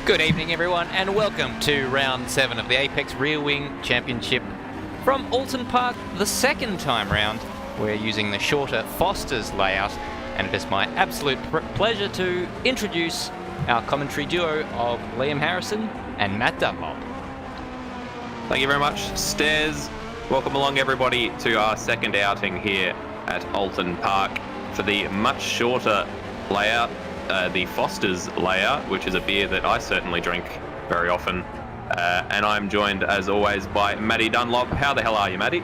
Good evening, everyone, and welcome to round 7 of the Apex Rear Wing Championship from Oulton Park. The second time round, we're using the shorter Foster's layout, and it is my absolute pleasure to introduce our commentary duo of Liam Harrison and Matt Dunlop. Thank you very much, Stairs. Welcome along, everybody, to our second outing here at Oulton Park for the much shorter layout. The Foster's layout, which is a beer that I certainly drink very often. And I'm joined, as always, by Matty Dunlop. How the hell are you, Matty?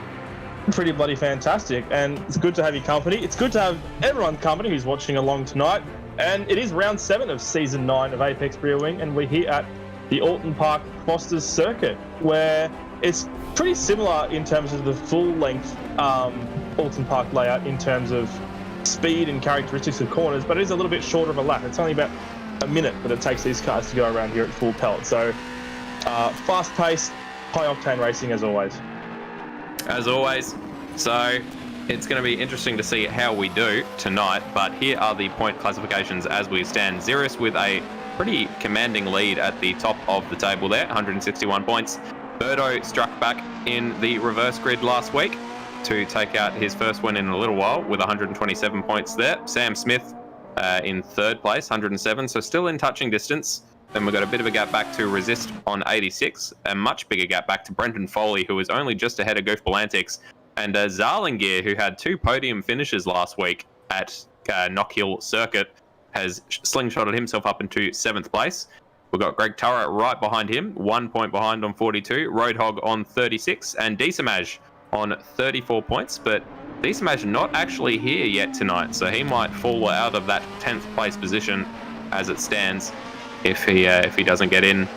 Pretty bloody fantastic, and it's good to have your company. It's good to have everyone's company who's watching along tonight. And it is round 7 of season 9 of Apex Rear Wing, and we're here at the Oulton Park Foster's Circuit, where it's pretty similar in terms of the full-length Oulton Park layout in terms of speed and characteristics of corners, but it is a little bit shorter of a lap. It's only about a minute that it takes these cars to go around here at full pelt. So fast-paced, high-octane racing as always. As always. So it's going to be interesting to see how we do tonight, but here are the point classifications as we stand. Ziras with a pretty commanding lead at the top of the table there, 161 points. Berto struck back in the reverse grid last week to take out his first win in a little while with 127 points there. Sam Smith in third place, 107, so still in touching distance. Then we've got a bit of a gap back to Resist on 86, a much bigger gap back to Brenton Foley, who was only just ahead of Goofball Antics, and Zarlingear, who had 2 podium finishes last week at Knockhill Circuit, has slingshotted himself up into 7th place. We've got Greg Turra right behind him, 1 point behind on 42, Roadhog on 36, and Desamaj on 34 points, but Desamaj not actually here yet tonight, so he might fall out of that 10th place position as it stands if he doesn't get in,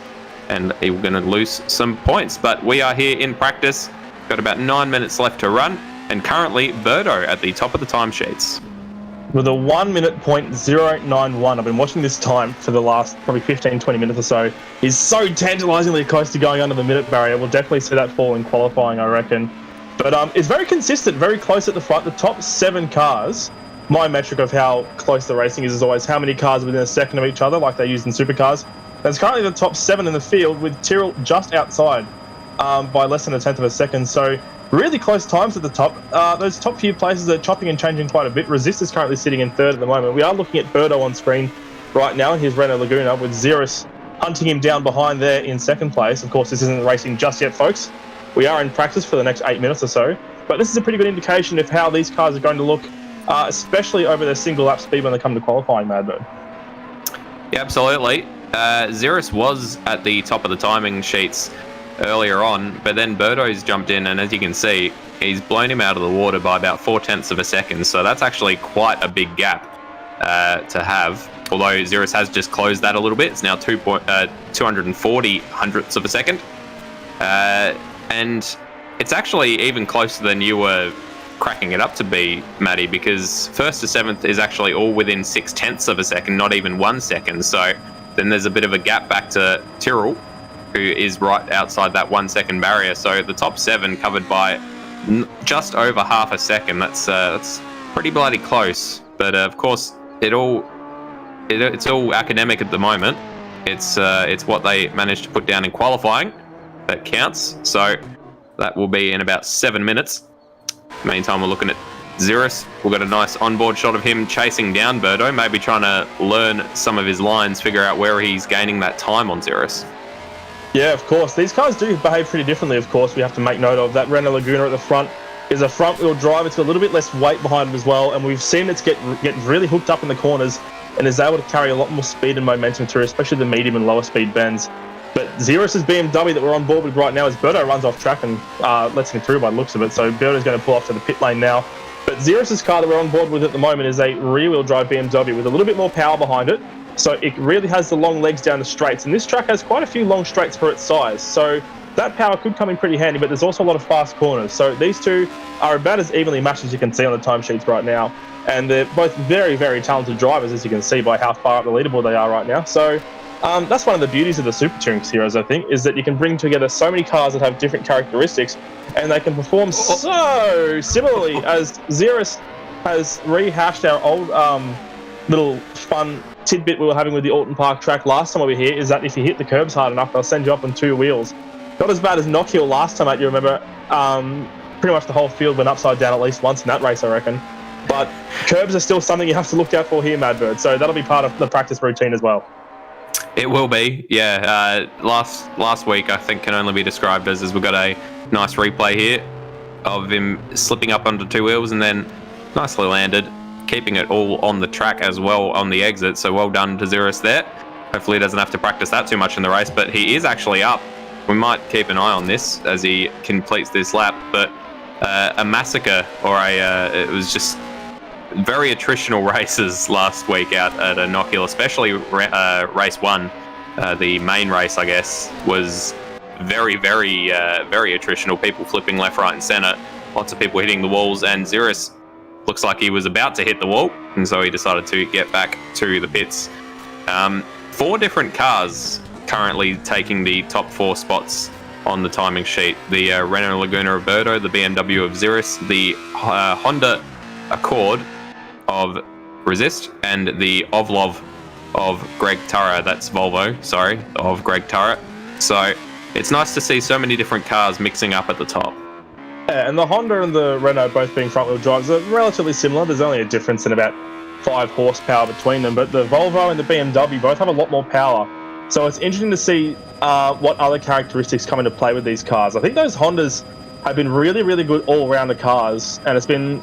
and he's going to lose some points. But we are here in practice, got about 9 minutes left to run, and currently Berto at the top of the timesheets. With a 1 minute .091, I've been watching this time for the last probably 15-20 minutes or so. He's so tantalisingly close to going under the minute barrier. We'll definitely see that fall in qualifying, I reckon. But it's very consistent, very close at the front. The top 7 cars, my metric of how close the racing is always how many cars are within a second of each other, like they use in supercars. There's currently the top 7 in the field, with Tyrrell just outside by less than a tenth of a second. So really close times at the top. Those top few places are chopping and changing quite a bit. Resist is currently sitting in 3rd at the moment. We are looking at Berto on screen right now in his Renault Laguna, with Ziras hunting him down behind there in 2nd place. Of course, this isn't racing just yet, folks. We are in practice for the next 8 minutes or so, but this is a pretty good indication of how these cars are going to look, especially over their single lap speed when they come to qualifying, Madbird. Yeah, absolutely. Ziras was at the top of the timing sheets earlier on, but then Berto's jumped in, and as you can see, he's blown him out of the water by about 0.4 of a second, so that's actually quite a big gap to have. Although Ziras has just closed that a little bit, it's now 240 hundredths of a second. And it's actually even closer than you were cracking it up to be, Matty, because 1st to 7th is actually all within 0.6 of a second, not even 1 second. So then there's a bit of a gap back to Tyrrell, who is right outside that 1 second barrier. So the top 7 covered by just over half a second. That's pretty bloody close. But of course, it's all academic at the moment. It's what they managed to put down in qualifying that counts, so that will be in about 7 minutes. Meantime, we're looking at Ziras. We've got a nice onboard shot of him chasing down Berto, maybe trying to learn some of his lines, figure out where he's gaining that time on Ziras. Yeah, of course. These cars do behave pretty differently, of course. We have to make note of that. Renault Laguna at the front is a front-wheel drive. It's got a little bit less weight behind it as well, and we've seen it get really hooked up in the corners and is able to carry a lot more speed and momentum through, especially the medium and lower speed bends. But Ziras' BMW that we're on board with right now, as Berto runs off track and lets him through by the looks of it. So Berto's going to pull off to the pit lane now. But Ziras' car that we're on board with at the moment is a rear-wheel drive BMW with a little bit more power behind it. So it really has the long legs down the straights. And this track has quite a few long straights for its size. So that power could come in pretty handy, but there's also a lot of fast corners. So these two are about as evenly matched as you can see on the timesheets right now. And they're both very, very talented drivers, as you can see by how far up the leaderboard they are right now. So that's one of the beauties of the Super Touring Series, I think, is that you can bring together so many cars that have different characteristics, and they can perform so similarly as Ziras has rehashed our old little fun tidbit we were having with the Oulton Park track last time we were here is that if you hit the curbs hard enough, they'll send you up on two wheels. Not as bad as Knockhill last time, you remember. Pretty much the whole field went upside down at least once in that race, I reckon. But curbs are still something you have to look out for here, Madbird. So that'll be part of the practice routine as well. It will be, yeah. Last week, I think, can only be described as we've got a nice replay here of him slipping up onto two wheels and then nicely landed, keeping it all on the track as well on the exit. So well done to Ziras there. Hopefully he doesn't have to practice that too much in the race, but he is actually up. We might keep an eye on this as he completes this lap, but a massacre, or it was just very attritional races last week out at a Knockhill, especially race one. The main race, I guess, was very attritional. People flipping left, right, and centre. Lots of people hitting the walls, and Ziras looks like he was about to hit the wall, and so he decided to get back to the pits. 4 different cars currently taking the top 4 spots on the timing sheet. The Renault Laguna of Berto, the BMW of Ziras, the Honda Accord of Resist, and the Ovlov of Greg Turra. That's Volvo, sorry, of Greg Turra. So it's nice to see so many different cars mixing up at the top. Yeah, and the Honda and the Renault both being front-wheel drives are relatively similar. There's only a difference in about 5 horsepower between them, but the Volvo and the BMW both have a lot more power. So it's interesting to see what other characteristics come into play with these cars. I think those Hondas have been really good all-rounder cars, and it's been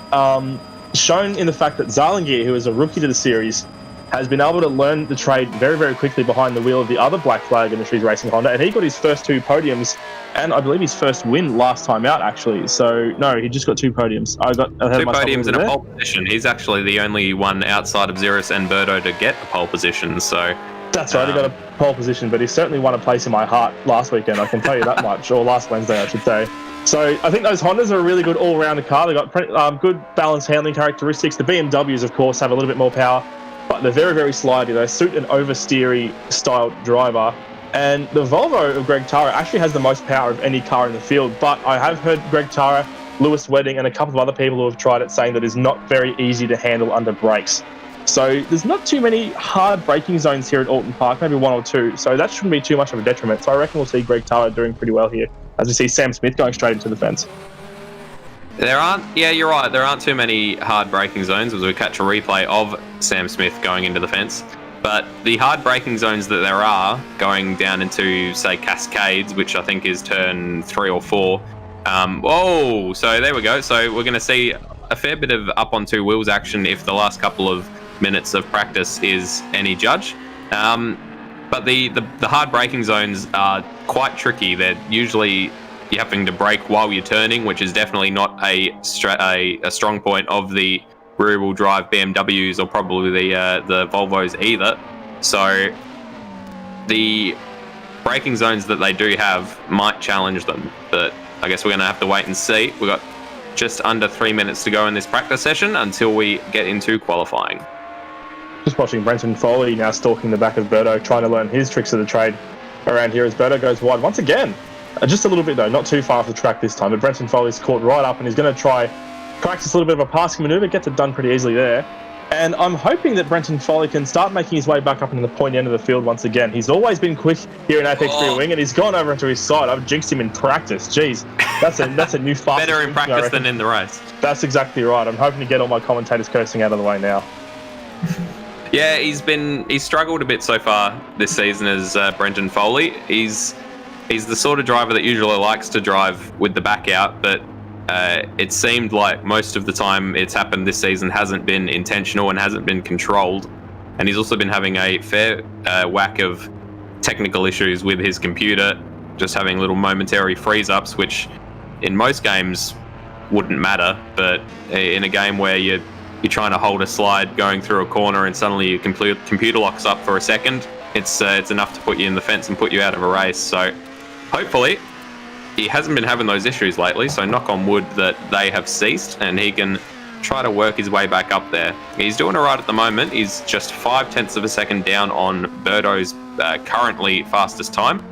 shown in the fact that Zarlingier, who is a rookie to the series, has been able to learn the trade very quickly behind the wheel of the other Black Flag Industries racing Honda, and he got his first 2 podiums, and I believe his first win last time out, actually. So, no, he just got 2 podiums. I 2 podiums and a pole position. He's actually the only one outside of Ziras and Berto to get a pole position, so... That's right, he got a pole position, but he certainly won a place in my heart last weekend, I can tell you that much, or last Wednesday, I should say. So I think those Hondas are a really good all-rounder car. They've got good balanced handling characteristics. The BMWs, of course, have a little bit more power, but they're very slidey. They suit an oversteery style driver. And the Volvo of Greg Turra actually has the most power of any car in the field, but I have heard Greg Turra, Lewis Wedding, and a couple of other people who have tried it saying that it's not very easy to handle under brakes. So there's not too many hard braking zones here at Oulton Park, maybe 1 or 2. So that shouldn't be too much of a detriment. So I reckon we'll see Greg Turra doing pretty well here, as we see Sam Smith going straight into the fence. Yeah, you're right. There aren't too many hard braking zones as we catch a replay of Sam Smith going into the fence. But the hard braking zones that there are going down into, say, Cascades, which I think is turn 3 or 4. So there we go. So we're going to see a fair bit of up on 2 wheels action if the last couple of minutes of practice is any judge. But the hard braking zones are quite tricky. They're usually you're having to brake while you're turning, which is definitely not a strong point of the rear-wheel drive BMWs or probably the Volvos either. So the braking zones that they do have might challenge them, but I guess we're going to have to wait and see. We've got just under 3 minutes to go in this practice session until we get into qualifying. Just watching Brenton Foley now stalking the back of Berto, trying to learn his tricks of the trade around here as Berto goes wide once again. Just a little bit though, not too far off the track this time, but Brenton Foley's caught right up and he's going to try practice a little bit of a passing manoeuvre, gets it done pretty easily there. And I'm hoping that Brenton Foley can start making his way back up into the point end of the field once again. He's always been quick here in Apex Rear Wing, and he's gone over into his side. I've jinxed him in practice. Jeez, that's a new fast. Better in practice than in the race. That's exactly right. I'm hoping to get all my commentators cursing out of the way now. Yeah, he's struggled a bit so far this season as Brenton Foley. He's the sort of driver that usually likes to drive with the back out, but it seemed like most of the time it's happened this season hasn't been intentional and hasn't been controlled. And he's also been having a fair whack of technical issues with his computer, just having little momentary freeze-ups, which in most games wouldn't matter, but in a game where you're trying to hold a slide going through a corner and suddenly your computer locks up for a second, it's enough to put you in the fence and put you out of a race. So hopefully he hasn't been having those issues lately, so knock on wood that they have ceased and he can try to work his way back up there. He's doing all right at the moment. He's just 0.5 of a second down on Berto's currently fastest time,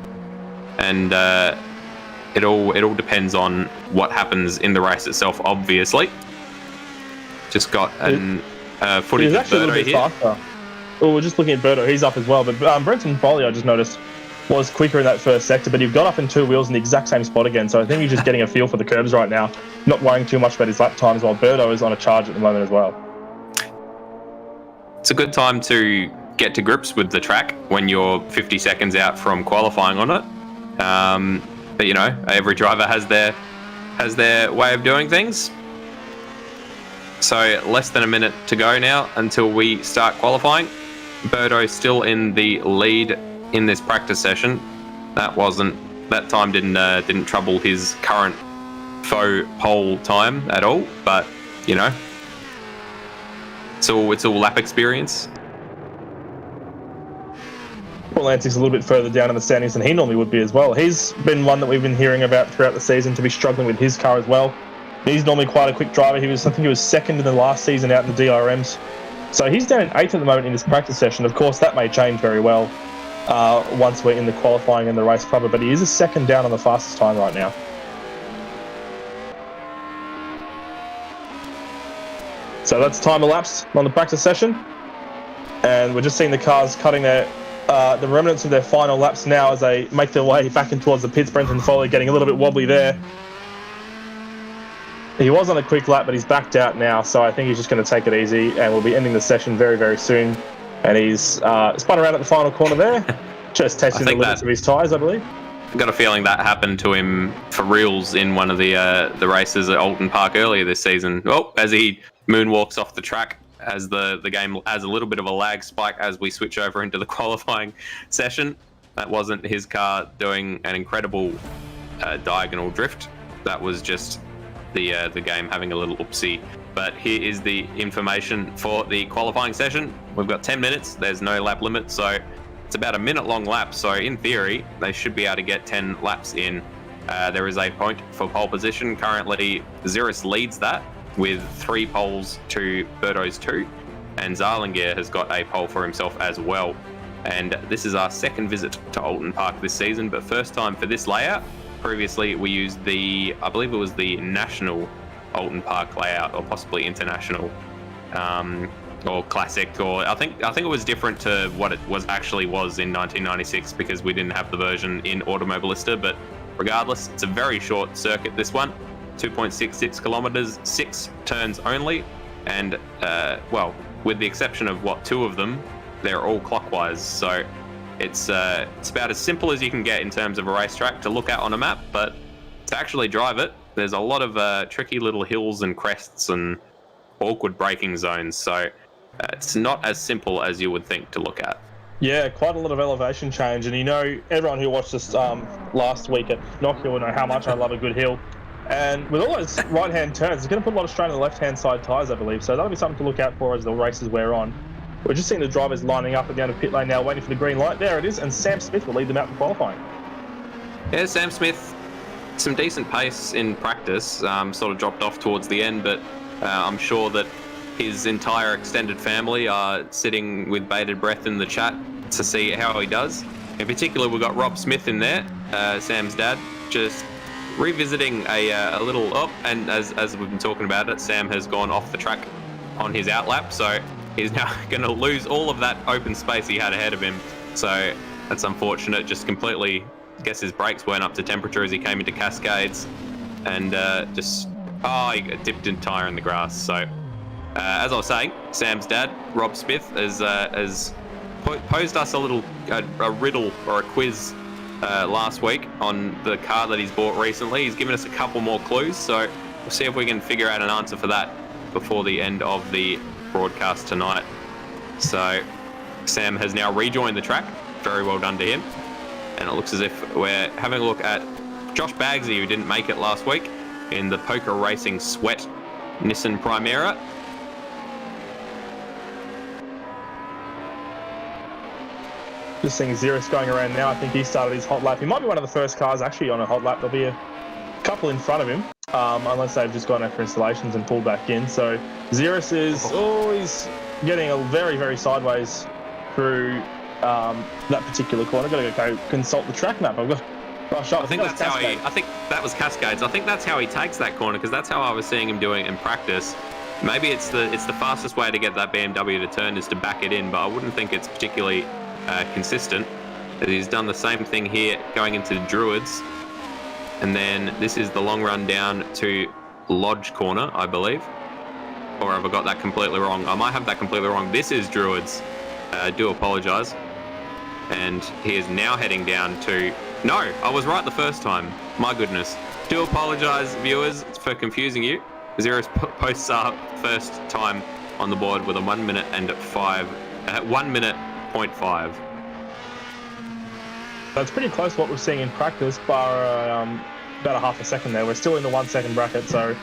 and it all depends on what happens in the race itself, obviously. Just got an He footage was of actually a little Berto bit here. faster. Oh, we're just looking at Berto. He's up as well. But Brenton Foley, I just noticed, was quicker in that first sector, but he got up in two wheels in the exact same spot again. So I think he's just getting a feel for the curbs right now, not worrying too much about his lap times, while Berto is on a charge at the moment as well. It's a good time to get to grips with the track when you're 50 seconds out from qualifying on it. But you know, every driver has their way of doing things. So less than a minute to go now until we start qualifying. Berto still in the lead in this practice session. That time didn't trouble his current faux pole time at all. But you know, it's all lap experience. Well, Lancing's a little bit further down in the standings than he normally would be as well. He's been one that we've been hearing about throughout the season to be struggling with his car as well. He's normally quite a quick driver. I think he was second in the last season out in the DRMs. So he's down in 8th at the moment in this practice session. Of course, that may change very well once we're in the qualifying and the race proper, but he is a second down on the fastest time right now. So that's time elapsed on the practice session. And we're just seeing the cars cutting the remnants of their final laps now as they make their way back in towards the pits. Brenton Foley getting a little bit wobbly there. He was on a quick lap, but he's backed out now, so I think he's just going to take it easy, and we'll be ending the session very, very soon. And he's spun around at the final corner there, just testing the limits of his tyres, I believe. I've got a feeling that happened to him for reals in one of the races at Oulton Park earlier this season. Oh, as he moonwalks off the track, as the game has a little bit of a lag spike as we switch over into the qualifying session. That wasn't his car doing an incredible diagonal drift. That was just the game having a little oopsie. But here is the information for the qualifying session. We've got 10 minutes. There's no lap limit, so it's about a minute-long lap. So in theory, they should be able to get 10 laps in. There is a point for pole position. Currently, Ziras leads that with 3 poles to Berto's 2, and Zarlingier has got a pole for himself as well. And this is our second visit to Oulton Park this season, but first time for this layout. Previously, we used I believe it was the national Oulton Park layout, or possibly international, or classic, or I think it was different to what it was in 1996 because we didn't have the version in Automobilista. But regardless, it's a very short circuit. This one, 2.66 kilometers, 6 turns only, and well, with the exception of 2 of them, they're all clockwise. So it's about as simple as you can get in terms of a racetrack to look at on a map, but to actually drive it, there's a lot of tricky little hills and crests and awkward braking zones. So it's not as simple as you would think to look at. Yeah, quite a lot of elevation change, and you know, everyone who watched us last week at Knockhill will know how much I love a good hill. And with all those right-hand turns, it's going to put a lot of strain on the left-hand side tyres, I believe. So that'll be something to look out for as the races wear on. We're just seeing the drivers lining up at the end of pit lane now, waiting for the green light. There it is, and Sam Smith will lead them out for qualifying. Yeah, Sam Smith, some decent pace in practice, sort of dropped off towards the end, but I'm sure that his entire extended family are sitting with bated breath in the chat to see how he does. In particular, we've got Rob Smith in there, Sam's dad, just revisiting a little up, and as we've been talking about it, Sam has gone off the track on his outlap, so he's now going to lose all of that open space he had ahead of him. So that's unfortunate. Just completely, I guess his brakes weren't up to temperature as he came into Cascades, and he dipped a tyre in the grass. So as I was saying, Sam's dad, Rob Smith, has posed us a riddle or a quiz last week on the car that he's bought recently. He's given us a couple more clues, so we'll see if we can figure out an answer for that before the end of the broadcast tonight. So Sam has now rejoined the track. Very well done to him. And it looks as if we're having a look at Josh Bagsy, who didn't make it last week in the Poker Racing Sweat Nissan Primera. Just seeing Ziras going around now. I think he started his hot lap. He might be one of the first cars actually on a hot lap. There'll be a couple in front of him, unless they've just gone out for installations and pulled back in. So Ziras is he's getting a very, very sideways through that particular corner. I've got to go consult the track map. I've got rush up. I think that was Cascades. I think that's how he takes that corner, because that's how I was seeing him doing it in practice. Maybe it's the fastest way to get that BMW to turn is to back it in, but I wouldn't think it's particularly consistent. He's done the same thing here going into the Druids. And then this is the long run down to Lodge Corner, I believe. Or have I got that completely wrong? I might have that completely wrong. This is Druids. I do apologise. And he is now heading down to... No, I was right the first time. My goodness. Do apologise, viewers, for confusing you. Ziras posts our first time on the board with a 1 minute and 1 minute 0.5. That's pretty close to what we're seeing in practice, bar about a half a second there. We're still in the 1 second bracket, so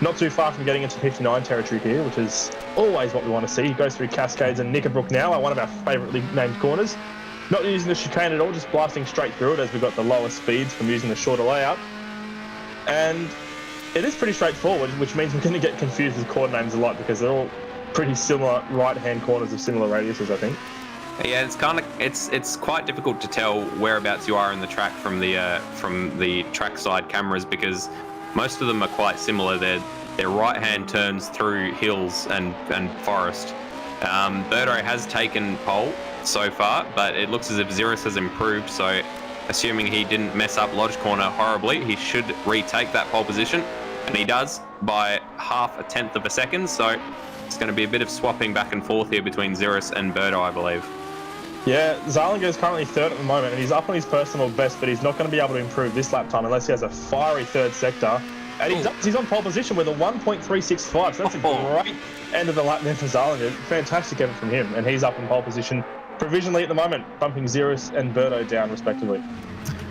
not too far from getting into 59 territory here, which is always what we want to see. He goes through Cascades and Knickerbrook now, one of our favouritely named corners. Not using the chicane at all, just blasting straight through it as we've got the lower speeds from using the shorter layout. And it is pretty straightforward, which means we're going to get confused with corner names a lot because they're all pretty similar right-hand corners of similar radiuses, I think. Yeah, it's quite difficult to tell whereabouts you are in the track from the trackside cameras because most of them are quite similar. They're right-hand turns through hills and forest. Berto has taken pole so far, but it looks as if Ziras has improved. So, assuming he didn't mess up Lodge Corner horribly, he should retake that pole position, and he does by 0.5 of a second. So, it's going to be a bit of swapping back and forth here between Ziras and Berto, I believe. Yeah, Zarlinger is currently third at the moment, and he's up on his personal best, but he's not going to be able to improve this lap time unless he has a fiery third sector. And he's on pole position with a 1.365, so that's a great end of the lap there for Zarlinger. Fantastic effort from him, and he's up in pole position provisionally at the moment, bumping Ziras and Berto down respectively.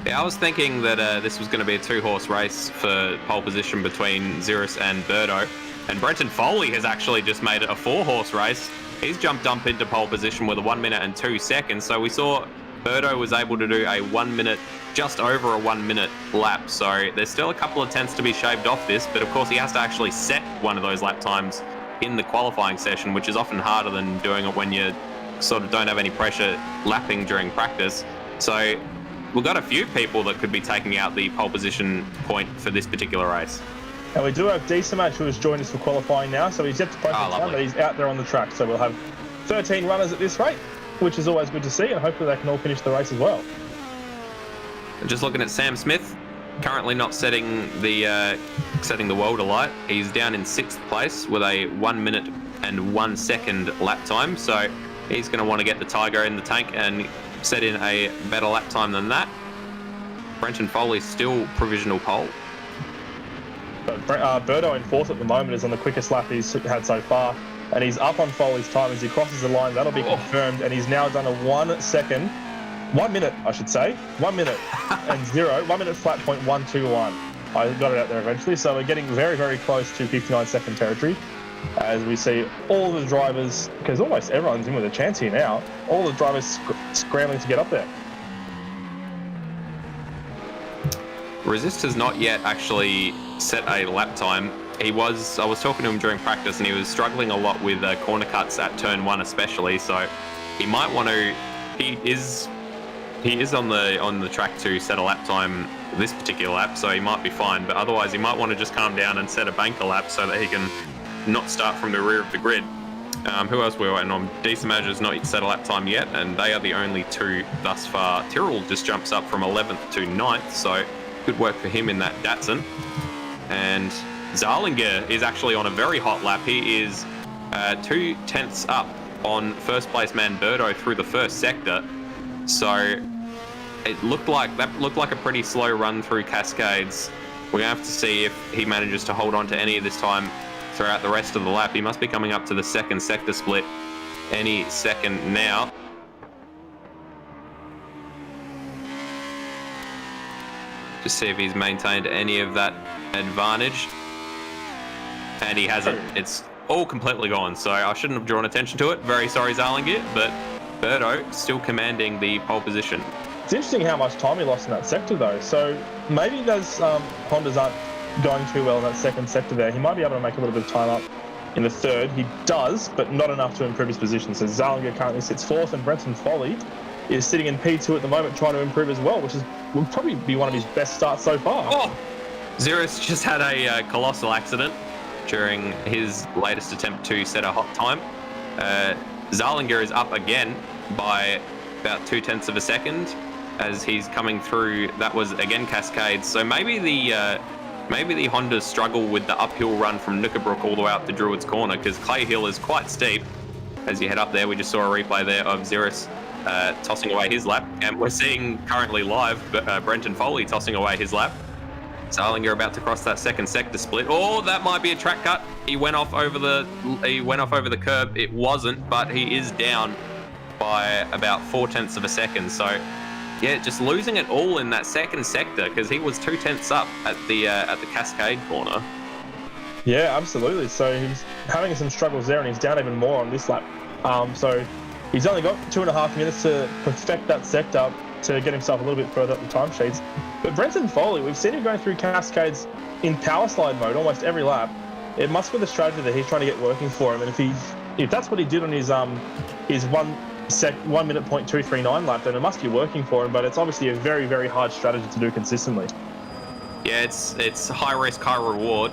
Yeah, I was thinking that this was going to be a 2-horse race for pole position between Ziras and Berto, and Brenton Foley has actually just made it a 4-horse race. He's jumped up into pole position with a 1 minute and 2 seconds. So we saw Berto was able to do a 1 minute, just over a 1 minute lap. So there's still a couple of tenths to be shaved off this, but of course he has to actually set one of those lap times in the qualifying session, which is often harder than doing it when you sort of don't have any pressure lapping during practice. So we've got a few people that could be taking out the pole position point for this particular race. And we do have Match who has joined us for qualifying now, so he's yet to post the time, but he's out there on the track. So we'll have 13 runners at this rate, which is always good to see, and hopefully they can all finish the race as well. Just looking at Sam Smith, currently not setting the world alight. He's down in 6th place with a 1 minute and 1 second lap time, so he's going to want to get the Tiger in the tank and set in a better lap time than that. Brenton Foley's still provisional pole. But Berto in 4th at the moment is on the quickest lap he's had so far, and he's up on Foley's time as he crosses the line. That'll be confirmed, and he's now done a 1 minute, I should say, 1 minute and 1 minute flat point 121. I got it out there eventually, so we're getting very, very close to 59 second territory as we see all the drivers, because almost everyone's in with a chance here now, all the drivers scrambling to get up there. Resist has not yet actually set a lap time. I was talking to him during practice, and he was struggling a lot with corner cuts at turn 1 especially, so he might want to, he is on the track to set a lap time this particular lap, so he might be fine, but otherwise he might want to just calm down and set a banker lap so that he can not start from the rear of the grid. Who else we're waiting on? Decimage has not set a lap time yet, and they are the only two thus far. Tyrrell just jumps up from 11th to 9th, so good work for him in that Datsun. And Zarlinger is actually on a very hot lap. He is 2 tenths up on first place man Berto through the first sector. So it looked like a pretty slow run through Cascades. We're gonna have to see if he manages to hold on to any of this time throughout the rest of the lap. He must be coming up to the second sector split any second now. Just see if he's maintained any of that advantage. And he hasn't. It's all completely gone, so I shouldn't have drawn attention to it. Very sorry, Zarlinger, but Berto still commanding the pole position. It's interesting how much time he lost in that sector, though. So maybe those Hondas aren't going too well in that second sector there. He might be able to make a little bit of time up in the third. He does, but not enough to improve his position. So Zarlinger currently sits 4th, and Brenton Foley is sitting in P2 at the moment, trying to improve as well, which will probably be one of his best starts so far. Oh! Ziras just had a colossal accident. during his latest attempt to set a hot time. Zalinger is up again by about 0.2 of a second as he's coming through. That was again Cascades. So maybe the Hondas struggle with the uphill run from Nookerbrook all the way up to Druids Corner, because Clay Hill is quite steep as you head up there. We just saw a replay there of Ziras tossing away his lap, and we're seeing currently live Brenton Foley tossing away his lap. Zalinger about to cross that second sector split. Oh, that might be a track cut. He went off over the curb. It wasn't, but he is down by about 0.4 of a second. So, yeah, just losing it all in that second sector, because he was 0.2 up at the Cascade corner. Yeah, absolutely. So he's having some struggles there, and he's down even more on this lap. So he's only got 2.5 minutes to perfect that sector to get himself a little bit further up the timesheets. But Brenton Foley, we've seen him going through Cascades in power slide mode almost every lap. It must be the strategy that he's trying to get working for him. And if that's what he did on his 1 minute .239 lap, then it must be working for him. But it's obviously a very, very hard strategy to do consistently. Yeah, it's high risk, high reward.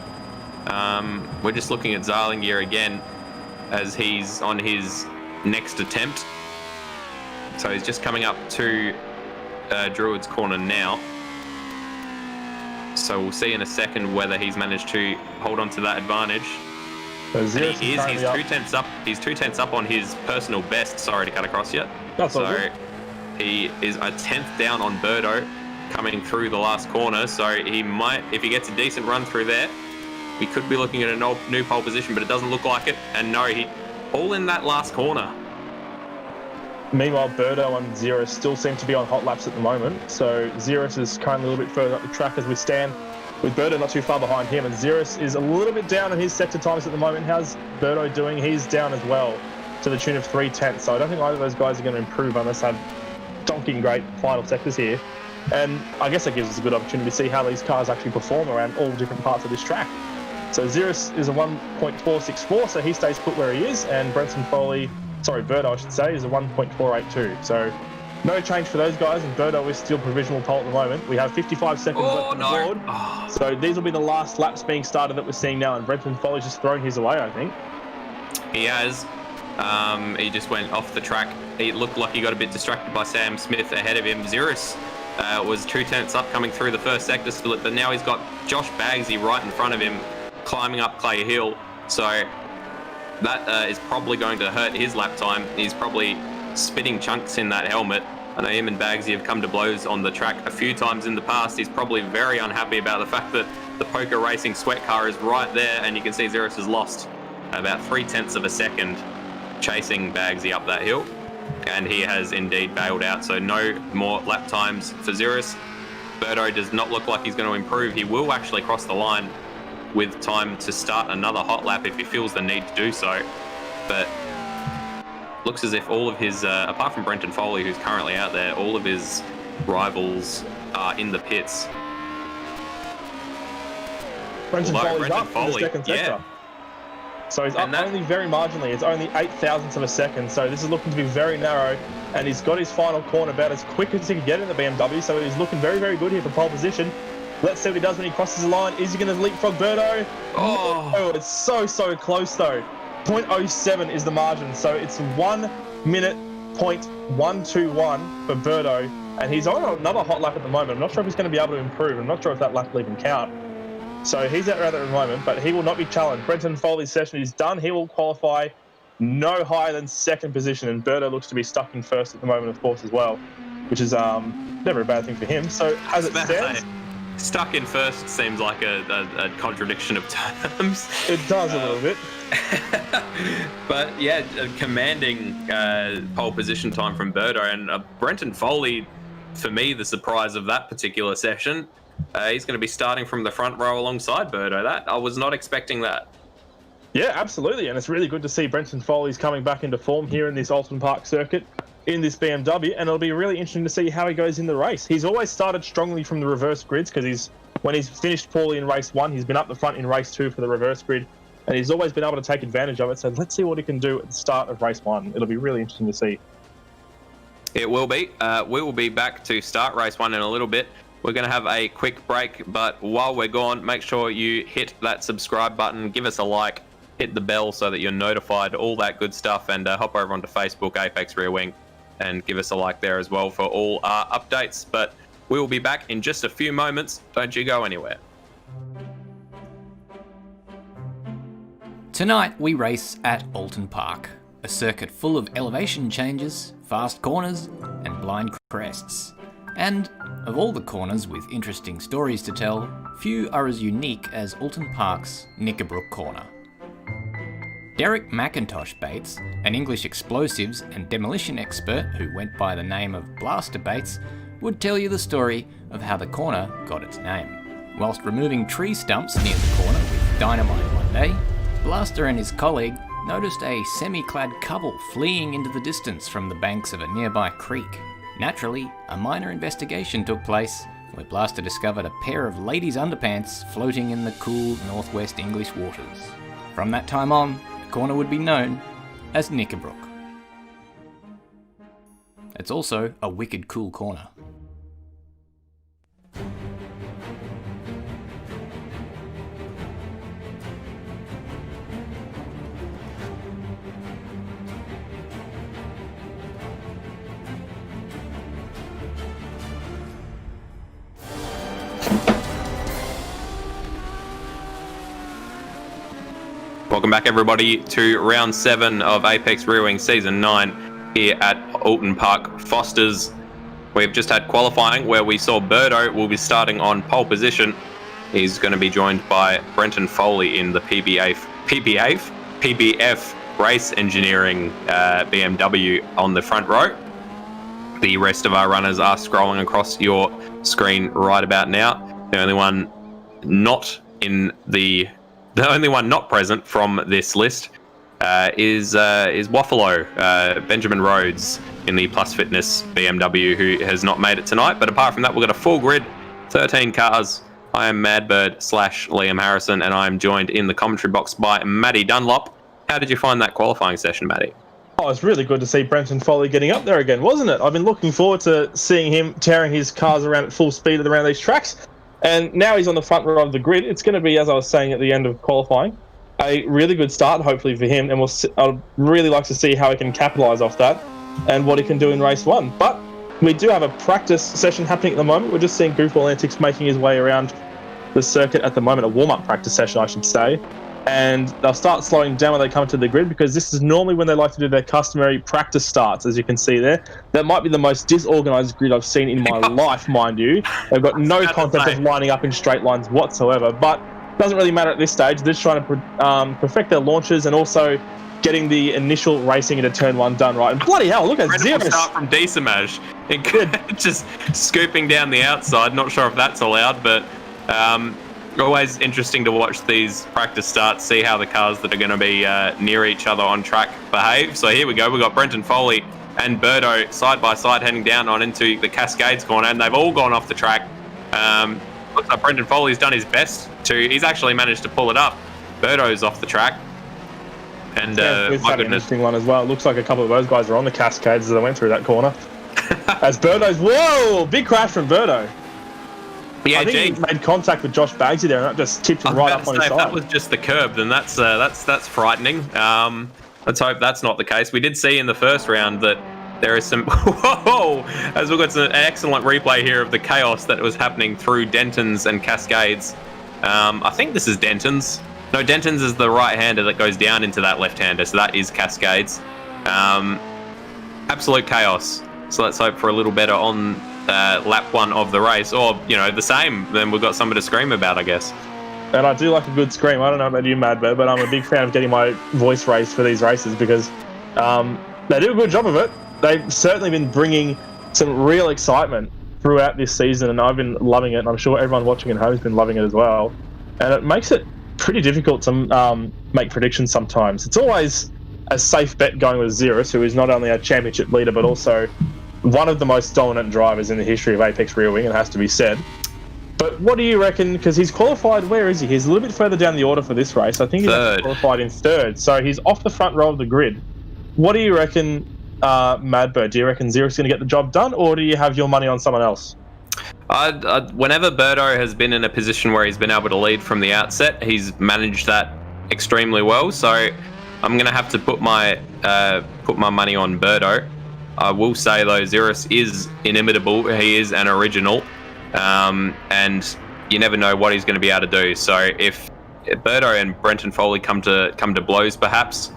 We're just looking at Zalinger again as he's on his next attempt. So he's just coming up to Druids Corner now. So we'll see in a second whether he's managed to hold on to that advantage. So and he is. He's 0.2 up. He's 0.2 up on his personal best. Sorry to cut across you. That's all so good. He is a 10th down on Berto coming through the last corner. So he might, if he gets a decent run through there, we could be looking at a new pole position, but it doesn't look like it. And no, he all in that last corner. Meanwhile, Berto and Ziras still seem to be on hot laps at the moment. So Ziras is currently a little bit further up the track as we stand, with Berto not too far behind him. And Ziras is a little bit down in his sector times at the moment. How's Berto doing? He's down as well to the tune of 0.3. So I don't think either of those guys are going to improve unless they have donking great final sectors here. And I guess that gives us a good opportunity to see how these cars actually perform around all different parts of this track. So Ziras is a 1.464, so he stays put where he is. And Berto, I should say, is a 1.482. So no change for those guys, and Berto is still provisional pole at the moment. We have 55 seconds left on the board. So these will be the last laps being started that we're seeing now, and Brenton Foley's just thrown his away, I think. He has. He just went off the track. It looked like he got a bit distracted by Sam Smith ahead of him. Ziras was 0.2 up coming through the first sector split, but now he's got Josh Bagsy right in front of him, climbing up Clay Hill. So that is probably going to hurt his lap time. He's probably spitting chunks in that helmet. I know him and Bagsy have come to blows on the track a few times in the past. He's probably very unhappy about the fact that the Poker Racing sweat car is right there, and you can see Ziras has lost about 0.3 of a second chasing Bagsy up that hill, and he has indeed bailed out. So no more lap times for Ziras. Berto does not look like he's going to improve. He will actually cross the line with time to start another hot lap if he feels the need to do so. But looks as if all of his, apart from Brenton Foley, who's currently out there, all of his rivals are in the pits. Brenton Foley's up in the second sector. So he's up only very marginally. It's only 0.008 of a second. So this is looking to be very narrow. And he's got his final corner about as quick as he can get in the BMW. So he's looking very, very good here for pole position. Let's see what he does when he crosses the line. Is he going to leapfrog Berto? Oh, it's so close though. 0.07 is the margin. So it's 1 minute .121 for Berto. And he's on another hot lap at the moment. I'm not sure if he's going to be able to improve. I'm not sure if that lap will even count. So he's out rather at the moment, but he will not be challenged. Brenton Foley's session is done. He will qualify no higher than second position, and Berto looks to be stuck in first at the moment, of course, as well, which is never a bad thing for him. So as it stands, stuck in first seems like a contradiction of terms. It does a little bit. But yeah, a commanding pole position time from Berto, and Brenton Foley, for me, the surprise of that particular session. He's going to be starting from the front row alongside Berto. That I was not expecting that. Yeah, absolutely, and it's really good to see Brenton Foley's coming back into form here in this Oulton Park circuit in this BMW, and it'll be really interesting to see how he goes in the race. He's always started strongly from the reverse grids because when he's finished poorly in race 1, he's been up the front in race 2 for the reverse grid, and he's always been able to take advantage of it. So let's see what he can do at the start of race 1. It'll be really interesting to see. It will be. We will be back to start race 1 in a little bit. we're going to have a quick break, but while we're gone, make sure you hit that subscribe button, give us a like, hit the bell so that you're notified, all that good stuff, and hop over onto Facebook, Apex Rear Wing, and give us a like there as well for all our updates. But we will be back in just a few moments. Don't you go anywhere. Tonight we race at Oulton Park, a circuit full of elevation changes, fast corners, and blind crests. And of all the corners with interesting stories to tell, few are as unique as Oulton Park's Knickerbrook Corner. Derek McIntosh Bates, an English explosives and demolition expert who went by the name of Blaster Bates, would tell you the story of how the corner got its name. Whilst removing tree stumps near the corner with dynamite one day, Blaster and his colleague noticed a semi-clad couple fleeing into the distance from the banks of a nearby creek. Naturally, a minor investigation took place, where Blaster discovered a pair of ladies' underpants floating in the cool northwest English waters. From that time on, the corner would be known as Knickerbrook. It's also a wicked cool corner. Welcome back, everybody, to round 7 of Apex Rear Wing Season 9 here at Oulton Park Fosters. We've just had qualifying where we saw Berto will be starting on pole position. He's going to be joined by Brenton Foley in the PBF Race Engineering BMW on the front row. The rest of our runners are scrolling across your screen right about now. The only one not present from this list is Waffalo, Benjamin Rhodes in the Plus Fitness BMW, who has not made it tonight. But apart from that, we've got a full grid, 13 cars. I am Madbird / Liam Harrison, and I am joined in the commentary box by Matty Dunlop. How did you find that qualifying session, Matty? Oh, it's really good to see Brenton Foley getting up there again, wasn't it? I've been looking forward to seeing him tearing his cars around at full speed around these tracks. And now he's on the front row of the grid. It's going to be, as I was saying at the end of qualifying, a really good start, hopefully, for him. And I'd really like to see how he can capitalise off that and what he can do in race 1. But we do have a practice session happening at the moment. We're just seeing Goofball Antics making his way around the circuit at the moment, a warm-up practice session, I should say. And they'll start slowing down when they come to the grid, because this is normally when they like to do their customary practice starts, as you can see there. That might be the most disorganised grid I've seen in my life, mind you. They've got no concept of lining up in straight lines whatsoever, but it doesn't really matter at this stage. They're just trying to perfect their launches and also getting the initial racing into turn 1 done right. And bloody hell, look at Ziras. Start from Decimage. Just scooping down the outside. Not sure if that's allowed, but always interesting to watch these practice starts, see how the cars that are going to be near each other on track behave. So here we go. We've got Brenton Foley and Berto side by side heading down on into the Cascades corner, and they've all gone off the track. Looks like Brenton Foley's done his best he's actually managed to pull it up. Berto's off the track. And my goodness. An interesting one as well. It looks like a couple of those guys are on the Cascades as they went through that corner. As Berto's, whoa, big crash from Berto. Yeah, I think he made contact with Josh Baggsy there, and that just tipped him right up on his side. If that was just the curb, then that's frightening. Let's hope that's not the case. We did see in the first round that there is some whoa, as we've got an excellent replay here of the chaos that was happening through Denton's and Cascades. I think this is Denton's. No, Denton's is the right-hander that goes down into that left-hander, so that is Cascades. Absolute chaos. So let's hope for a little better on lap 1 of the race, or the same. Then we've got something to scream about, I guess. And I do like a good scream. I don't know about you, Madbird, but I'm a big fan of getting my voice raised for these races, because they do a good job of it. They've certainly been bringing some real excitement throughout this season, and I've been loving it, and I'm sure everyone watching at home has been loving it as well. And it makes it pretty difficult to make predictions sometimes. It's always a safe bet going with Ziras, who is not only a championship leader, but also one of the most dominant drivers in the history of Apex Rear Wing, it has to be said. But what do you reckon? Because he's qualified, where is he? He's a little bit further down the order for this race. I think he's actually qualified in 3rd, so he's off the front row of the grid. What do you reckon, Madbird? Do you reckon Ziras is going to get the job done, or do you have your money on someone else? Whenever Berto has been in a position where he's been able to lead from the outset, he's managed that extremely well. So I'm going to have to put my money on Berto. I will say though, Ziras is inimitable. He is an original, and you never know what he's going to be able to do. So if Berto and Brenton Foley come to blows perhaps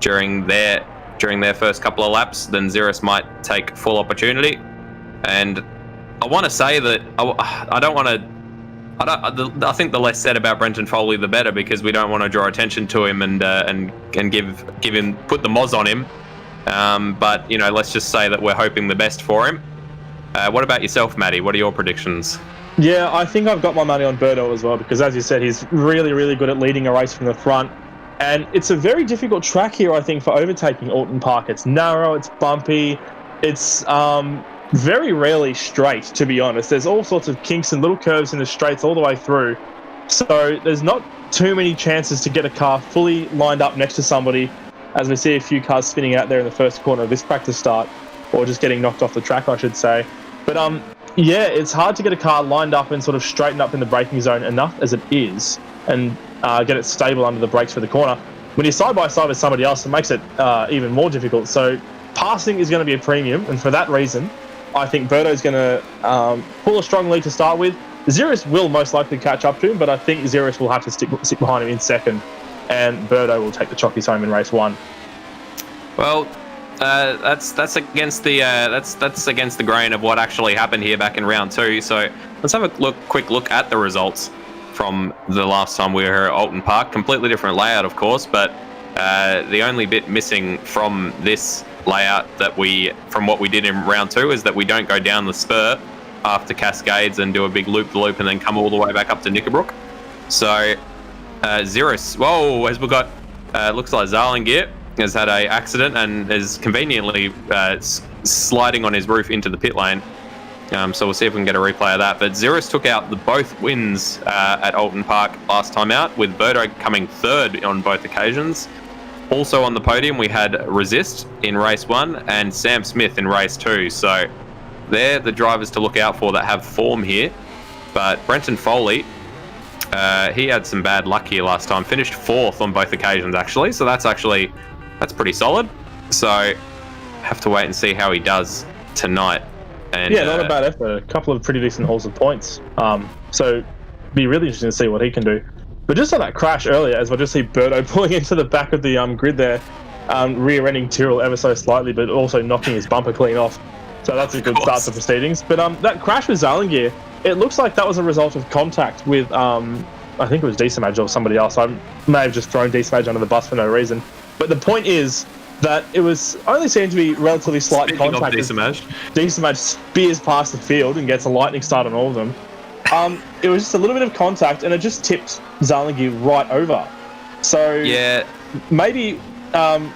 during their first couple of laps, then Ziras might take full opportunity. And I want to say that I think the less said about Brenton Foley, the better, because we don't want to draw attention to him and give him, put the moz on him. But let's just say that we're hoping the best for him. What about yourself, Matty? What are your predictions? Yeah, I think I've got my money on Berto as well, because as you said, he's really, really good at leading a race from the front. And it's a very difficult track here, I think, for overtaking Oulton Park. It's narrow, it's bumpy, it's very rarely straight, to be honest. There's all sorts of kinks and little curves in the straights all the way through. So there's not too many chances to get a car fully lined up next to somebody, as we see a few cars spinning out there in the first corner of this practice start, or just getting knocked off the track, I should say. But yeah, it's hard to get a car lined up and sort of straightened up in the braking zone enough as it is, and get it stable under the brakes for the corner. When you're side by side with somebody else, it makes it even more difficult. So passing is going to be a premium, and for that reason, I think Berto's going to pull a strong lead to start with. Ziras will most likely catch up to him, but I think Ziras will have to sit behind him in second, and Berto will take the chockies home in race one. Well, that's against the that's against the grain of what actually happened here back in round 2. So let's have a quick look at the results from the last time we were at Oulton Park. Completely different layout, of course, but the only bit missing from this layout from what we did in round 2 is that we don't go down the spur after Cascades and do a big loop-the-loop and then come all the way back up to Knickerbrook. So Ziras, as we got, looks like Zarlingier has had a accident and is conveniently sliding on his roof into the pit lane. So we'll see if we can get a replay of that. But Ziras took out both wins at Oulton Park last time out, with Berto coming third on both occasions. Also on the podium, we had Resist in race 1 and Sam Smith in race 2. So they're the drivers to look out for that have form here. But Brenton Foley, he had some bad luck here last time. Finished 4th on both occasions, actually. So that's pretty solid. So have to wait and see how he does tonight. And, yeah, not a bad effort. A couple of pretty decent hauls of points. So be really interesting to see what he can do. But just on that crash earlier, as I just see Berto pulling into the back of the grid there, rear-ending Tyrrell ever so slightly, but also knocking his bumper clean off. So that's a good start to proceedings. But that crash with Zarlingier, it looks like that was a result of contact with, I think it was Decimage or somebody else. I may have just thrown Decimage under the bus for no reason. But the point is that it was only seemed to be relatively slight contact. Decimage spears past the field and gets a lightning start on all of them. It was just a little bit of contact, and it just tipped Zarlingier right over. So yeah, maybe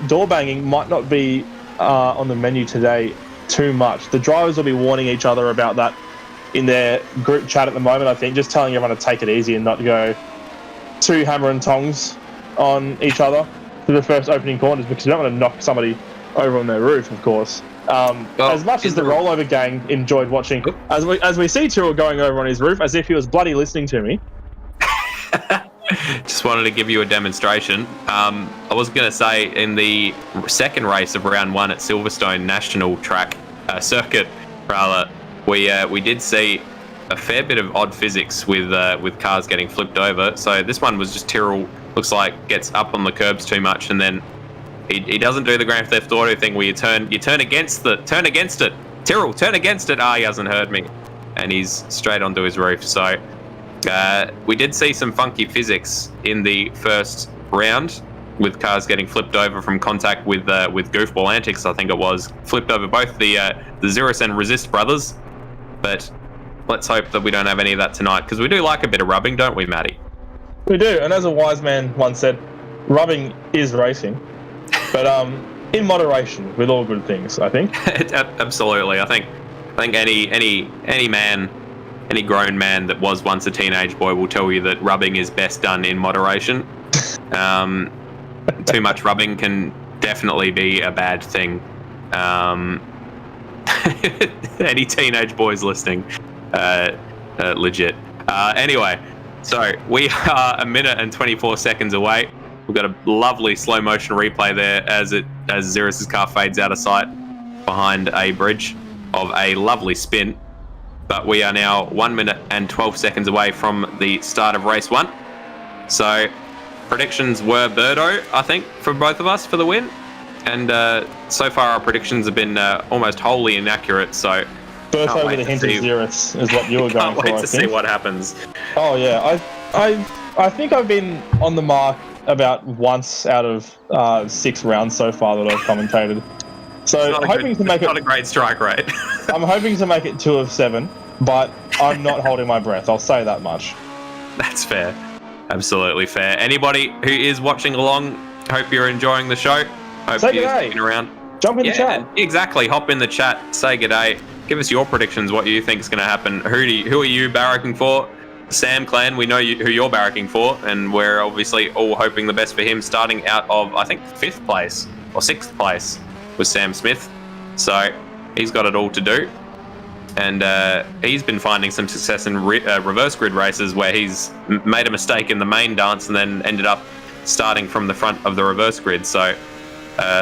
door banging might not be on the menu today too much. The drivers will be warning each other about that in their group chat at the moment, I think, just telling everyone to take it easy and not to go too hammer and tongs on each other for the first opening corners, because you don't want to knock somebody over on their roof, of course. As much as the rollover gang enjoyed watching, as we see Tyrrell going over on his roof as if he was bloody listening to me. Just wanted to give you a demonstration. I was going to say, in the second race of round 1 at Silverstone National Track Circuit, rather, we did see a fair bit of odd physics with cars getting flipped over. So this one was just Tyrrell, looks like, gets up on the curbs too much, and then he doesn't do the Grand Theft Auto thing where you turn against it. Tyrrell, turn against it. He hasn't heard me, and he's straight onto his roof. So we did see some funky physics in the first round, with cars getting flipped over from contact with goofball antics. I think it was flipped over both the Ziras and Resist brothers. But let's hope that we don't have any of that tonight, because we do like a bit of rubbing, don't we, Matty? We do, and as a wise man once said, rubbing is racing. But in moderation, with all good things, I think. Absolutely. I think any man, any grown man that was once a teenage boy will tell you that rubbing is best done in moderation. Too much rubbing can definitely be a bad thing. Any teenage boys listening, legit. Anyway, so we are a minute and 24 seconds away. We've got a lovely slow motion replay there as Ziras' car fades out of sight behind a bridge of a lovely spin. But we are now 1 minute and 12 seconds away from the start of race 1. So predictions were Berto, I think, for both of us for the win. And so far our predictions have been almost wholly inaccurate. So Berto with a hint of Ziras is what you were going for. Can't wait to see what happens. Oh yeah, I think I've been on the mark about once out of 6 rounds so far that I've commentated. So hoping to make it. Not a great strike rate. I'm hoping to make it 2 of 7, but I'm not holding my breath. I'll say that much. That's fair. Absolutely fair. Anybody who is watching along, hope you're enjoying the show. Hope say you're g'day. sticking around. Jump in the chat. Exactly. Hop in the chat. Say g'day. Give us your predictions. What you think is going to happen. Who are you barracking for? Sam Clan, we know who you're barracking for, and we're obviously all hoping the best for him. Starting out of, I think, 5th place or 6th place was Sam Smith. So he's got it all to do. And he's been finding some success in reverse grid races where he's made a mistake in the main dance and then ended up starting from the front of the reverse grid. So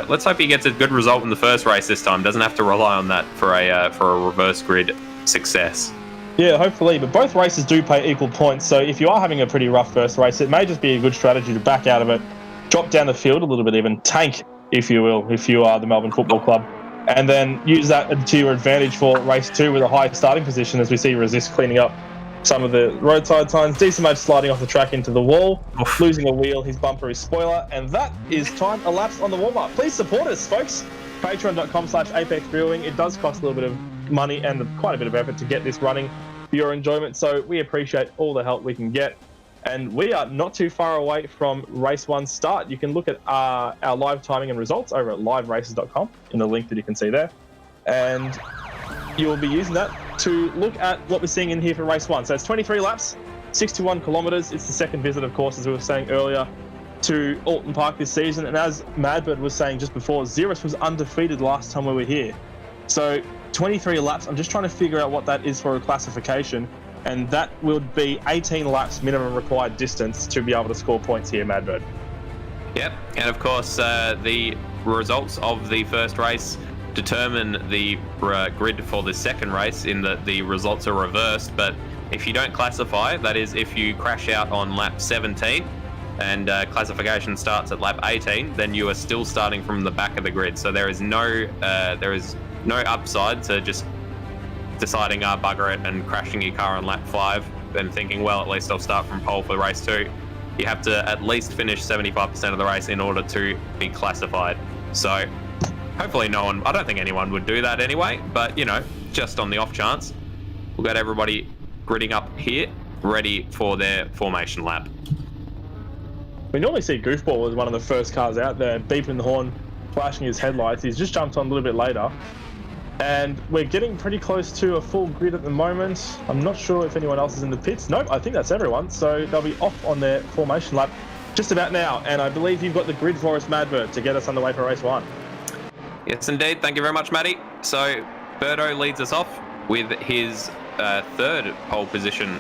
let's hope he gets a good result in the first race this time. Doesn't have to rely on that for a reverse grid success. Yeah, hopefully. But both races do pay equal points. So if you are having a pretty rough first race, it may just be a good strategy to back out of it, drop down the field a little bit, even tank, if you will, if you are the Melbourne Football Club, and then use that to your advantage for race 2 with a high starting position, as we see Resist cleaning up some of the roadside signs. Decimage sliding off the track into the wall, losing a wheel, his bumper is spoiler, and that is time elapsed on the warm-up. Please support us, folks. Patreon.com/Apex Brewing. It does cost a little bit of money and quite a bit of effort to get this running for your enjoyment, so we appreciate all the help we can get. And we are not too far away from race 1 start. You can look at our live timing and results over at liveraces.com in the link that you can see there. And you will be using that to look at what we're seeing in here for race 1. So it's 23 laps, 61 kilometres. It's the second visit, of course, as we were saying earlier, to Oulton Park this season. And as Madbird was saying just before, Ziras was undefeated last time we were here. So 23 laps, I'm just trying to figure out what that is for a classification. And that would be 18 laps minimum required distance to be able to score points here, Madbird. Yep, and of course the results of the first race determine the grid for the second race in that the results are reversed. But if you don't classify, that is if you crash out on lap 17 and classification starts at lap 18, then you are still starting from the back of the grid. So there is no upside to just deciding bugger it and crashing your car on lap 5 and thinking, well, at least I'll start from pole for race 2. You have to at least finish 75% of the race in order to be classified. So hopefully I don't think anyone would do that anyway, but just on the off chance, we'll get everybody gridding up here, ready for their formation lap. We normally see Goofball as one of the first cars out there, beeping the horn, flashing his headlights. He's just jumped on a little bit later. And we're getting pretty close to a full grid at the moment. I'm not sure if anyone else is in the pits. Nope, I think that's everyone. So they'll be off on their formation lap just about now. And I believe you've got the grid for us, Madbird, to get us underway for race 1. Yes, indeed. Thank you very much, Matty. So Berto leads us off with his 3rd pole position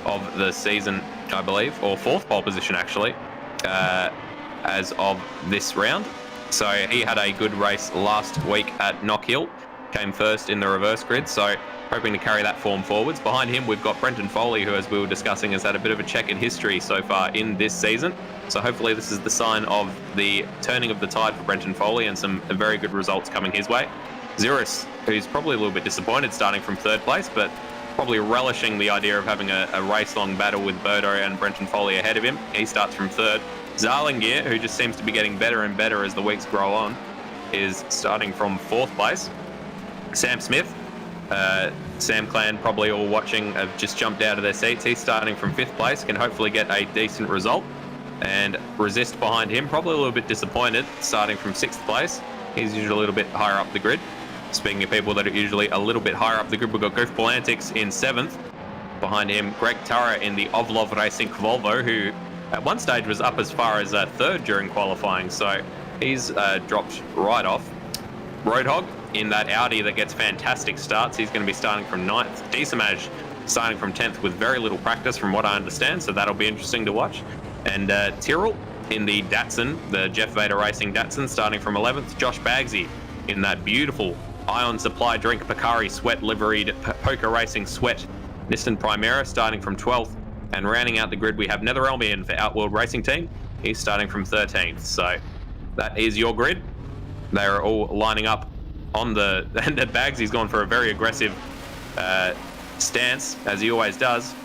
of the season, I believe, or 4th pole position, actually, as of this round. So he had a good race last week at Knock Hill. Came first in the reverse grid, so hoping to carry that form forwards. Behind him, we've got Brenton Foley, who, as we were discussing, has had a bit of a checkered history so far in this season. So hopefully this is the sign of the turning of the tide for Brenton Foley and some very good results coming his way. Ziras, who's probably a little bit disappointed starting from 3rd place, but probably relishing the idea of having a race-long battle with Berto and Brenton Foley ahead of him. He starts from 3rd. Zarlingier, who just seems to be getting better and better as the weeks grow on, is starting from 4th place. Sam Smith, Sam Clan, probably all watching, have just jumped out of their seats. He's starting from 5th place, can hopefully get a decent result. And Resist behind him, probably a little bit disappointed, starting from 6th place. He's usually a little bit higher up the grid. Speaking of people that are usually a little bit higher up the grid, we've got Goofball Antics in 7th. Behind him, Greg Turra in the Ovlov Racing Volvo, who at one stage was up as far as 3rd during qualifying, so he's dropped right off. Roadhog in that Audi that gets fantastic starts. He's going to be starting from 9th. Decimage starting from 10th with very little practice from what I understand, so that'll be interesting to watch. And Tyrrell in the Datsun, the Jeff Vader Racing Datsun, starting from 11th. Josh Bagsy in that beautiful Ion Supply Drink Picari Sweat liveried Poker Racing Sweat Nissan Primera, starting from 12th. And rounding out the grid, we have Netherelmian for Outworld Racing Team. He's starting from 13th. So that is your grid. They're all lining up on the... And Bagsy's gone for a very aggressive stance, as he always does.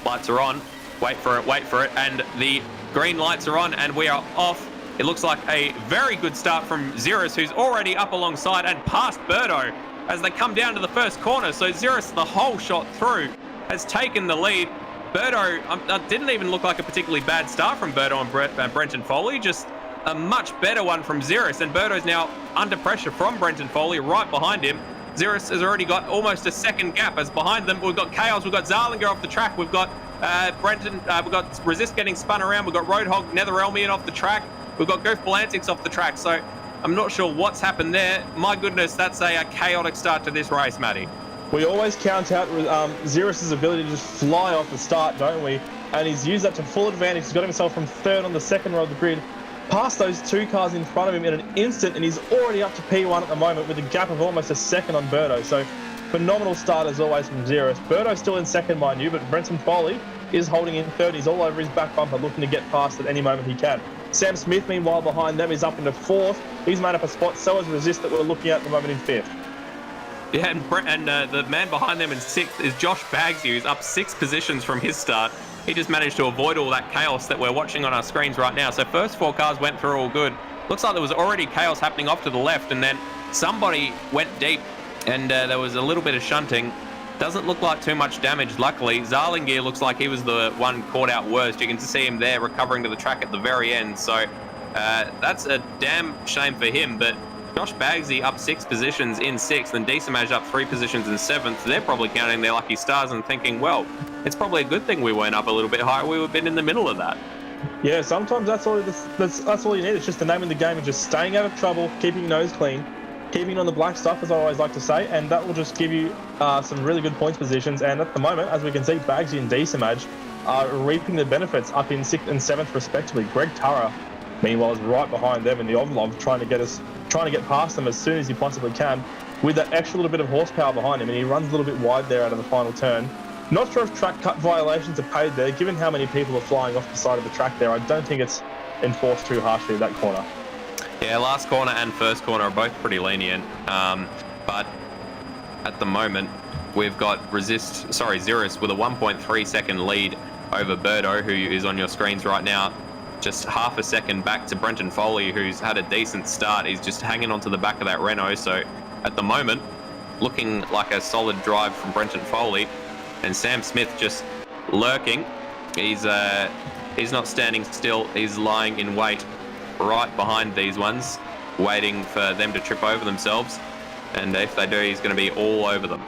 Lights are on. Wait for it. And the green lights are on, and we are off. It looks like a very good start from Ziras, who's already up alongside and past Berto as they come down to the first corner. So Ziras, the whole shot through, has taken the lead. Berto didn't even look like a particularly bad start from Berto and Brenton Foley, just a much better one from Ziras. And Berto's now under pressure from Brenton Foley right behind him. Ziras has already got almost a second gap as behind them. We've got Chaos, we've got Zarlinger off the track, we've got Brenton, we've got Resist getting spun around, we've got Roadhog, Netherelmian off the track, we've got Goof Balantix off the track. So I'm not sure what's happened there. My goodness, that's a chaotic start to this race, Matty. We always count out Ziras' ability to just fly off the start, don't we? And he's used that to full advantage. He's got himself from third on the second row of the grid, past those two cars in front of him in an instant, and he's already up to P1 at the moment with a gap of almost a second on Berto. So phenomenal start as always from Ziras. Berto's still in second, mind you, but Brenton Foley is holding in third. He's all over his back bumper, looking to get past at any moment he can. Sam Smith, meanwhile, behind them, is up into fourth. He's made up a spot, so is Resist that we're looking at the moment in fifth. Yeah, and the man behind them in sixth is Josh Bagsy, who's up 6 positions from his start. He just managed to avoid all that chaos that we're watching on our screens right now. So first 4 cars went through all good. Looks like there was already chaos happening off to the left, and then somebody went deep, and there was a little bit of shunting. Doesn't look like too much damage, luckily. Zarlinger looks like he was the one caught out worst. You can see him there recovering to the track at the very end. So that's a damn shame for him. But Josh Bagsy up 6 positions in 6th, and Decimage up 3 positions in 7th. They're probably counting their lucky stars and thinking, well, it's probably a good thing we weren't up a little bit higher. We would have been in the middle of that. Yeah, sometimes that's all you need. It's just the name of the game and just staying out of trouble, keeping your nose clean, keeping on the black stuff, as I always like to say, and that will just give you some really good points positions. And at the moment, as we can see, Bagsy and Decimage are reaping the benefits up in 6th and 7th respectively. Greg Turra, meanwhile, is right behind them in the Ovlov, trying to get past them as soon as he possibly can with that extra little bit of horsepower behind him, and he runs a little bit wide there out of the final turn. Not sure if track cut violations are paid there, given how many people are flying off the side of the track there. I don't think it's enforced too harshly that corner. Yeah, last corner and first corner are both pretty lenient, but at the moment we've got Ziras with a 1.3 second lead over Berto, who is on your screens right now. Just half a second back to Brenton Foley, who's had a decent start. He's just hanging onto the back of that Renault. So at the moment, looking like a solid drive from Brenton Foley. And Sam Smith just lurking. He's not standing still. He's lying in wait right behind these ones, waiting for them to trip over themselves. And if they do, he's going to be all over them.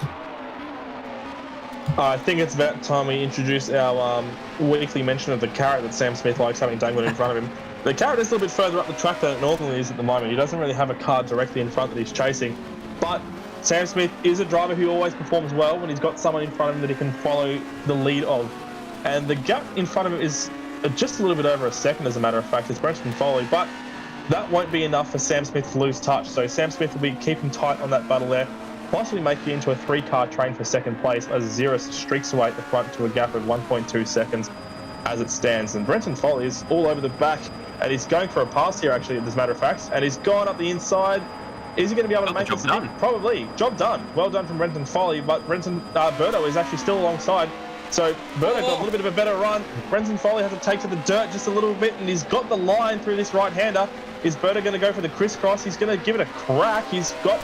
I think it's about time we introduce our weekly mention of the carrot that Sam Smith likes having dangled in front of him. The carrot is a little bit further up the track than it normally is at the moment. He doesn't really have a car directly in front that he's chasing. But Sam Smith is a driver who always performs well when he's got someone in front of him that he can follow the lead of. And the gap in front of him is just a little bit over a second, as a matter of fact. It's Brenton Foley, but that won't be enough for Sam Smith to lose touch. So Sam Smith will be keeping tight on that battle there, possibly making it into a 3-car train for second place as Ziras streaks away at the front to a gap of 1.2 seconds as it stands. And Brenton Foley is all over the back, and he's going for a pass here, actually, as a matter of fact, and he's gone up the inside. Is he going to be able to make this? Probably. Job done. Well done from Brenton Foley, but Berto is actually still alongside. So Berto got a little bit of a better run. Brenton Foley has to take to the dirt just a little bit, and he's got the line through this right-hander. Is Berto going to go for the crisscross? He's going to give it a crack. He's got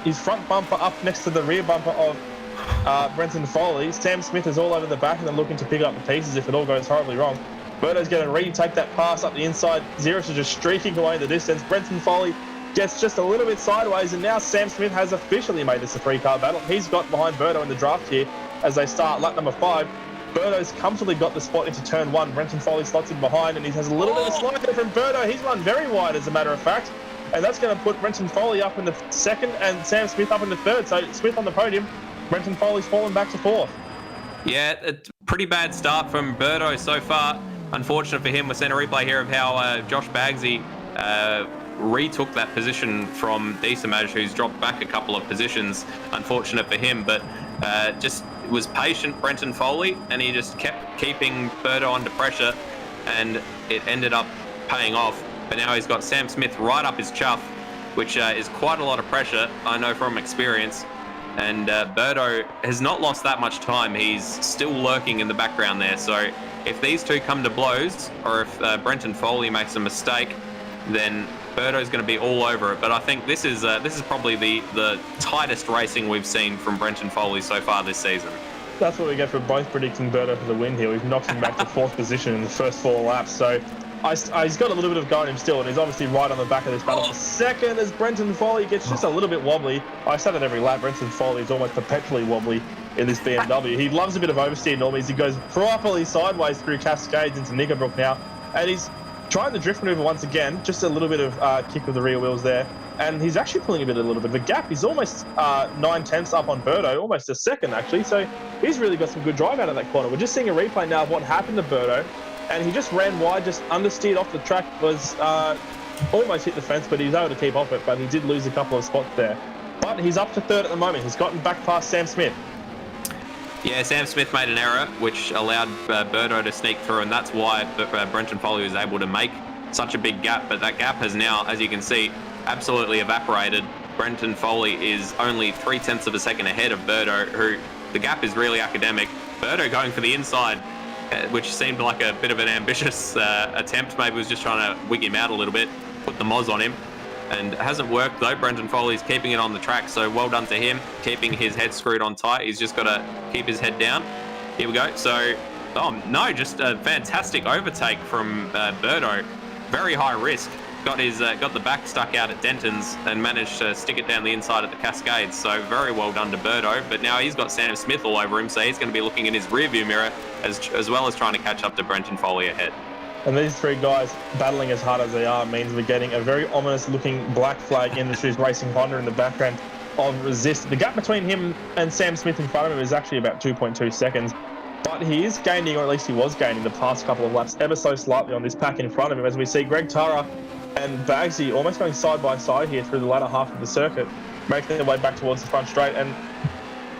his front bumper up next to the rear bumper of Brenton Foley. Sam Smith is all over the back and then looking to pick up the pieces if it all goes horribly wrong. Berto's going to retake that pass up the inside. Ziras is just streaking away the distance. Brenton Foley gets just a little bit sideways, and now Sam Smith has officially made this a 3-car battle. He's got behind Berto in the draft here as they start lap number 5. Berto's comfortably got the spot into turn 1. Brenton Foley slots in behind, and he has a little bit of a slide there from Berto. He's run very wide, as a matter of fact, and that's going to put Brenton Foley up in the second and Sam Smith up in the third. So Smith on the podium, Brenton Foley's fallen back to 4th. Yeah, a pretty bad start from Berto so far. Unfortunate for him, we're seeing a replay here of how Josh Bagsy retook that position from Diesamaj, who's dropped back a couple of positions. Unfortunate for him, but just was patient, Brenton Foley, and he just kept keeping Berto under pressure, and it ended up paying off. But now he's got Sam Smith right up his chuff, which is quite a lot of pressure, I know from experience. And Berto has not lost that much time. He's still lurking in the background there. So if these two come to blows, or if Brenton Foley makes a mistake, then Berto's going to be all over it. But I think this is probably the tightest racing we've seen from Brenton Foley so far this season. That's what we get for both predicting Berto for the win here. We've knocked him back to 4th position in the first 4 laps. So he's got a little bit of go in him still, and he's obviously right on the back of this battle. Second as Brenton Foley gets just a little bit wobbly. I say that every lap. Brenton Foley is almost perpetually wobbly in this BMW. He loves a bit of oversteer normally as he goes properly sideways through Cascades into Knickerbrook now, and he's trying the drift maneuver once again. Just a little bit of kick with the rear wheels there, and he's actually pulling a little bit of a gap. He's almost 9/10 up on Berto, almost a second actually. So he's really got some good drive out of that corner. We're just seeing a replay now of what happened to Berto. And he just ran wide, just understeered off the track, was almost hit the fence, but he was able to keep off it, but he did lose a couple of spots there. But he's up to 3rd at the moment. He's gotten back past Sam Smith. Yeah, Sam Smith made an error, which allowed Berto to sneak through, and that's why Brenton Foley was able to make such a big gap. But that gap has now, as you can see, absolutely evaporated. Brenton Foley is only 0.3 of a second ahead of Berto, who the gap is really academic. Berto going for the inside, which seemed like a bit of an ambitious attempt. Maybe was just trying to wig him out a little bit, put the moz on him. And it hasn't worked though. Brenton Foley's keeping it on the track, so well done to him, keeping his head screwed on tight. He's just got to keep his head down. Here we go. So, oh no, just a fantastic overtake from Berto. Very high risk. Got the back stuck out at Denton's and managed to stick it down the inside at the Cascades. So very well done to Berto. But now he's got Sam Smith all over him, so he's going to be looking in his rearview mirror as well as trying to catch up to Brenton Foley ahead. And these three guys battling as hard as they are means we're getting a very ominous looking Black Flag Industries Racing Honda in the background of Resist. The gap between him and Sam Smith in front of him is actually about 2.2 seconds. But he is gaining, or at least he was gaining the past couple of laps ever so slightly on this pack in front of him, as we see Greg Tara and Bagsy almost going side by side here through the latter half of the circuit, making their way back towards the front straight. And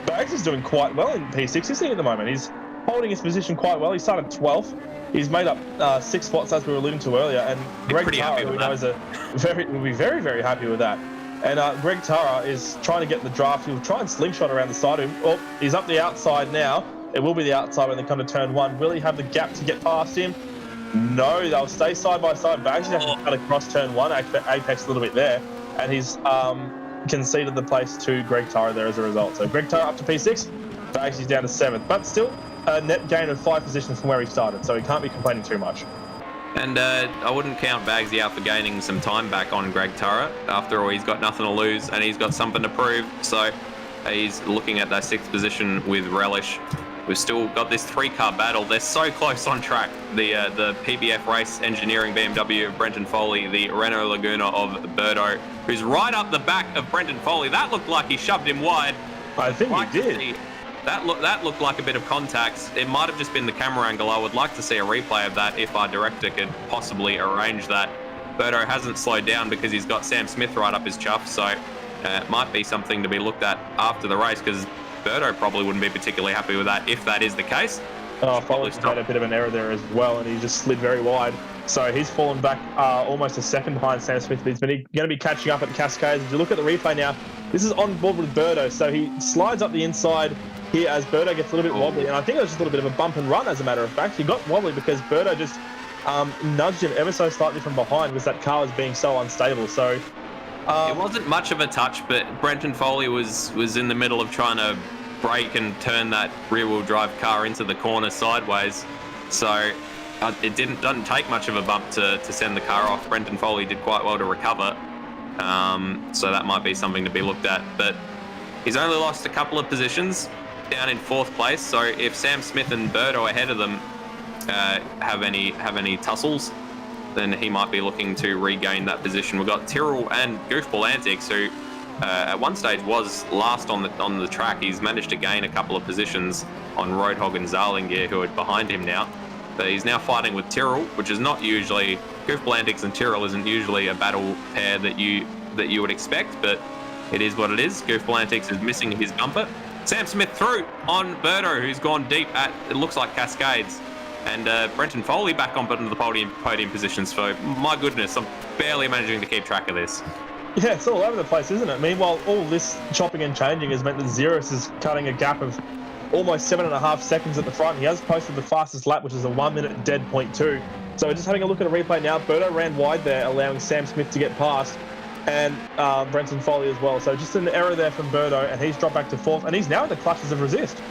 Bagsy's doing quite well in P6, isn't he, at the moment? He's holding his position quite well. He started 12th. He's made up 6 spots, as we were alluding to earlier. And Greg Tara, who we know will be very, very happy with that. And Greg Tara is trying to get the draft. He'll try and slingshot around the side of him. Oh, he's up the outside now. It will be the outside when they come to turn 1. Will he have the gap to get past him? No, they'll stay side by side. Bagsy's actually cut across turn 1, apex a little bit there. And he's conceded the place to Greg Tara there as a result. So Greg Tara up to P6, Bagsy's down to 7th. But still a net gain of 5 positions from where he started. So he can't be complaining too much. And I wouldn't count Bagsy out for gaining some time back on Greg Tara. After all, he's got nothing to lose and he's got something to prove. So he's looking at that 6th position with relish. We've still got this 3-car battle. They're so close on track. The PBF Race Engineering BMW of Brenton Foley, the Renault Laguna of Berto, who's right up the back of Brenton Foley. That looked like he shoved him wide. I think he did. That looked like a bit of contact. It might have just been the camera angle. I would like to see a replay of that if our director could possibly arrange that. Berto hasn't slowed down because he's got Sam Smith right up his chuff, so it might be something to be looked at after the race, because Berto probably wouldn't be particularly happy with that if that is the case. Foley's made a bit of an error there as well, and he just slid very wide. So he's fallen back almost a second behind Sam Smith. He's going to be catching up at the Cascades. If you look at the replay now, this is on board with Berto. So he slides up the inside here as Berto gets a little bit wobbly. And I think it was just a little bit of a bump and run, as a matter of fact. He got wobbly because Berto just nudged him ever so slightly from behind because that car was being so unstable. So it wasn't much of a touch, but Brenton Foley was in the middle of trying to brake and turn that rear-wheel drive car into the corner sideways. So it doesn't take much of a bump to send the car off. Brenton Foley did quite well to recover. So that might be something to be looked at. But he's only lost a couple of positions, down in 4th place. So if Sam Smith and Berto ahead of them have any tussles, then he might be looking to regain that position. We've got Tyrrell and Goofball Antics, who at one stage was last on the track. He's managed to gain a couple of positions on Roadhog and Zarlingier, who are behind him now. But he's now fighting with Tyrrell, which is not usually... Goof Blandix and Tyrrell isn't usually a battle pair that you would expect, but it is what it is. Goof Blandix is missing his bumper. Sam Smith through on Berto, who's gone deep at, it looks like Cascades. And Brenton Foley back on the podium positions. So, my goodness, I'm barely managing to keep track of this. Yeah, it's all over the place, isn't it? Meanwhile, all this chopping and changing has meant that Ziras is cutting a gap of almost 7.5 seconds at the front. He has posted the fastest lap, which is a 1 minute dead .2. So we're just having a look at a replay now. Berto ran wide there, allowing Sam Smith to get past, and Brenton Foley as well. So just an error there from Berto, and he's dropped back to 4th, and he's now at the clutches of Resist.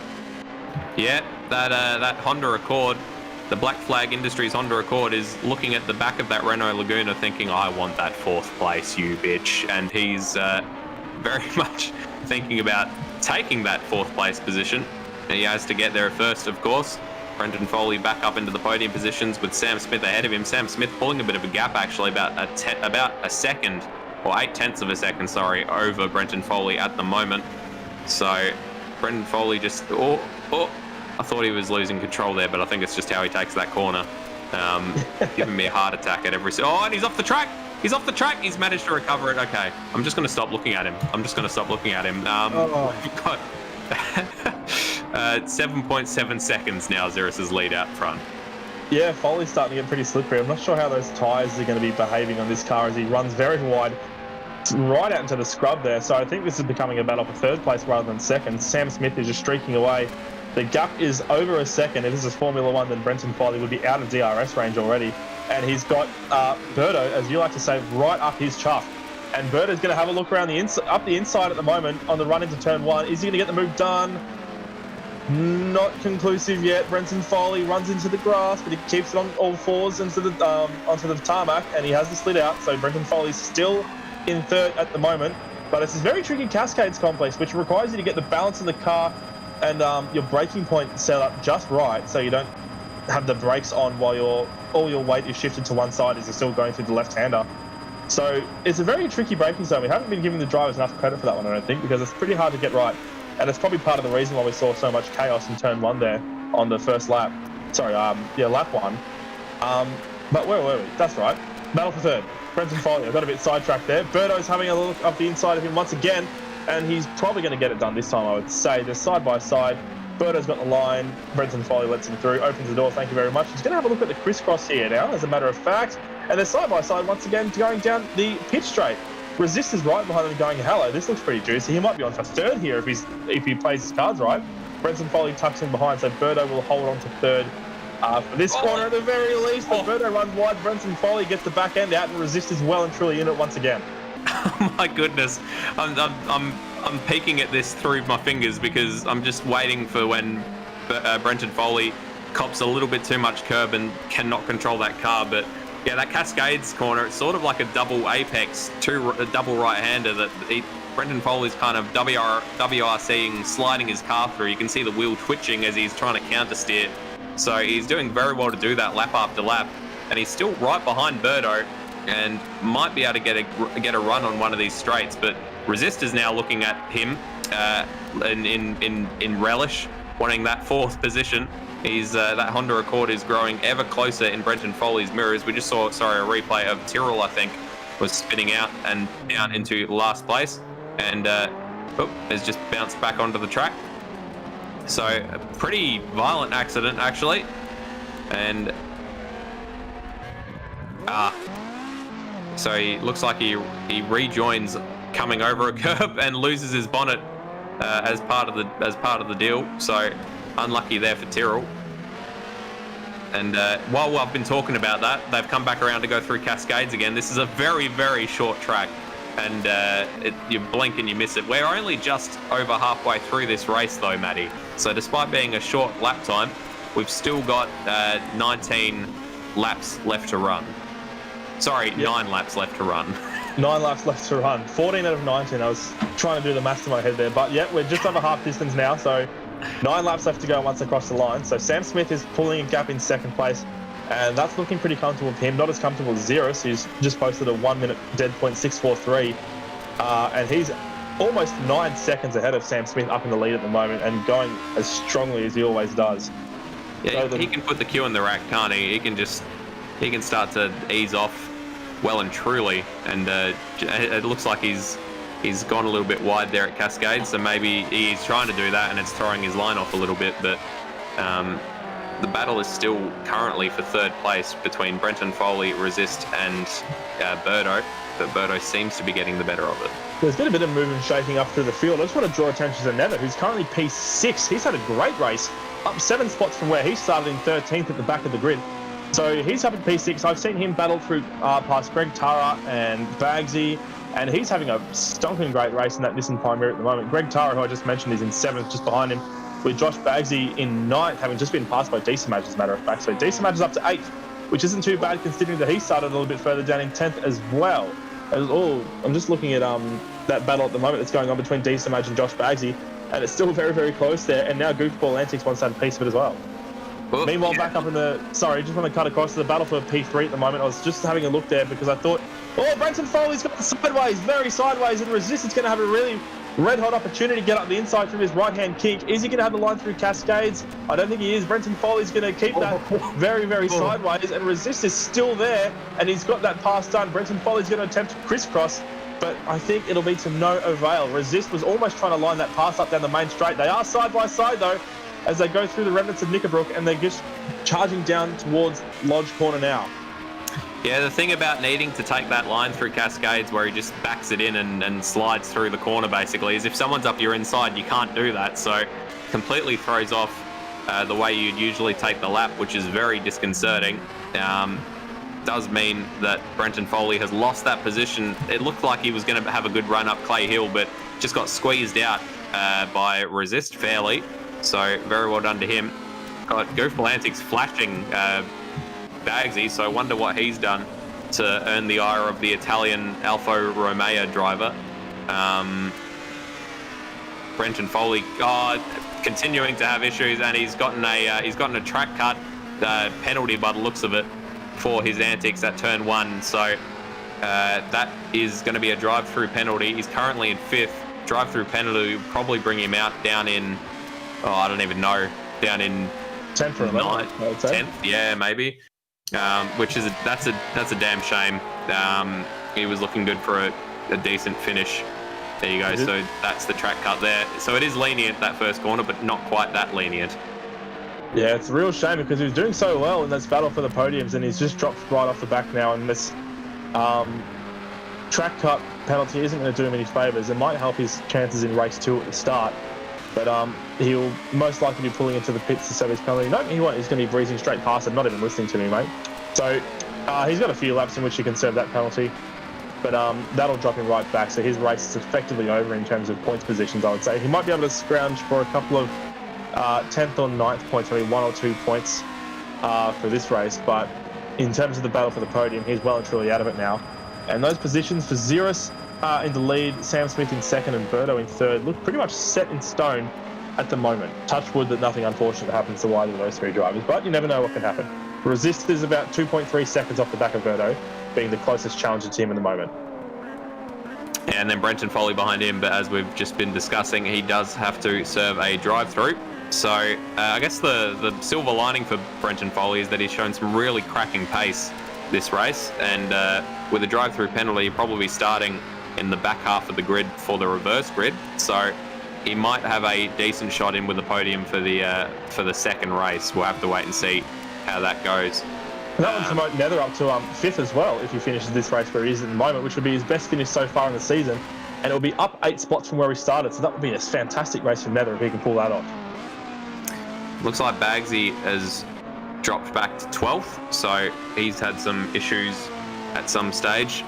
Yeah, that Honda Accord, the Black Flag Industries Honda Accord, is looking at the back of that Renault Laguna thinking, I want that 4th place, you bitch. And he's very much thinking about taking that 4th place position. And he has to get there first, of course. Brenton Foley back up into the podium positions with Sam Smith ahead of him. Sam Smith pulling a bit of a gap, actually, about a second, or 0.8 of a second, sorry, over Brenton Foley at the moment. So Brenton Foley just, I thought he was losing control there, but I think it's just how he takes that corner. Giving me a heart attack at every... Oh, and he's off the track! He's off the track! He's managed to recover it. Okay, I'm just going to stop looking at him. We've got 7.7 seconds now, Ziras' lead out front. Yeah, Foley's starting to get pretty slippery. I'm not sure how those tyres are going to be behaving on this car as he runs very wide, right out into the scrub there. So I think this is becoming a battle for 3rd place rather than 2nd. Sam Smith is just streaking away. The gap is over a second. If this is Formula 1, then Brenton Foley would be out of DRS range already. And he's got Berto, as you like to say, right up his chuff. And Berto's going to have a look around up the inside at the moment on the run into turn 1. Is he going to get the move done? Not conclusive yet. Brenton Foley runs into the grass, but he keeps it on all 4s onto the tarmac, and he has the slid out. So Brenton Foley's still in 3rd at the moment. But it's a very tricky Cascades complex, which requires you to get the balance of the car and your braking point set up just right, so you don't have the brakes on while all your weight is shifted to one side as you're still going through the left-hander. So it's a very tricky braking zone. We haven't been giving the drivers enough credit for that one, I don't think, because it's pretty hard to get right. And it's probably part of the reason why we saw so much chaos in turn 1 there on the first lap. Sorry, lap 1. But where were we? That's right. Battle for 3rd. Brenton Foley, I got a bit sidetracked there. Berto's having a look up the inside of him once again, and he's probably going to get it done this time, I would say. They're side by side. Berto's got the line. Brenton Foley lets him through, opens the door. Thank you very much. He's going to have a look at the crisscross here now, as a matter of fact. And they're side by side once again going down the pitch straight. Resist is right behind him going, hello, this looks pretty juicy. He might be on for 3rd here if he plays his cards right. Brenton Foley tucks in behind, so Berto will hold on to 3rd for this corner at the very least. But Berto runs wide. Brenton Foley gets the back end out, and Resist is well and truly in it once again. Oh my goodness, I'm peeking at this through my fingers because I'm just waiting for when Brenton Foley cops a little bit too much curb and cannot control that car. But yeah, that Cascades corner, it's sort of like a double apex, a double right-hander that Brenton Foley's kind of WRCing, sliding his car through. You can see the wheel twitching as he's trying to counter steer. So he's doing very well to do that lap after lap, and he's still right behind Berto and might be able to get a run on one of these straights. But Resist is now looking at him in relish, wanting that 4th position. That Honda Accord is growing ever closer in Brenton Foley's mirrors. We just saw, a replay of Tyrrell, I think, was spinning out and down into last place, and has just bounced back onto the track. So a pretty violent accident, actually, and so he looks like he rejoins coming over a curb and loses his bonnet as part of the deal. So unlucky there for Tyrrell. And while I've been talking about that, they've come back around to go through Cascades again. This is a very, very short track, and you blink and you miss it. We're only just over halfway through this race, though, Matty. So despite being a short lap time, we've still got 19 laps left to run. Sorry, yep. 9 laps left to run. 9 laps left to run. 14 out of 19. I was trying to do the maths in my head there. But yeah, we're just over half distance now. So 9 laps left to go once across the line. So Sam Smith is pulling a gap in 2nd place. And that's looking pretty comfortable for him. Not as comfortable as Ziras, who's just posted a 1 minute dead point 643. And he's almost 9 seconds ahead of Sam Smith up in the lead at the moment and going as strongly as he always does. Yeah, he can put the cue in the rack, can't he? He can start to ease off well and truly, and it looks like he's gone a little bit wide there at Cascade, so maybe he's trying to do that and it's throwing his line off a little bit, but the battle is still currently for third place between Brenton Foley, Resist and Berto, but Berto seems to be getting the better of it. There's been a bit of movement shaking up through the field. I just want to draw attention to Nether, who's currently P6. He's had a great race, up 7 spots from where he started in 13th at the back of the grid. So he's up at P6. I've seen him battle through past Greg Tara and Bagsy, and he's having a stonking great race in that Nissan Primera at the moment. Greg Tara, who I just mentioned, is in 7th, just behind him, with Josh Bagsy in 9th, having just been passed by Decimage, as a matter of fact. So Decimage is up to 8th, which isn't too bad considering that he started a little bit further down in 10th as well. I'm just looking at that battle at the moment that's going on between Decimage and Josh Bagsy, and it's still very, very close there. And now Goofball Antics wants to have a piece of it as well. Meanwhile, back up in the... Sorry, just want to cut across to the battle for P3 at the moment. I was just having a look there because I thought, Brenton Foley's gone sideways, very sideways, and Resist is going to have a really red-hot opportunity to get up the inside from his right-hand kick. Is he going to have the line through Cascades? I don't think he is. Brenton Foley's going to keep that very, very sideways, and Resist is still there, and he's got that pass done. Brenton Foley's going to attempt to crisscross, but I think it'll be to no avail. Resist was almost trying to line that pass up down the main straight. They are side by side, though, as they go through the remnants of Knickerbrook, and they're just charging down towards Lodge Corner now. Yeah, the thing about needing to take that line through Cascades where he just backs it in and slides through the corner basically is if someone's up your inside, you can't do that. So completely throws off the way you'd usually take the lap, which is very disconcerting. Does mean that Brenton Foley has lost that position. It looked like he was going to have a good run up Clay Hill, but just got squeezed out by Resist fairly. So very well done to him. Got Goofball Antics flashing Bagsy, so I wonder what he's done to earn the ire of the Italian Alfa Romeo driver. Brenton Foley, continuing to have issues, and he's gotten a track cut penalty by the looks of it for his antics at turn 1. So that is going to be a drive-through penalty. He's currently in 5th. Drive-through penalty will probably bring him out down in, I don't even know, down in 10th or 11th, 10th, yeah, maybe. Which is that's a damn shame. He was looking good for a decent finish. There you go. So that's the track cut there. So it is lenient, that first corner, but not quite that lenient. Yeah, it's a real shame because he was doing so well in this battle for the podiums, and he's just dropped right off the back now. And this track cut penalty isn't going to do him any favours. It might help his chances in race 2 at the start, but he'll most likely be pulling into the pits to serve his penalty. No, he won't. He's going to be breezing straight past it, not even listening to me, mate. So he's got a few laps in which he can serve that penalty, but that'll drop him right back. So his race is effectively over in terms of points positions, I would say. He might be able to scrounge for a couple of 10th or 9th points, maybe 1 or 2 points for this race, but in terms of the battle for the podium, he's well and truly out of it now. And those positions for Ziras in the lead, Sam Smith in 2nd and Berto in 3rd look pretty much set in stone at the moment. Touch wood that nothing unfortunate happens to either of those 3 drivers, but you never know what can happen. Resist is about 2.3 seconds off the back of Berto, being the closest challenger to him at the moment. And then Brenton Foley behind him, but as we've just been discussing, he does have to serve a drive-through. So I guess the silver lining for Brenton Foley is that he's shown some really cracking pace this race, and with a drive-through penalty, he'll probably be starting in the back half of the grid for the reverse grid. So he might have a decent shot in with the podium for the second race. We'll have to wait and see how that goes. And that would promote Nether up to 5th as well if he finishes this race where he is at the moment, which would be his best finish so far in the season, and it'll be up 8 spots from where he started. So that would be a fantastic race for Nether if he can pull that off. Looks like Bagsy has dropped back to 12th, so he's had some issues at some stage,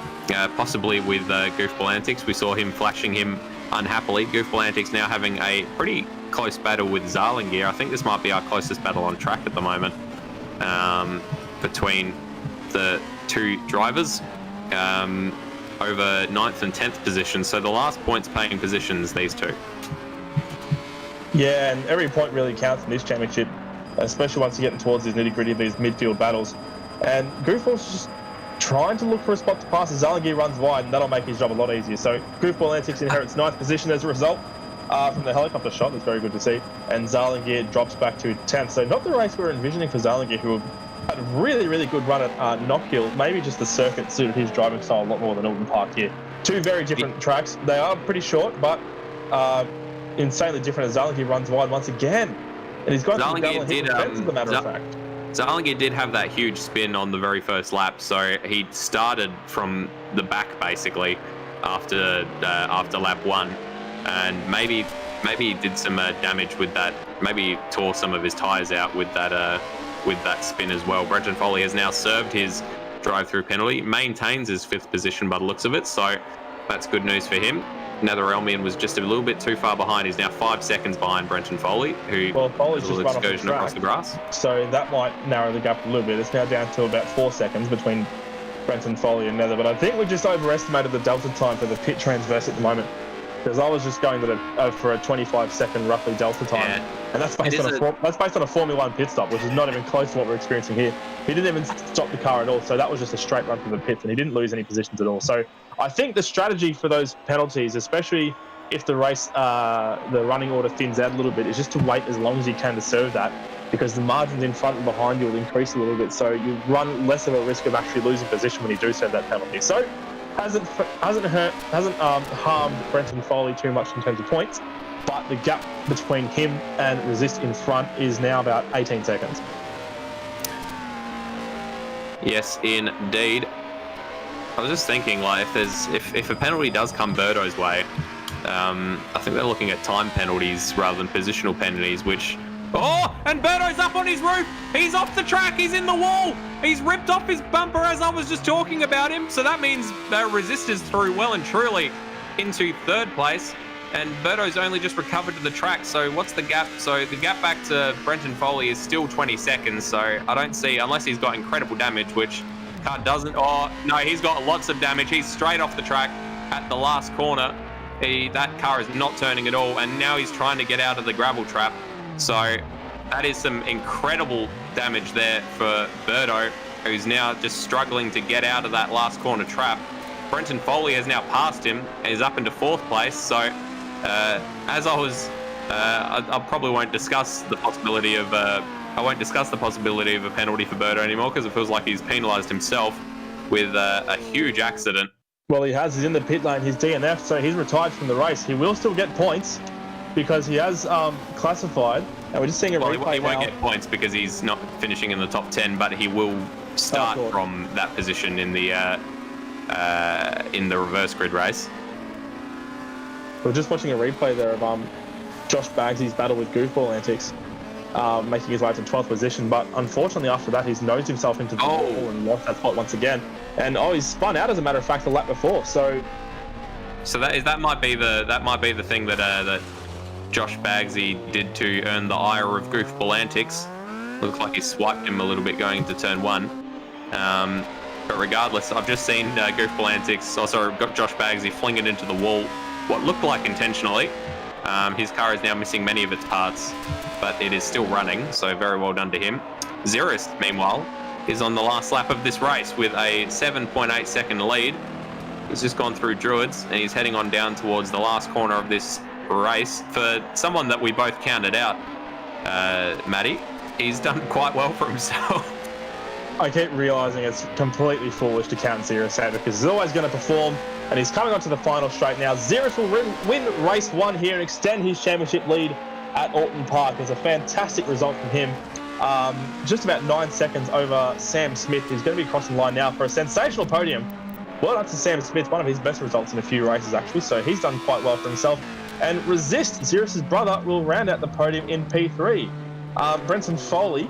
possibly with Goofball Antics. We saw him flashing him unhappily. Goofball Antics now having a pretty close battle with Zarlingear. I think this might be our closest battle on track at the moment between the 2 drivers over 9th and 10th positions. So the last points paying positions, these 2. Yeah, and every point really counts in this championship, especially once you're getting towards these nitty-gritty of these midfield battles. And Goofball's just trying to look for a spot to pass. Zalangir runs wide, and that'll make his job a lot easier. So Goofball Antics inherits 9th position as a result from the helicopter shot. That's very good to see. And Zalangir drops back to 10th. So not the race we were envisioning for Zalangir, who had a really, really good run at Knockhill. Maybe just the circuit suited his driving style a lot more than Oulton Park here. Two very different tracks. They are pretty short, but insanely different as Zalangir runs wide once again. And he's got to double hit defense, as a matter of fact. Zalangir did have that huge spin on the very first lap, so he started from the back basically after lap 1, and maybe he did some damage with that. Maybe tore some of his tyres out with that spin as well. Brenton Foley has now served his drive-through penalty, maintains his 5th position by the looks of it, so that's good news for him. Netherelmian was just a little bit too far behind. He's now 5 seconds behind Brenton Foley, who Foley's has a little excursion across the grass. So that might narrow the gap a little bit. It's now down to about 4 seconds between Brenton Foley and Nether, but I think we just overestimated the delta time for the pit transverse at the moment, because I was just going for a 25-second roughly delta time, and that's based on a Formula 1 pit stop, which is not even close to what we're experiencing here. He didn't even stop the car at all, so that was just a straight run from the pits, and he didn't lose any positions at all. So I think the strategy for those penalties, especially if the race, the running order thins out a little bit, is just to wait as long as you can to serve that, because the margins in front and behind you will increase a little bit, so you run less of a risk of actually losing position when you do serve that penalty. So hasn't harmed Brenton Foley too much in terms of points, but the gap between him and Resist in front is now about 18 seconds. Yes, indeed. I was just thinking, like, if a penalty does come Berto's way, I think they're looking at time penalties rather than positional penalties, which... Oh, and Berto's up on his roof. He's off the track. He's in the wall. He's ripped off his bumper as I was just talking about him. So that means Resist is through well and truly into 3rd place. And Berto's only just recovered to the track. So what's the gap? So the gap back to Brenton Foley is still 20 seconds. So I don't see, unless he's got incredible damage, which car doesn't. Oh, no, he's got lots of damage. He's straight off the track at the last corner. That car is not turning at all. And now he's trying to get out of the gravel trap. So that is some incredible damage there for Berto, who's now just struggling to get out of that last corner trap. Brenton Foley has now passed him and is up into 4th place. So as I probably won't discuss the possibility of a penalty for Berto anymore, because it feels like he's penalised himself with a huge accident. Well, he has. He's in the pit lane. He's DNF, so he's retired from the race. He will still get points because he has classified, and we're just seeing a replay he won't now. get points because he's not finishing in the top 10, but he will start from that position in the reverse grid race. We're just watching a replay there of Josh Bagsy's battle with Goofball Antics, making his way to 12th position, but unfortunately after that he's nosed himself into the wall and lost that spot once again. And he's spun out, as a matter of fact, the lap before. So that might be the thing that Josh Bagsy did to earn the ire of Goofball Antics. Looks like he swiped him a little bit going into turn 1. But regardless, I've just seen Goofball Antics, got Josh Bagsy fling it into the wall, what looked like intentionally. His car is now missing many of its parts, but it is still running, so very well done to him. Ziras, meanwhile, is on the last lap of this race with a 7.8 second lead. He's just gone through Druids, and he's heading on down towards the last corner of this race. For someone that we both counted out, Matty, he's done quite well for himself. I keep realising it's completely foolish to count Ziras out, because he's always going to perform, and he's coming onto the final straight now. Ziras will win race 1 here and extend his championship lead at Oulton Park. It's a fantastic result from him. Just about 9 seconds over Sam Smith, who's going to be crossing the line now for a sensational podium. Well done to Sam Smith, one of his best results in a few races actually, so he's done quite well for himself. And Resist, Ziras' brother, will round out the podium in P3. Brenton Foley,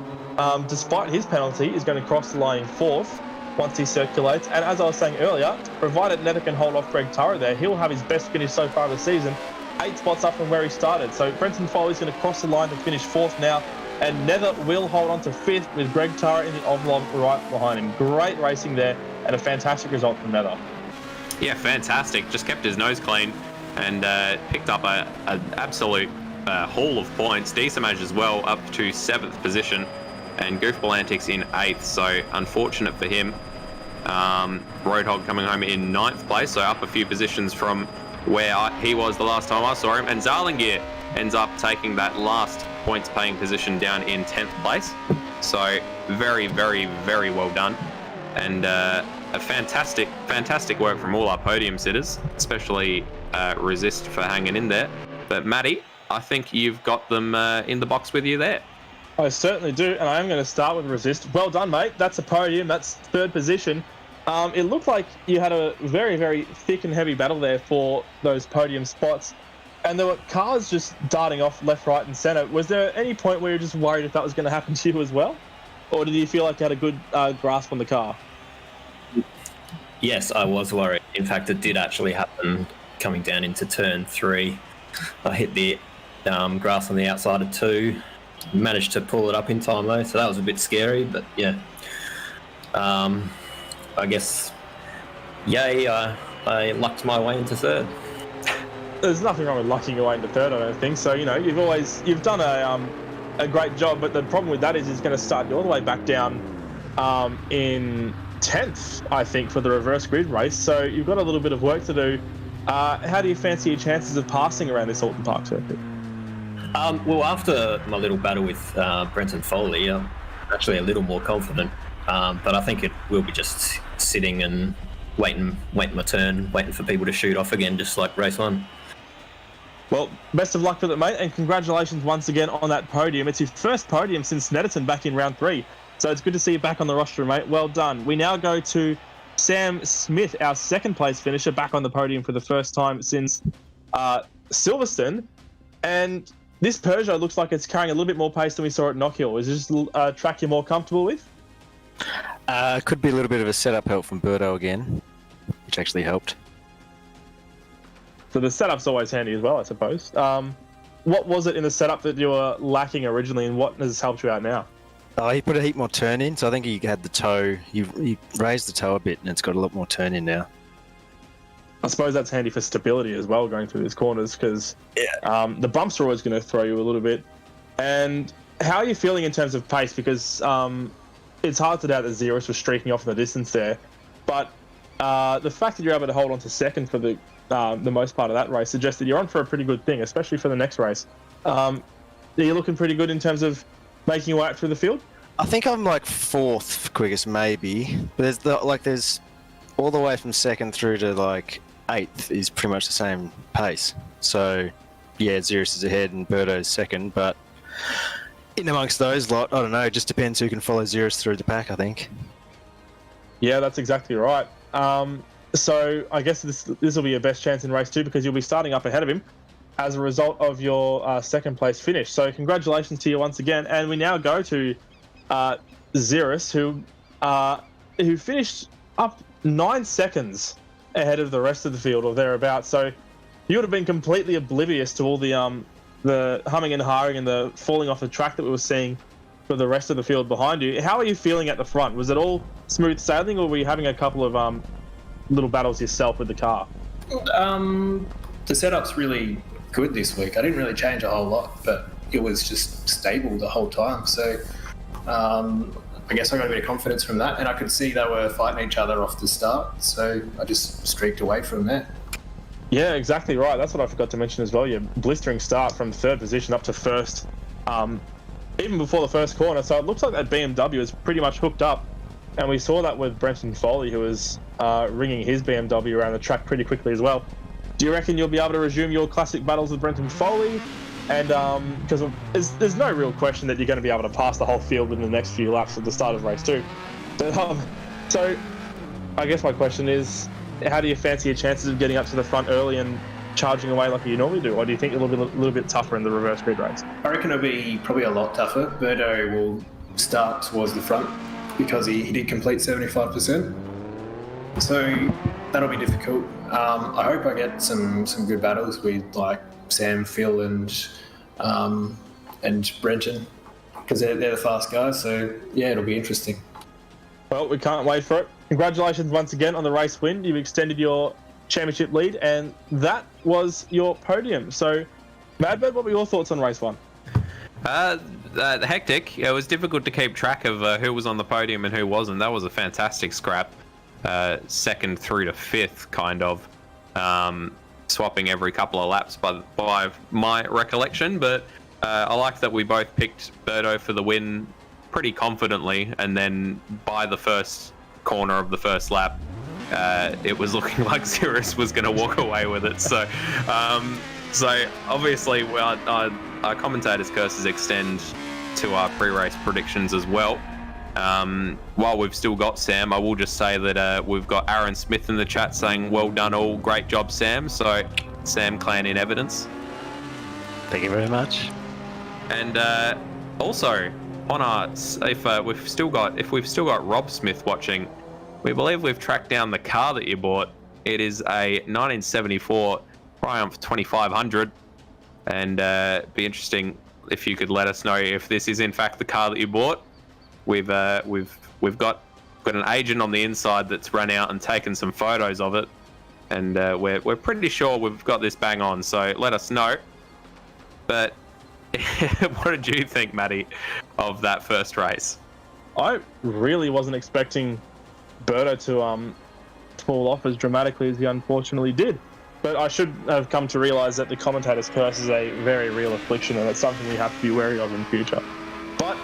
despite his penalty, is going to cross the line in 4th once he circulates. And as I was saying earlier, provided Nether can hold off Greg Tara there, he'll have his best finish so far this season, 8 spots up from where he started. So Brenton Foley's going to cross the line to finish 4th now, and Nether will hold on to 5th with Greg Tara in the envelope right behind him. Great racing there, and a fantastic result from Nether. Yeah, fantastic. Just kept his nose clean and picked up an absolute haul of points. Decimage as well, up to 7th position, and Goofball Antics in 8th, so unfortunate for him. Roadhog coming home in 9th place, so up a few positions from where he was the last time I saw him. And Zarlingir ends up taking that last points paying position down in 10th place. So very, very, very well done. And a fantastic work from all our podium sitters, especially Resist for hanging in there. But Matty, I think you've got them in the box with you there. I certainly do, and I am going to start with Resist. Well done, mate. That's a podium. That's 3rd position. It looked like you had a very, very thick and heavy battle there for those podium spots, and there were cars just darting off left, right, and centre. Was there any point where you were just worried if that was going to happen to you as well? Or did you feel like you had a good grasp on the car? Yes, I was worried. In fact, it did actually happen coming down into turn 3. I hit the grass on the outside of 2. Managed to pull it up in time though, so that was a bit scary, but yeah. I guess, yay, I lucked my way into 3rd. There's nothing wrong with lucking your way into 3rd, I don't think. So, you've done a great job, but the problem with that is it's going to start you all the way back down in 10th, I think, for the reverse grid race. So you've got a little bit of work to do. How do you fancy your chances of passing around this Oulton Park circuit? Well, after my little battle with Brenton Foley, I'm actually a little more confident. But I think it will be just sitting and waiting my turn, waiting for people to shoot off again, just like race 1. Well, best of luck with it, mate, and congratulations once again on that podium. It's your first podium since Snetterton back in round 3. So it's good to see you back on the roster, mate. Well done. We now go to Sam Smith, our 2nd place finisher, back on the podium for the first time since Silverstone. And this Peugeot looks like it's carrying a little bit more pace than we saw at Knockhill. Is this a track you're more comfortable with? Could be a little bit of a setup help from Berto again, which actually helped. So the setup's always handy as well, I suppose. What was it in the setup that you were lacking originally, and what has helped you out now? He put a heap more turn in, so I think he had the toe. He raised the toe a bit, and it's got a lot more turn in now. I suppose that's handy for stability as well, going through these corners, because the bumps are always going to throw you a little bit. And how are you feeling in terms of pace? Because it's hard to doubt that Ziras was streaking off in the distance there. But the fact that you're able to hold on to 2nd for the most part of that race suggests that you're on for a pretty good thing, especially for the next race. Are you looking pretty good in terms of making your way out through the field? I think I'm like 4th quickest, maybe. But there's all the way from 2nd through to like 8th is pretty much the same pace. So yeah, Ziras is ahead and Berto's 2nd, but in amongst those lot, I don't know, it just depends who can follow Ziras through the pack, I think. Yeah, that's exactly right. So I guess this will be your best chance in race 2, because you'll be starting up ahead of him as a result of your 2nd place finish. So congratulations to you once again. And we now go to Ziras, who finished up 9 seconds ahead of the rest of the field or thereabouts. So you would have been completely oblivious to all the humming and hawing and the falling off the track that we were seeing for the rest of the field behind you. How are you feeling at the front? Was it all smooth sailing, or were you having a couple of little battles yourself with the car? The setup's really good this week. I didn't really change a whole lot, but it was just stable the whole time. So I guess I got a bit of confidence from that, and I could see they were fighting each other off the start, so I just streaked away from there. Yeah, exactly right. That's what I forgot to mention as well. Your blistering start from 3rd position up to 1st, even before the first corner. So it looks like that BMW is pretty much hooked up, and we saw that with Brenton Foley, who was ringing his BMW around the track pretty quickly as well. Do you reckon you'll be able to resume your classic battles with Brenton Foley? And because there's no real question that you're going to be able to pass the whole field within the next few laps at the start of race 2. But, so I guess my question is, how do you fancy your chances of getting up to the front early and charging away like you normally do? Or do you think it'll be a little bit tougher in the reverse grid race? I reckon it'll be probably a lot tougher. Berto will start towards the front because he did complete 75%. So that'll be difficult. I hope I get some good battles with like Sam, Phil, and Brenton, because they're the fast guys. So yeah, it'll be interesting. Well, we can't wait for it. Congratulations once again on the race win. You've extended your championship lead, and that was your podium. So, Madbird, what were your thoughts on race 1? Hectic. It was difficult to keep track of who was on the podium and who wasn't. That was a fantastic scrap. second through to fifth, kind of swapping every couple of laps by my recollection. But I like that we both picked Berto for the win pretty confidently, and then by the first corner of the first lap, it was looking like Ziras was going to walk away with it. So obviously, our commentators' curses extend to our pre-race predictions as well. While we've still got Sam, I will just say that we've got Aaron Smith in the chat saying, "Well done all, great job, Sam." So Sam Clan in evidence. Thank you very much. And also on our, if we've still got Rob Smith watching, we believe we've tracked down the car that you bought. It is a 1974 Triumph 2500, and be interesting if you could let us know if this is in fact the car that you bought. We've got an agent on the inside that's run out and taken some photos of it, and we're pretty sure we've got this bang on. So let us know. But what did you think, Matty, of that first race? I really wasn't expecting Berto to fall off as dramatically as he unfortunately did. But I should have come to realise that the commentator's curse is a very real affliction, and it's something we have to be wary of in future. But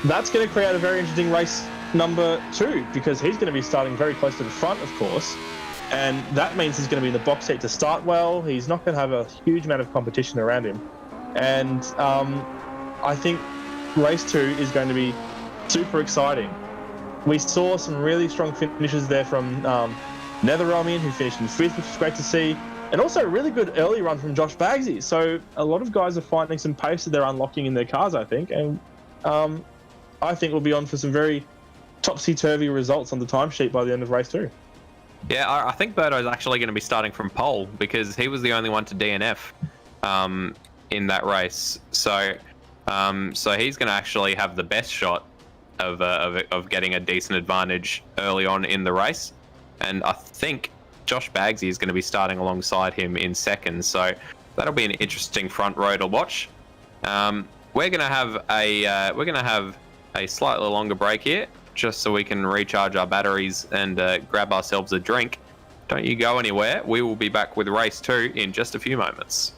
that's going to create a very interesting race number 2, because he's going to be starting very close to the front, of course, and that means he's going to be in the box seat to start well. He's not going to have a huge amount of competition around him, and I think race 2 is going to be super exciting. We saw some really strong finishes there from Netherromian, who finished in 5th, which is great to see, and also a really good early run from Josh Bagsy. So a lot of guys are finding some pace that they're unlocking in their cars, I think, and I think we'll be on for some very topsy-turvy results on the timesheet by the end of race 2. Yeah, I think Berto is actually going to be starting from pole, because he was the only one to DNF in that race. So he's going to actually have the best shot of getting a decent advantage early on in the race. And I think Josh Bagsy is going to be starting alongside him in second. So that'll be an interesting front row to watch. We're going to have a slightly longer break here, just so we can recharge our batteries and grab ourselves a drink. Don't you go anywhere. We will be back with race 2 in just a few moments.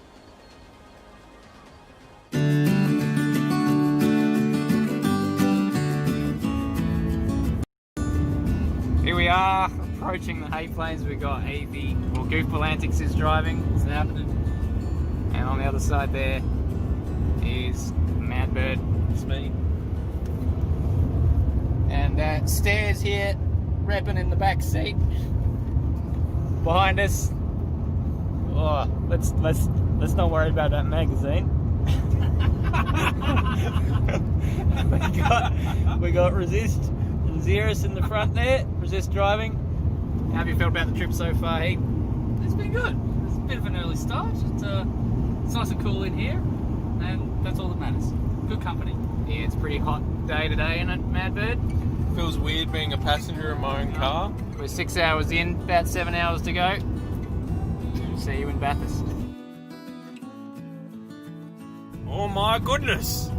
Here we are, approaching the hay plains. We've got Evie, or Goofball Antics is driving. It's happening. And on the other side there is Madbird. It's me. And Stairs here, repping in the back seat. Behind us. Oh, let's not worry about that magazine. we got Resist and Ziras in the front there. Resist driving. How have you felt about the trip so far, Heath? It's been good. It's a bit of an early start. It's nice and cool in here, and that's all that matters. Good company. Yeah, it's a pretty hot day today, isn't it, Madbird? Feels weird being a passenger in my own car. We're 6 hours in, about 7 hours to go. See you in Bathurst. Oh my goodness!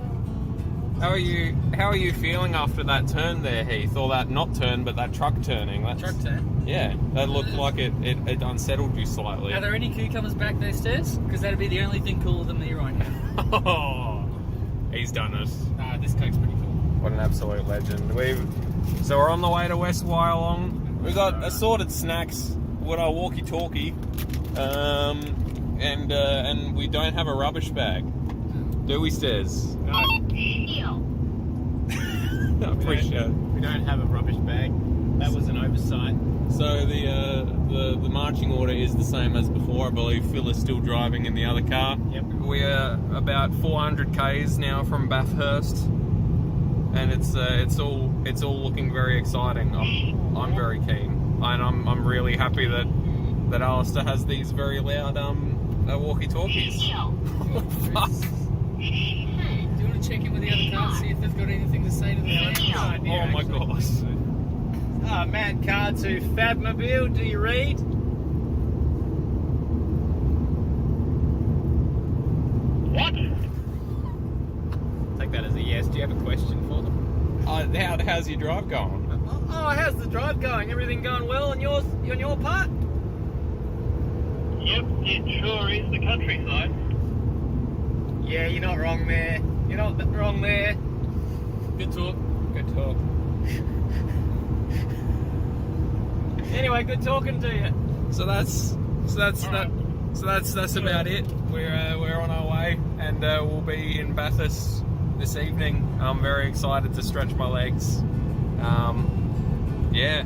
How are you feeling after that turn there, Heath? Or that not turn, but that truck turning? Truck turn? Yeah, that looked like it unsettled you slightly. Are there any cucumbers back there, Stairs? Because that'd be the only thing cooler than me right now. Oh, he's done it. This Coke's pretty cool. What an absolute legend. So we're on the way to West Wyalong. We've got assorted snacks with our walkie-talkie, and we don't have a rubbish bag. Do we, Stairs? No. I appreciate it. We don't have a rubbish bag. That was an oversight. So the marching order is the same as before. I believe Phil is still driving in the other car. Yep. We are about 400 k's now from Bathurst, and it's all looking very exciting. I'm very keen, and I'm really happy that Alistair has these very loud walkie-talkies. Fuck. Do you want to check in with the other cars, see if they've got anything to say to the other cars? Oh my gosh. Matt Carr to Fabmobile, do you read? What? Take that as a yes. Do you have a question for them? How's your drive going? Oh, how's the drive going? Everything going well on your part? Yep, it sure is the countryside. Yeah, you're not wrong there. You're not wrong there. Good talk. Good talk. Anyway, good talking to you. So that's about it. We're on our way, and we'll be in Bathurst this evening. I'm very excited to stretch my legs. Yeah.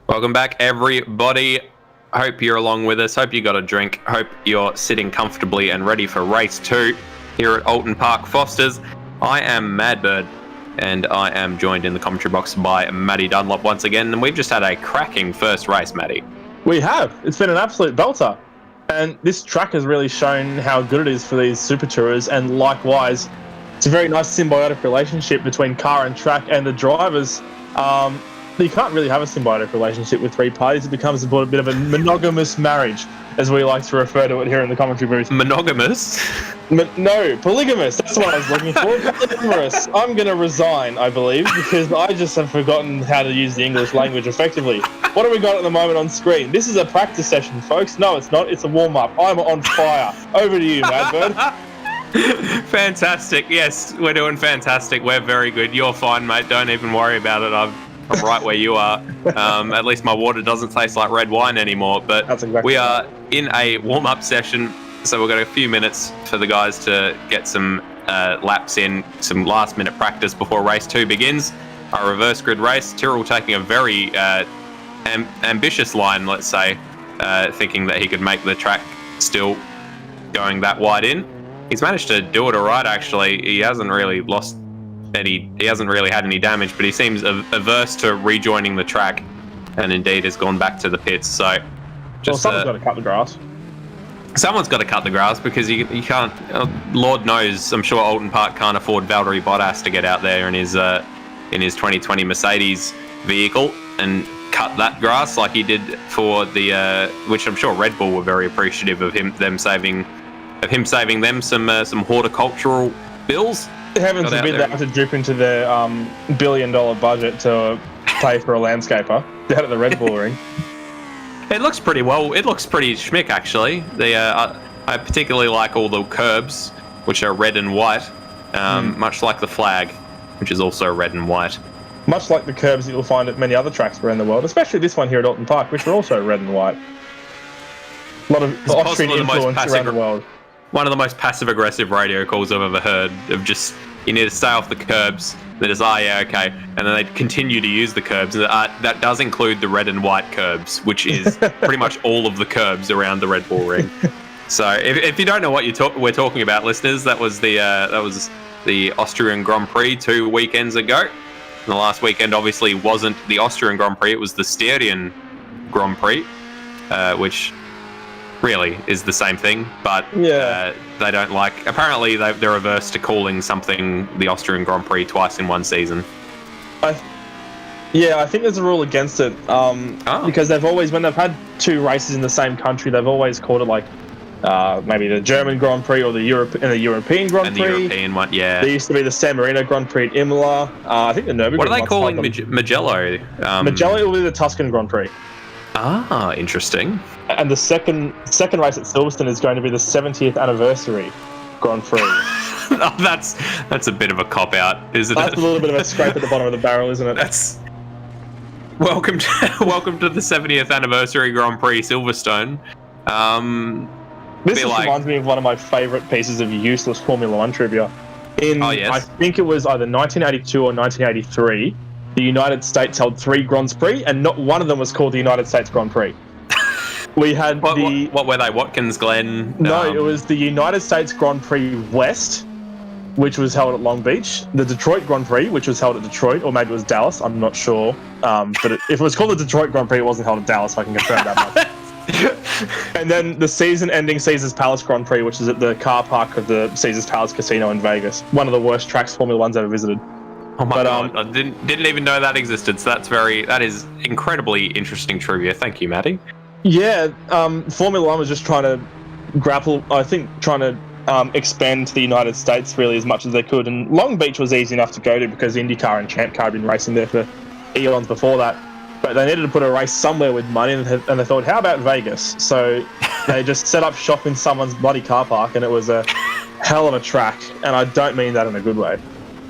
Welcome back, everybody. Hope you're along with us. Hope you got a drink. Hope you're sitting comfortably and ready for race 2 here at Oulton Park Fosters. I am Madbird, and I am joined in the commentary box by Matty Dunlop once again. And we've just had a cracking first race, Matty. We have. It's been an absolute belter. And this track has really shown how good it is for these super tourers. And likewise, it's a very nice symbiotic relationship between car and track and the drivers. You can't really have a symbiotic relationship with three parties. It becomes a bit of a monogamous marriage, as we like to refer to it here in the commentary booth. Monogamous? No, polygamous. That's what I was looking for. Polygamous. I'm going to resign, I believe, because I just have forgotten how to use the English language effectively. What have we got at the moment on screen? This is a practice session, folks. No, it's not. It's a warm-up. I'm on fire. Over to you, Madbird. Fantastic. Yes, we're doing fantastic. We're very good. You're fine, mate. Don't even worry about it. I'm right where you are. At least my water doesn't taste like red wine anymore. But That's exactly we are in a warm-up session, so we've got a few minutes for the guys to get some laps in, some last-minute practice before race 2 begins. A reverse grid race. Tyrrell taking a very ambitious line, let's say, thinking that he could make the track still going that wide in. He's managed to do it all right, actually. He hasn't really lost he hasn't really had any damage, but he seems averse to rejoining the track, and indeed has gone back to the pits. So, just someone's got to cut the grass. Someone's got to cut the grass, because you can't. Lord knows, I'm sure Oulton Park can't afford Valtteri Bottas to get out there in his 2020 Mercedes vehicle and cut that grass like he did for the which I'm sure Red Bull were very appreciative of him saving them some horticultural bills. Heaven forbid they have to drip into their $1 billion budget to pay for a landscaper out at the Red Bull ring. It looks pretty well. It looks pretty schmick, actually. I particularly like all the curbs, which are red and white, much like the flag, which is also red and white. Much like the curbs that you'll find at many other tracks around the world, especially this one here at Oulton Park, which are also red and white. A lot of Austrian influence around the world. One of the most passive-aggressive radio calls I've ever heard, of just, you need to stay off the curbs. They just, yeah, okay. And then they continue to use the curbs. That does include the red and white curbs, which is pretty much all of the curbs around the Red Bull ring. So if you don't know what we're talking about, listeners, that was the Austrian Grand Prix 2 weekends ago. And the last weekend obviously wasn't the Austrian Grand Prix, it was the Styrian Grand Prix, which really is the same thing, but they don't like. Apparently, they're averse to calling something the Austrian Grand Prix twice in one season. I think there's a rule against it, because they've always, when they've had two races in the same country, they've always called it like maybe the German Grand Prix or the European Grand And Prix. the European one, yeah. There used to be the San Marino Grand Prix at Imola. I think the Nürburgring. What are they once calling had them. Magello? Magello will be the Tuscan Grand Prix. Ah, interesting. And the second race at Silverstone is going to be the 70th anniversary Grand Prix. Oh, that's a bit of a cop out, isn't That's it? a little bit of a scrape at the bottom of the barrel, isn't it? That's welcome to the 70th anniversary Grand Prix Silverstone. This just reminds me of one of my favourite pieces of useless Formula One trivia. I think it was either 1982 or 1983. The United States held 3 Grands Prix, and not one of them was called the United States Grand Prix. We had what were they? Watkins Glen? No, it was the United States Grand Prix West, which was held at Long Beach. The Detroit Grand Prix, which was held at Detroit, or maybe it was Dallas. I'm not sure. But if it was called the Detroit Grand Prix, it wasn't held at Dallas. I can confirm that much. And then the season-ending Caesars Palace Grand Prix, which is at the car park of the Caesars Palace Casino in Vegas. One of the worst tracks Formula One's ever visited. Oh my god! I didn't even know that existed. So that is incredibly interesting trivia. Thank you, Matty. Yeah, Formula One was just trying to expand to the United States really as much as they could. And Long Beach was easy enough to go to because IndyCar and Champ Car had been racing there for eons before that. But they needed to put a race somewhere with money, and they thought, how about Vegas? So they just set up shop in someone's bloody car park, and it was a hell of a track. And I don't mean that in a good way.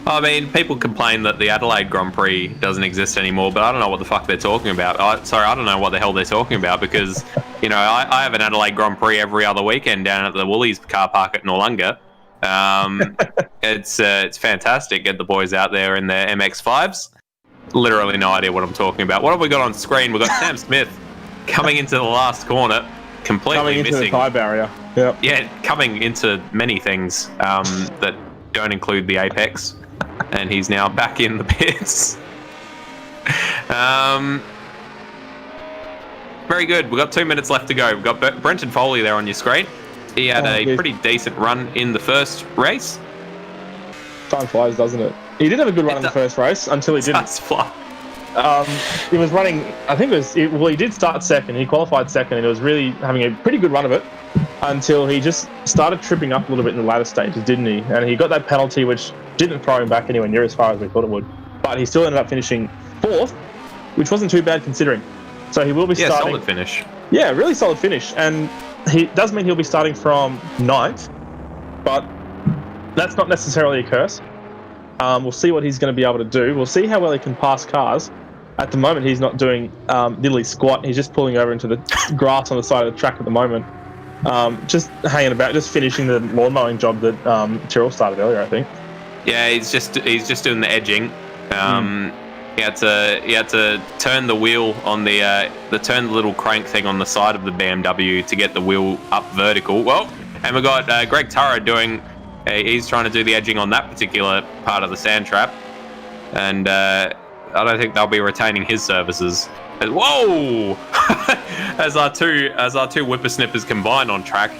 I mean, people complain that the Adelaide Grand Prix doesn't exist anymore, but I don't know what the fuck they're talking about. I don't know what the hell they're talking about because, I have an Adelaide Grand Prix every other weekend down at the Woolies car park at Noarlunga. It's fantastic. Get the boys out there in their MX-5s. Literally no idea what I'm talking about. What have we got on screen? We've got Sam Smith coming into the last corner, completely missing the tie barrier. Yep. Yeah, coming into many things that don't include the apex. And he's now back in the pits. Very good. We've got 2 minutes left to go. We've got Brenton Foley there on your screen. He had a pretty decent run in the first race. Time flies, doesn't it? He did have a good run in the first race until he didn't. Does fly. He was running, I think he did start second. He qualified second, and he was really having a pretty good run of it until he just started tripping up a little bit in the latter stages, didn't he? And he got that penalty, which didn't throw him back anywhere near as far as we thought it would. But he still ended up finishing 4th, which wasn't too bad considering. So he will be starting... solid finish. Yeah, really solid finish. And he does mean he'll be starting from 9th, but that's not necessarily a curse. We'll see what he's going to be able to do. We'll see how well he can pass cars. At the moment, he's not doing diddly squat. He's just pulling over into the grass on the side of the track at the moment. Just hanging about, just finishing the lawn mowing job that Tyrrell started earlier, I think. Yeah, he's just doing the edging. He had to turn the wheel on the little crank thing on the side of the BMW to get the wheel up vertical. Well, and we got Greg Turra doing. He's trying to do the edging on that particular part of the sand trap, and I don't think they'll be retaining his services. Whoa! as our two whippersnippers combined on track,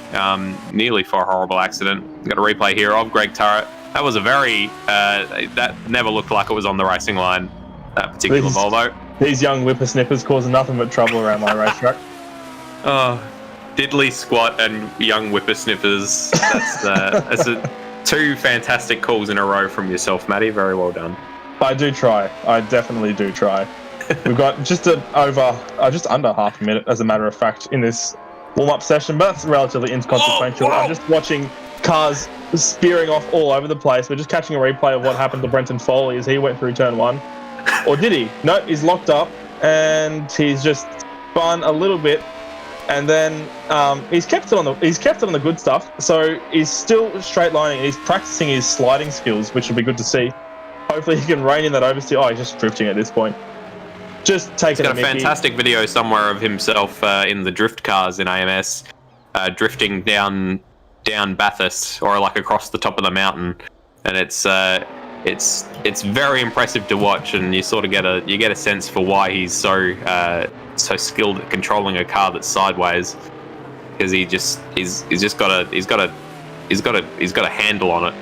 nearly for a horrible accident. Got a replay here of Greg Turra. That was a very that never looked like it was on the racing line. That particular Volvo. These young whippersnippers causing nothing but trouble around my racetrack. Oh, diddly squat and young whippersnippers. That's 2 fantastic calls in a row from yourself, Matty. Very well done. I do try. I definitely do try. We've got just under half a minute, as a matter of fact, in this warm-up session, but that's relatively inconsequential. I'm just watching cars spearing off all over the place. We're just catching a replay of what happened to Brenton Foley as he went through turn 1. Or did he? No, he's locked up, and he's just spun a little bit, and then he's kept it on the good stuff. So he's still straight lining. He's practicing his sliding skills, which will be good to see. Hopefully he can rein in that oversteer. Oh, he's just drifting at this point. Just taking. He's got a fantastic video somewhere of himself in the drift cars in AMS, drifting down Bathurst or like across the top of the mountain, and it's very impressive to watch, and you sort of get a sense for why he's so skilled at controlling a car that's sideways, because he's got a handle on it.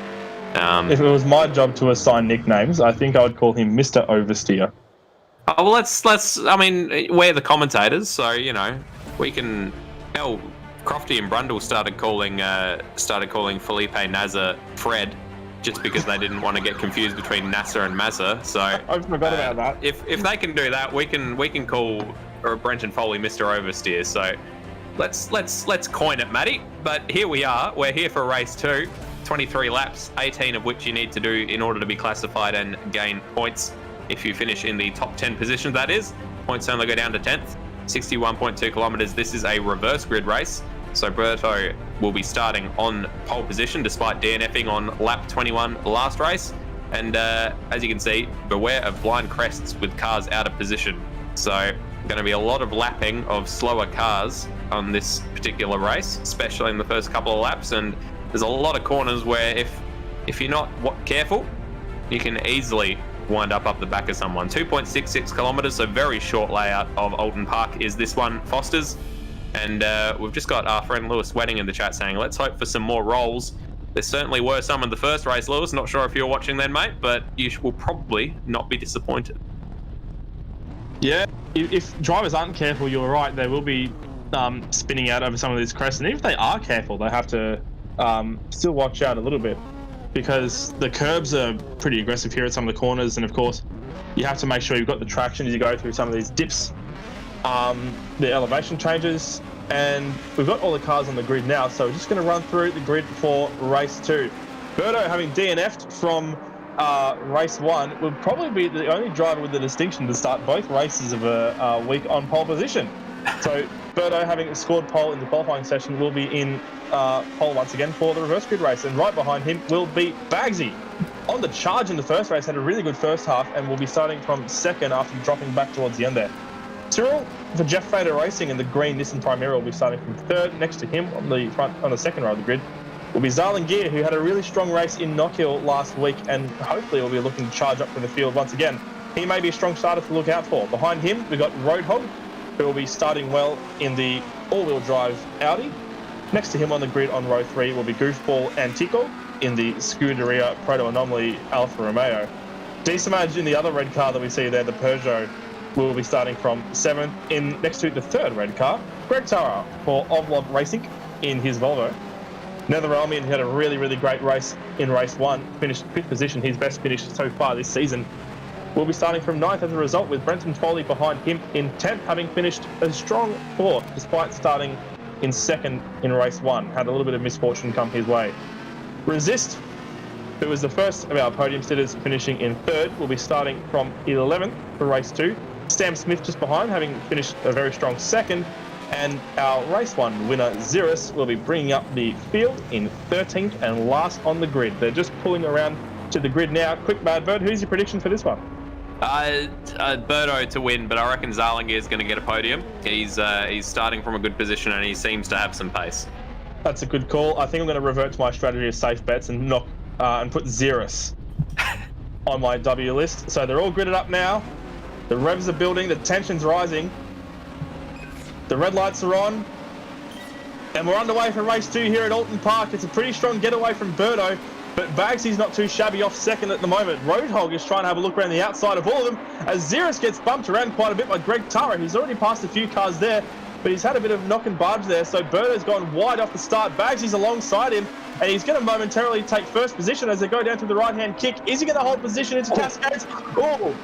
If it was my job to assign nicknames, I think I would call him Mr. Oversteer. Oh, well, let's. I mean, we're the commentators, so we can. Hell, Crofty and Brundle started calling Felipe Nasser Fred, just because they didn't want to get confused between Nasser and Mazza. So I forgot about that. If they can do that, we can call Brenton Foley Mr. Oversteer. So let's coin it, Matty. But here we are. We're here for race 2. 23 laps, 18 of which you need to do in order to be classified and gain points. If you finish in the top 10 positions, that is. Points only go down to 10th. 61.2 kilometres. This is a reverse grid race. So Berto will be starting on pole position despite DNFing on lap 21 last race. And as you can see, beware of blind crests with cars out of position. So going to be a lot of lapping of slower cars on this particular race, especially in the first couple of laps. And there's a lot of corners where if you're not careful, you can easily wind up the back of someone. 2.66 kilometres, so very short layout of Oulton Park is this one, Foster's. And we've just got our friend Lewis Wedding in the chat saying, let's hope for some more rolls. There certainly were some in the first race, Lewis. Not sure if you were watching then, mate, but you will probably not be disappointed. Yeah, if drivers aren't careful, you're right, they will be spinning out over some of these crests. And even if they are careful, they have to still watch out a little bit, because the curbs are pretty aggressive here at some of the corners. And of course, you have to make sure you've got the traction as you go through some of these dips. The elevation changes, and we've got all the cars on the grid now, so we're just going to run through the grid for race 2. Berto, having DNF'd from race 1, will probably be the only driver with the distinction to start both races of a week on pole position. So Berto, having scored pole in the qualifying session, will be in pole once again for the reverse grid race, and right behind him will be Bagsy. On the charge in the first race, had a really good first half, and will be starting from second after dropping back towards the end there. Cyril for Jeff Fader Racing in the green Nissan Primera will be starting from third. Next to him on the second row of the grid will be Zarling Gear, who had a really strong race in Knockhill last week, and hopefully will be looking to charge up for the field once again. He may be a strong starter to look out for. Behind him, we've got Roadhog, who will be starting well in the all-wheel drive Audi. Next to him on the grid on row 3 will be Goofball Antico in the Scuderia Proto Anomaly Alfa Romeo. D-Samaj in the other red car that we see there, the Peugeot, will be starting from 7th. In next to the third red car, Greg Tara for Ovlog Racing in his Volvo. Nether Almian had a really, really great race in race 1, finished 5th position, his best finish so far this season. Will be starting from 9th as a result, with Brenton Foley behind him in 10th, having finished a strong 4th despite starting in 2nd in race 1. Had a little bit of misfortune come his way. Resist, who was the first of our podium sitters, finishing in 3rd, will be starting from 11th for race 2. Sam Smith just behind, having finished a very strong 2nd. And our race 1 winner, Ziras, will be bringing up the field in 13th and last on the grid. They're just pulling around to the grid now. Quick, Bad Bird, who's your prediction for this one? Berto to win, but I reckon Zarlinger is going to get a podium. He's starting from a good position, and he seems to have some pace. That's a good call. I think I'm going to revert to my strategy of safe bets and put Ziras on my W list. So they're all gridded up now. The revs are building, the tension's rising. The red lights are on. And we're underway for race 2 here at Oulton Park. It's a pretty strong getaway from Berto, but Bagsy's not too shabby off 2nd at the moment. Roadhog is trying to have a look around the outside of all of them as Ziras gets bumped around quite a bit by Greg Tara. He's already passed a few cars there, but he's had a bit of knock and barge there, so Berto's gone wide off the start. Bagsy's alongside him, and he's going to momentarily take first position as they go down to the right-hand kick. Is he going to hold position into Cascades? Oh,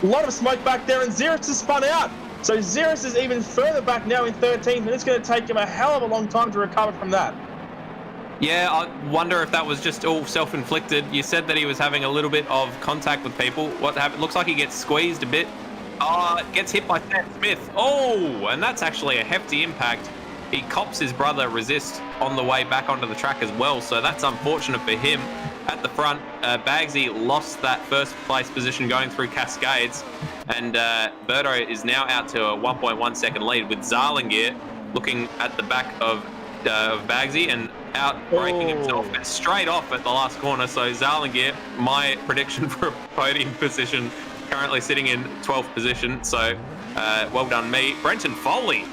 a lot of smoke back there, and Ziras has spun out. So Ziras is even further back now in 13th, and it's going to take him a hell of a long time to recover from that. Yeah, I wonder if that was just all self-inflicted. You said that he was having a little bit of contact with people. What happened? Looks like he gets squeezed a bit. Gets hit by Sam Smith. Oh, and that's actually a hefty impact. He cops his brother Resist on the way back onto the track as well, so that's unfortunate for him. At the front, Bagsy lost that first place position going through Cascades, and Berto is now out to a 1.1 second lead with Zarlinger looking at the back of Bagsy and out braking himself straight off at the last corner. So Zarlinger, my prediction for a podium position, currently sitting in 12th position. So well done me. Brenton Foley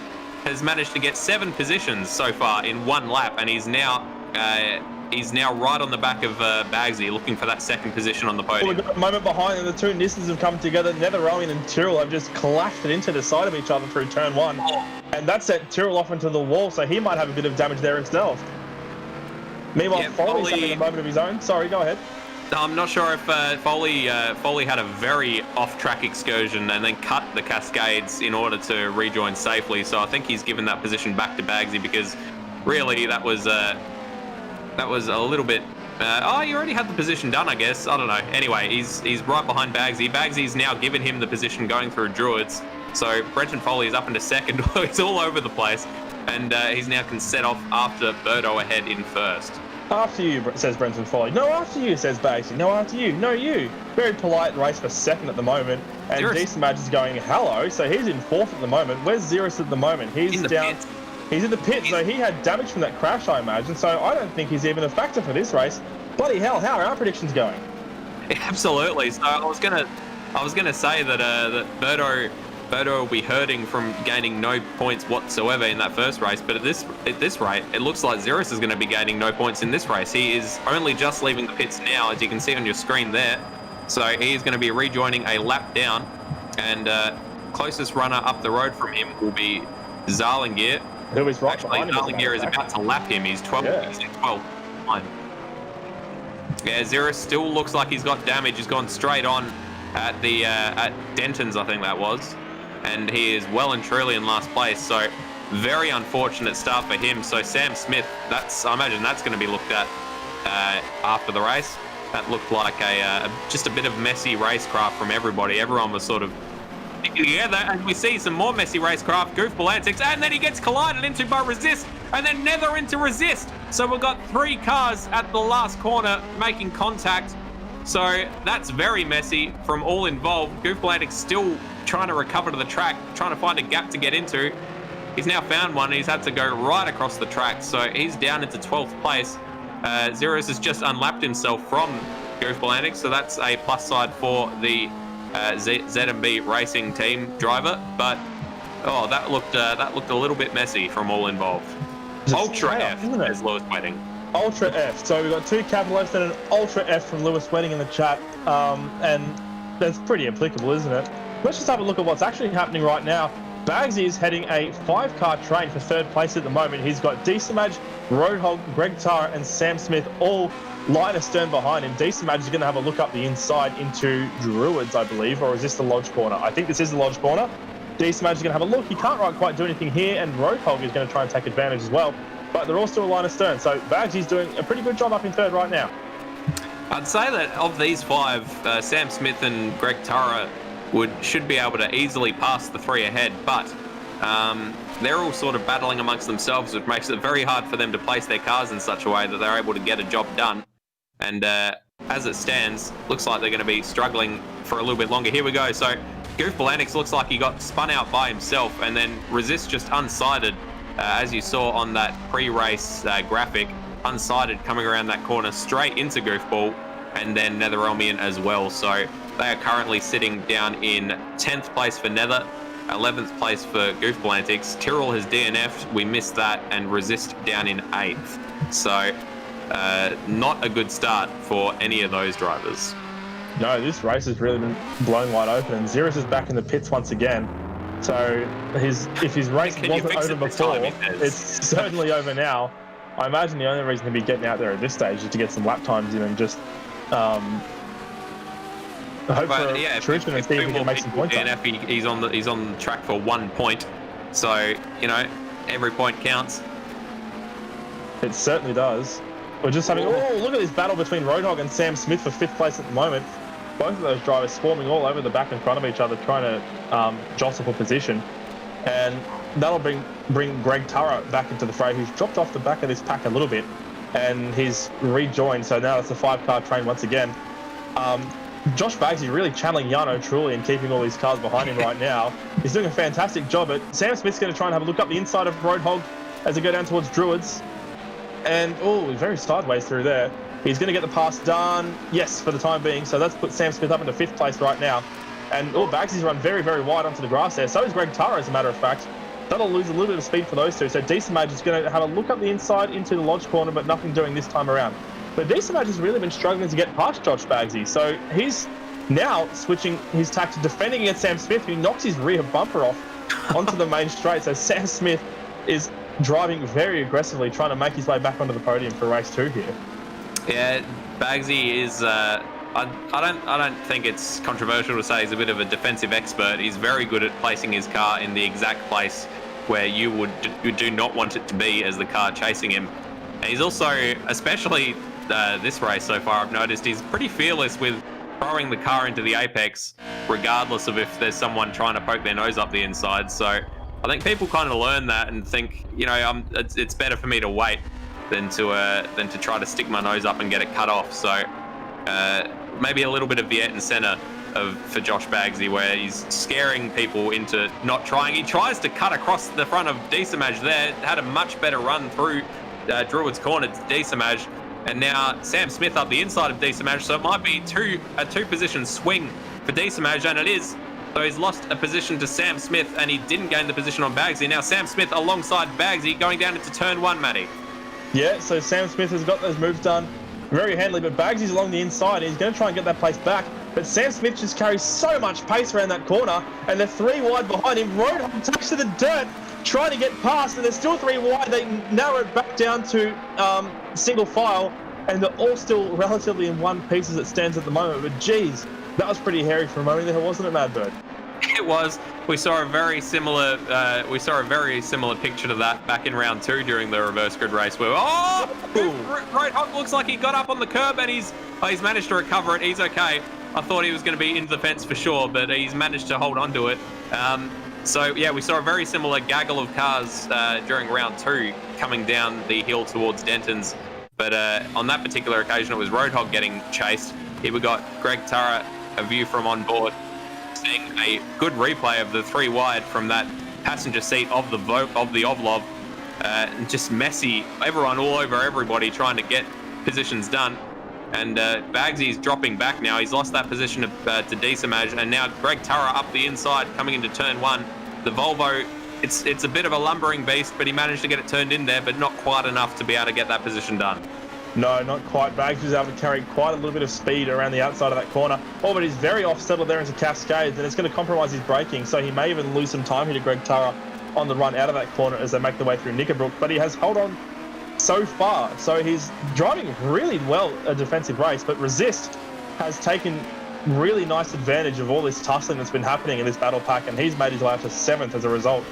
has managed to get 7 positions so far in 1 lap, and he's now he's now right on the back of Bagsy, looking for that second position on the Well, podium. we've got a moment behind, and the two Nissans have come together. Netherrowan and Tyrrell have just clashed it into the side of each other through turn 1. And that set Tyrrell off into the wall, so he might have a bit of damage there himself. Meanwhile, Yeah, Foley's having a moment of his own. Sorry, go ahead. I'm not sure if Foley had a very off-track excursion and then cut the Cascades in order to rejoin safely. So I think he's given that position back to Bagsy, because really that was a little bit. You already had the position done, I guess. I don't know. Anyway, he's right behind Bagsy. Bagsy's now given him the position going through Druids. So Brenton Foley is up into second. He's all over the place, and he's now can set off after Berto ahead in first. After you, says Brenton Foley. No, after you, says Bagsy. No, after you. No, you. Very polite race for second at the moment. And Ziras. Decent Madge is going hello, so he's in fourth at the moment. Where's Ziras at the moment? He's In the down. pits. He's in the pit, so he had damage from that crash, I imagine. So I don't think he's even a factor for this race. Bloody hell, how are our predictions going? Absolutely. So I was gonna say that that Berto will be hurting from gaining no points whatsoever in that first race, but at this rate, it looks like Ziras is going to be gaining no points in this race. He is only just leaving the pits now, as you can see on your screen there. So he is going to be rejoining a lap down, and closest runner up the road from him will be Zarlingier. Who is right Actually, behind him? Zarlingier is about to lap him. He's 12. Yeah. He's in 12. Fine. Yeah, Ziras still looks like he's got damage. He's gone straight on at the at Denton's, I think that was, and he is well and truly in last place. So very unfortunate start for him. So Sam Smith, I imagine that's going to be looked at after the race. That looked like just a bit of messy racecraft from everybody. Everyone was sort of together, and we see some more messy racecraft, goofball antics, and then he gets collided into by Resist, and then Nether into Resist. So we've got 3 cars at the last corner making contact. So that's very messy from all involved. Goofball antics still trying to recover to the track, trying to find a gap to get into. He's now found one. He's had to go right across the track, so he's down into 12th place. Ziras has just unlapped himself from Goofball antics, so that's a plus side for the ZMB Racing team driver. But that looked a little bit messy from all involved. Just Ultra chaos, F, isn't it? as Lewis Wedding. Ultra F. So we've got 2 capital Fs and an Ultra F from Lewis Wedding in the chat. And that's pretty applicable, isn't it? Let's just have a look at what's actually happening right now. Bagsy is heading a 5-car train for 3rd place at the moment. He's got Decimage, Roadhog, Greg Tara, and Sam Smith all line astern behind him. Decimage is going to have a look up the inside into Druids, I believe, or is this the Lodge corner? I think this is the Lodge corner. Decimage is going to have a look. He can't quite do anything here, and Roadhog is going to try and take advantage as well. But they're all still line astern, so Bagsy's doing a pretty good job up in 3rd right now. I'd say that of these 5, Sam Smith and Greg Tara should be able to easily pass the 3 ahead, but they're all sort of battling amongst themselves, which makes it very hard for them to place their cars in such a way that they're able to get a job done. And as it stands, looks like they're going to be struggling for a little bit longer. Here we go. So Goofball Antics looks like he got spun out by himself, and then Resist just unsighted, as you saw on that pre-race graphic, unsighted coming around that corner straight into Goofball, and then Netherelmian as well. So they are currently sitting down in 10th place for Nether, 11th place for Goofball Antics. Tyrrell has DNF'd, we missed that, and Resist down in 8th. So not a good start for any of those drivers. No, this race has really been blown wide open, and Ziras is back in the pits once again. So if his race wasn't over before, it's certainly over now. I imagine the only reason he'd be getting out there at this stage is to get some lap times in and just hope for attrition and see if he can make some points up. He's on the track for 1 point, so every point counts. It certainly does. We're just having look at this battle between Roadhog and Sam Smith for 5th place at the moment. Both of those drivers swarming all over the back in front of each other, trying to jostle for position, and that'll bring Greg Tara back into the fray, who's dropped off the back of this pack a little bit, and he's rejoined. So now it's a 5-car train once again. Josh Bagsy really channeling Yano truly and keeping all these cars behind him right now. He's doing a fantastic job. But Sam Smith's going to try and have a look up the inside of Roadhog as they go down towards Druids. And, very sideways through there. He's going to get the pass done, yes, for the time being. So that's put Sam Smith up into 5th place right now. And Bagsy's run very, very wide onto the grass there. So is Greg Tara, as a matter of fact. that'll lose a little bit of speed for those two. So Decimage is going to have a look up the inside into the Lodge corner, but nothing doing this time around. But Decimage has really been struggling to get past Josh Bagsy. So he's now switching his tack to defending against Sam Smith, who knocks his rear bumper off onto the main straight. So Sam Smith is driving very aggressively, trying to make his way back onto the podium for race 2 here. Yeah, Bagsy is. I don't think it's controversial to say he's a bit of a defensive expert. He's very good at placing his car in the exact place where you do not want it to be as the car chasing him. And he's also, especially this race so far, I've noticed he's pretty fearless with throwing the car into the apex, regardless of if there's someone trying to poke their nose up the inside. So I think people kind of learn that and think, it's better for me to wait than to try to stick my nose up and get it cut off. So maybe a little bit of Viet and Senna for Josh Bagsy, where he's scaring people into not trying. He tries to cut across the front of Decimage there, had a much better run through Druid's corner to Decimage, and now Sam Smith up the inside of Decimage, so it might be a two-position swing for Decimage, and it is. So he's lost a position to Sam Smith, and he didn't gain the position on Bagsy. Now Sam Smith alongside Bagsy going down into turn 1, Matty. Yeah, so Sam Smith has got those moves done very handily, but Bagsy's along the inside. He's going to try and get that place back, but Sam Smith just carries so much pace around that corner, and they're 3 wide behind him. Roadhog takes to the dirt, trying to get past, and they're still 3 wide. They narrow it back down to single file, and they're all still relatively in one piece as it stands at the moment. But geez, that was pretty hairy for a moment there, wasn't it, Madbird? It was. We saw a very similar picture to that back in round 2 during the reverse grid race, where Roadhog looks like he got up on the curb and he's managed to recover it. He's okay. I thought he was going to be into the fence for sure, but he's managed to hold on to it. So yeah, we saw a very similar gaggle of cars during round 2 coming down the hill towards Denton's. But on that particular occasion, it was Roadhog getting chased. Here we got Greg Turra, a view from on board, seeing a good replay of the 3 wide from that passenger seat of the Ovlov. Just messy, everyone all over everybody trying to get positions done. And Bagsy's dropping back now. He's lost that position to Decimage, and now Greg Turra up the inside coming into turn 1. The Volvo, it's a bit of a lumbering beast, but he managed to get it turned in there, but not quite enough to be able to get that position done. No, not quite. Bags was able to carry quite a little bit of speed around the outside of that corner. Oh, but he's very off-settled there into Cascades, and it's going to compromise his braking, so he may even lose some time here to Greg Turra on the run out of that corner as they make their way through Knickerbrook. But he has held on so far, so he's driving really well a defensive race, but Resist has taken really nice advantage of all this tussling that's been happening in this battle pack, and he's made his way up to 7th as a result.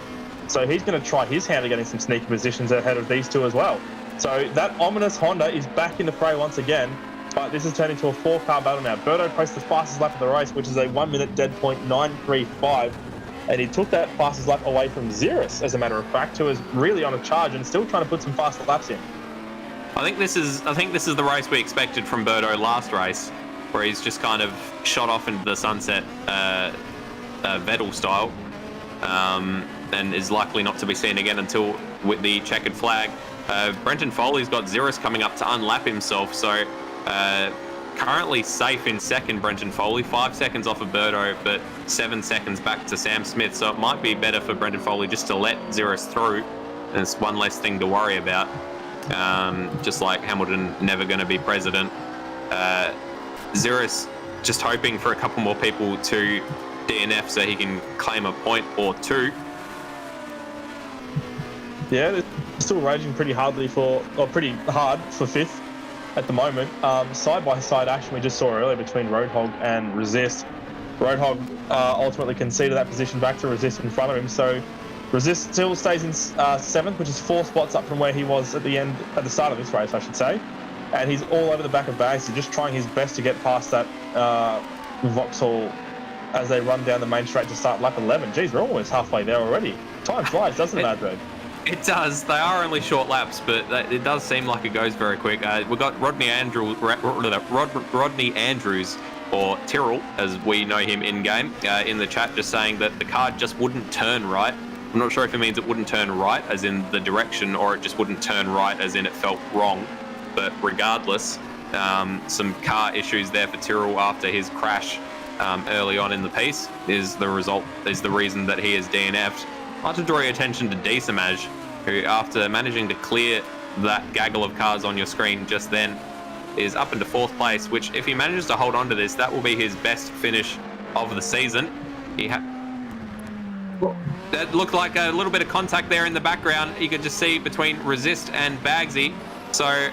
So he's going to try his hand at getting some sneaky positions ahead of these two as well. So that ominous Honda is back in the fray once again, but this has turned into a 4-car battle now. Berto placed the fastest lap of the race, which is a 1 minute dead point 9.35, and he took that fastest lap away from Ziras, as a matter of fact, who is really on a charge and still trying to put some faster laps in. I think this is the race we expected from Berto last race, where he's just kind of shot off into the sunset, Vettel style, and is likely not to be seen again until with the checkered flag. Brenton Foley's got Ziras coming up to unlap himself, so currently safe in second, Brenton Foley, 5 seconds off of Berto, but 7 seconds back to Sam Smith, so it might be better for Brenton Foley just to let Ziras through, and it's one less thing to worry about. Just like Hamilton never going to be president. Ziras just hoping for a couple more people to DNF so he can claim a point or 2. Yeah, they're still raging pretty hard for 5th at the moment. Side-by-side action we just saw earlier between Roadhog and Resist. Roadhog ultimately conceded that position back to Resist in front of him, so Resist still stays in 7th, which is 4 spots up from where he was at the start of this race, I should say. And he's all over the back of Bags. He's just trying his best to get past that Vauxhall as they run down the main straight to start lap 11. Geez, we're almost halfway there already. Time flies, doesn't it, Madbird? It does. They are only short laps, but it does seem like it goes very quick. We've got Rodney Andrews, or Tyrrell, as we know him in-game, in the chat, just saying that the car just wouldn't turn right. I'm not sure if it means it wouldn't turn right, as in the direction, or it just wouldn't turn right, as in it felt wrong. But regardless, some car issues there for Tyrrell after his crash early on in the piece is the reason that he is DNF'd. I want to draw your attention to Decimage, who, after managing to clear that gaggle of cars on your screen just then, is up into 4th place, which if he manages to hold on to this, that will be his best finish of the season. That looked like a little bit of contact there in the background. You could just see between Resist and Bagsy. So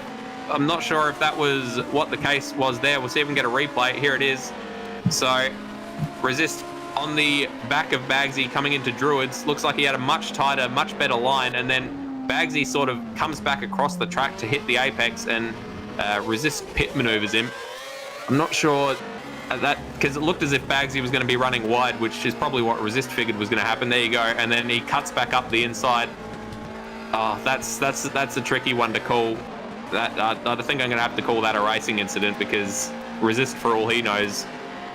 I'm not sure if that was what the case was there. We'll see if we can get a replay. Here it is. So Resist on the back of Bagsy coming into Druids. Looks like he had a much tighter, much better line. And then Bagsy sort of comes back across the track to hit the apex, and Resist pit maneuvers him. I'm not sure that, because it looked as if Bagsy was going to be running wide, which is probably what Resist figured was going to happen. There you go. And then he cuts back up the inside. Oh, that's a tricky one to call. That I think I'm going to have to call that a racing incident, because Resist, for all he knows,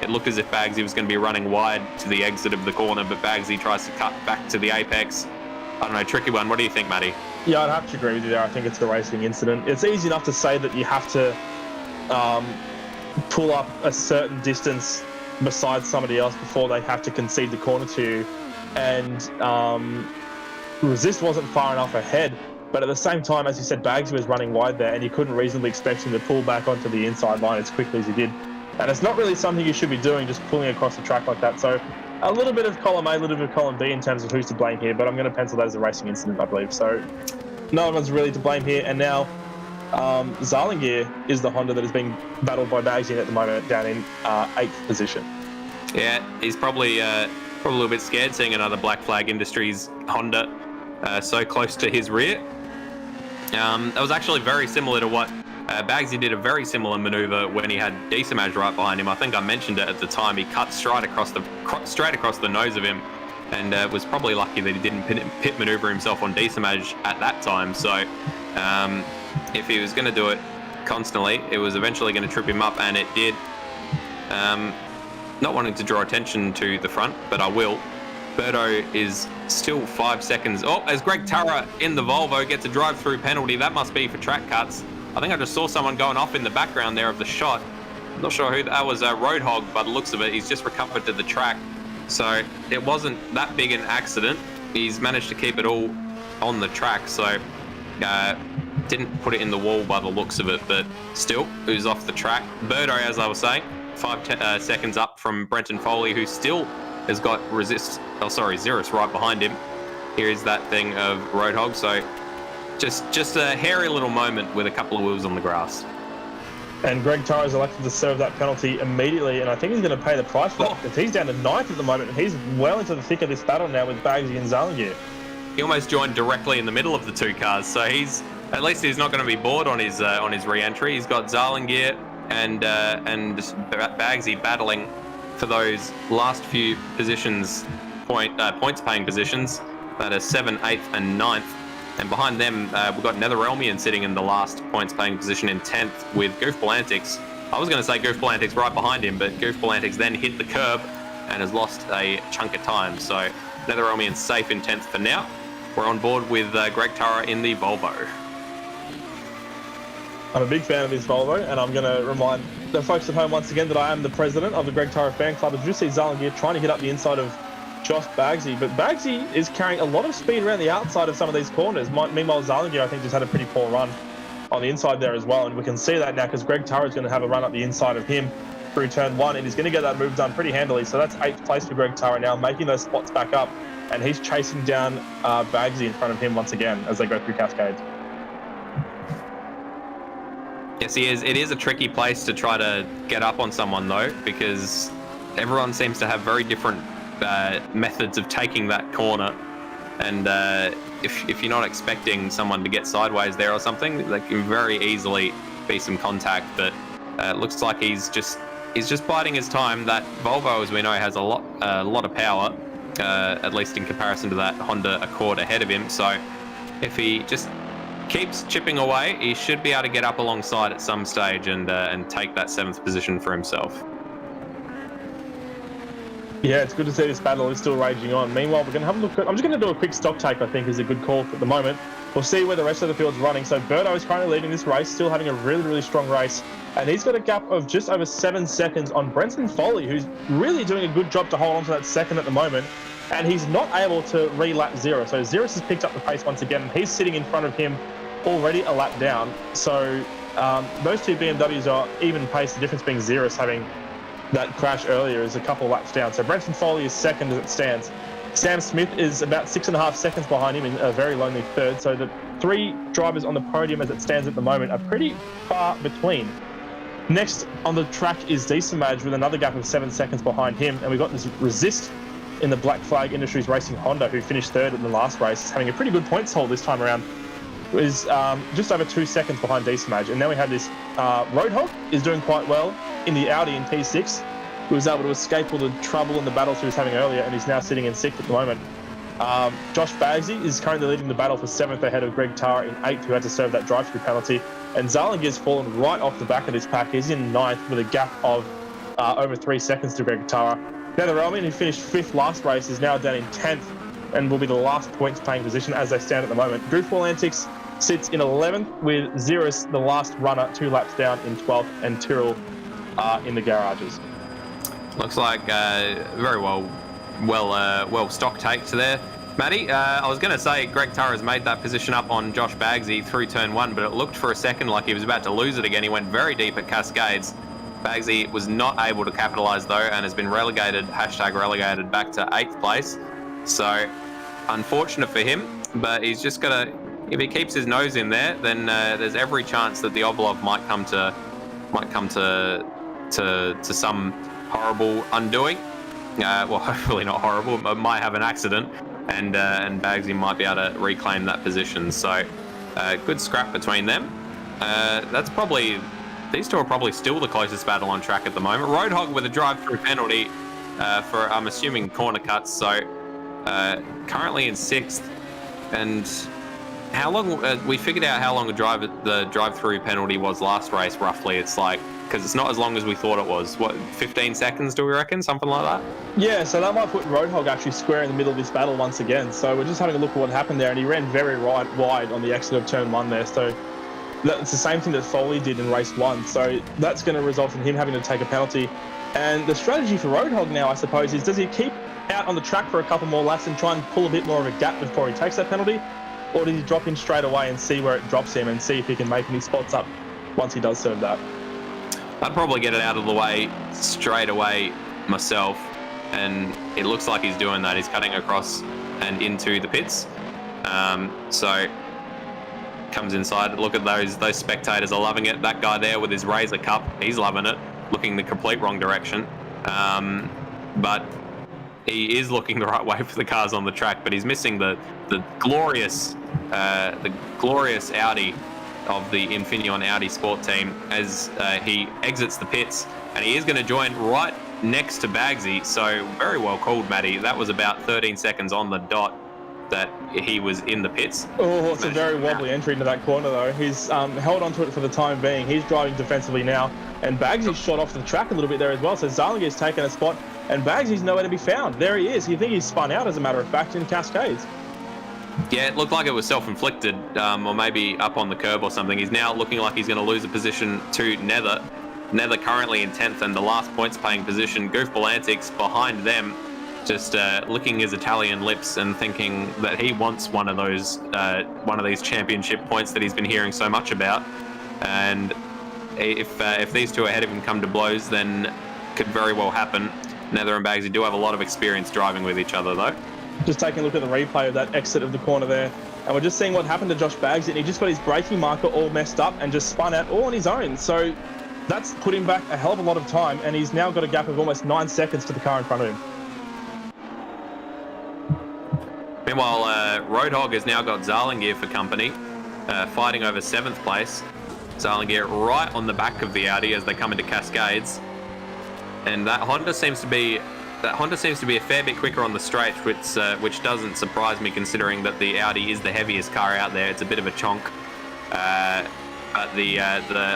it looked as if Bagsy was going to be running wide to the exit of the corner, but Bagsy tries to cut back to the apex. I don't know, tricky one. What do you think, Matty? Yeah, I'd have to agree with you there. I think it's a racing incident. It's easy enough to say that you have to pull up a certain distance beside somebody else before they have to concede the corner to you. And Resist wasn't far enough ahead. But at the same time, as you said, Bagsy was running wide there, and you couldn't reasonably expect him to pull back onto the inside line as quickly as he did. And it's not really something you should be doing, just pulling across the track like that. So a little bit of column A, a little bit of column B in terms of who's to blame here, but I'm going to pencil that as a racing incident, I believe. So no one's really to blame here. And now Zarlingear is the Honda that is being battled by Bagsy at the moment, down in 8th position. Yeah, he's probably a little bit scared seeing another Black Flag Industries Honda so close to his rear. That was actually very similar to what Bagsy did, a very similar maneuver when he had Decimage right behind him. I think I mentioned it at the time. He cut straight across the nose of him, and was probably lucky that he didn't pit maneuver himself on Decimage at that time. So if he was going to do it constantly, it was eventually going to trip him up, and it did. Not wanting to draw attention to the front, but I will. Berto is still 5 seconds. Oh, as Greg Turra in the Volvo gets a drive-through penalty. That must be for track cuts. I think I just saw someone going off in the background there of the shot. I'm not sure who that was. Roadhog, by the looks of it. He's just recovered to the track. So it wasn't that big an accident. He's managed to keep it all on the track. So didn't put it in the wall by the looks of it, but still, who's off the track. Berto, as I was saying, 5 seconds up from Brenton Foley, who still has got Ziras right behind him. Here is that thing of Roadhog. So just a hairy little moment with a couple of wheels on the grass. And Greg Turra is elected to serve that penalty immediately, and I think he's going to pay the price for that, because he's down to 9th at the moment, and he's well into the thick of this battle now with Bagsy and Zarlingear. He almost joined directly in the middle of the two cars, so he's not going to be bored on his re-entry. He's got Zarlingear and Bagsy battling for those last few positions, points paying positions, that are 7th, 8th, and 9th. And behind them, we've got Netherelmian sitting in the last points paying position in 10th with Goof Blantics. I was going to say Goof Blantics right behind him, but Goof Blantics then hit the curb and has lost a chunk of time. So Netherelmian's safe in 10th for now. We're on board with Greg Turra in the Volvo. I'm a big fan of this Volvo, and I'm going to remind the folks at home once again that I am the president of the Greg Turra fan club. As you see Zarlingear trying to hit up the inside of Josh Bagsy, but Bagsy is carrying a lot of speed around the outside of some of these corners. Meanwhile, Zarlingear, I think, just had a pretty poor run on the inside there as well, and we can see that now because Greg Turra is going to have a run up the inside of him through turn 1, and he's going to get that move done pretty handily. So that's 8th place for Greg Turra now, making those spots back up, and he's chasing down Bagsy in front of him once again as they go through Cascades. Yes, he is. It is a tricky place to try to get up on someone, though, because everyone seems to have very different methods of taking that corner. And if you're not expecting someone to get sideways there or something, there can very easily be some contact. But it looks like he's just biding his time. That Volvo, as we know, has a lot of power, at least in comparison to that Honda Accord ahead of him. So if he just keeps chipping away, he should be able to get up alongside at some stage and take that 7th position for himself. Yeah, it's good to see this battle is still raging on. Meanwhile, we're going to have a look at... I'm just going to do a quick stock take, I think, is a good call at the moment. We'll see where the rest of the field's running. So Berto is currently leading this race, still having a really, really strong race. And he's got a gap of just over 7 seconds on Brenton Foley, who's really doing a good job to hold on to that second at the moment. and he's not able to re-lap Ziras. So Ziras has picked up the pace once again, and he's sitting in front of him already a lap down. So those two BMWs are even pace. The difference being Ziras having that crash earlier is a couple laps down. So Brenton Foley is second as it stands. Sam Smith is about 6.5 seconds behind him in a very lonely third. So the three drivers on the podium as it stands at the moment are pretty far between. Next on the track is Dieselmaj with another gap of 7 seconds behind him. And we've got this Resist in the Black Flag Industries Racing Honda, who finished third in the last race, having a pretty good points haul this time around. Is just over 2 seconds behind Dieselmaj. And then we have this Roadhog is doing quite well in the Audi in P6. He was able to escape all the trouble and the battles he was having earlier, and he's now sitting in 6th at the moment. Josh Bagsy is currently leading the battle for 7th ahead of Greg Tara in 8th, who had to serve that drive-through penalty. And Zarlingier's fallen right off the back of this pack. He's in 9th with a gap of over 3 seconds to Greg Tara. Netherelmian, who finished 5th last race, is now down in 10th and will be the last points-paying position as they stand at the moment. Goofball Antics sits in 11th with Ziras, the last runner, 2 laps down in 12th, and Tyrrell in the garages. Looks like very well stock takes there. Matty, I was going to say Greg Tara's made that position up on Josh Bagsy through turn 1, but it looked for a second like he was about to lose it again. He went very deep at Cascades. Bagsy was not able to capitalise though, and has been relegated, #relegated, back to 8th place. So unfortunate for him, but he's just got to, if he keeps his nose in there, then there's every chance that the Oblov might come to some horrible undoing. Well, hopefully not horrible, but might have an accident, and Bagsy might be able to reclaim that position. So good scrap between them. That's probably, these two are probably still the closest battle on track at the moment. Roadhog with a drive-through penalty for, I'm assuming, corner cuts. So currently in 6th, and how long we figured out how long the drive-through penalty was last race roughly. It's like, because it's not as long as we thought it was. What, 15 seconds, do we reckon? Something like that? Yeah, so that might put Roadhog actually square in the middle of this battle once again. So we're just having a look at what happened there, and he ran very wide on the exit of turn 1 there. So that's the same thing that Foley did in race 1. So that's going to result in him having to take a penalty. And the strategy for Roadhog now, I suppose, is does he keep out on the track for a couple more laps and try and pull a bit more of a gap before he takes that penalty? Or does he drop in straight away and see where it drops him and see if he can make any spots up once he does serve that? I'd probably get it out of the way straight away myself, and it looks like he's doing that. He's cutting across and into the pits. So comes inside. Look at those spectators are loving it. That guy there with his Razor Cup, he's loving it, looking the complete wrong direction. But he is looking the right way for the cars on the track, but he's missing the glorious Audi of the Infineon Audi Sport team as he exits the pits, and he is going to join right next to Bagsy. So very well called, Matty. That was about 13 seconds on the dot that he was in the pits. Oh, it's a very wobbly entry into that corner though. He's held onto it for the time being. He's driving defensively now, and Bagsy's shot off the track a little bit there as well. So Zarlingier's taken a spot, and Bagsy's nowhere to be found. There he is. You think he's spun out, as a matter of fact, in Cascades. Yeah, it looked like it was self-inflicted, or maybe up on the curb or something. He's now looking like he's going to lose a position to Nether. Nether currently in 10th and the last points-paying position. Goofball Antics behind them, just licking his Italian lips and thinking that he wants one of these championship points that he's been hearing so much about. And if these two ahead of him come to blows, then could very well happen. Nether and Bagsy do have a lot of experience driving with each other, though. Just taking a look at the replay of that exit of the corner there, and we're just seeing what happened to Josh Bagsy, and he just got his braking marker all messed up and just spun out all on his own. So that's put him back a hell of a lot of time, and he's now got a gap of almost 9 seconds to the car in front of him. Meanwhile, Roadhog has now got Zarlingier for company, fighting over 7th place. Zarlingier right on the back of the Audi as they come into Cascades, and that Honda seems to be a fair bit quicker on the straight, which doesn't surprise me considering that the Audi is the heaviest car out there. It's a bit of a chonk, but the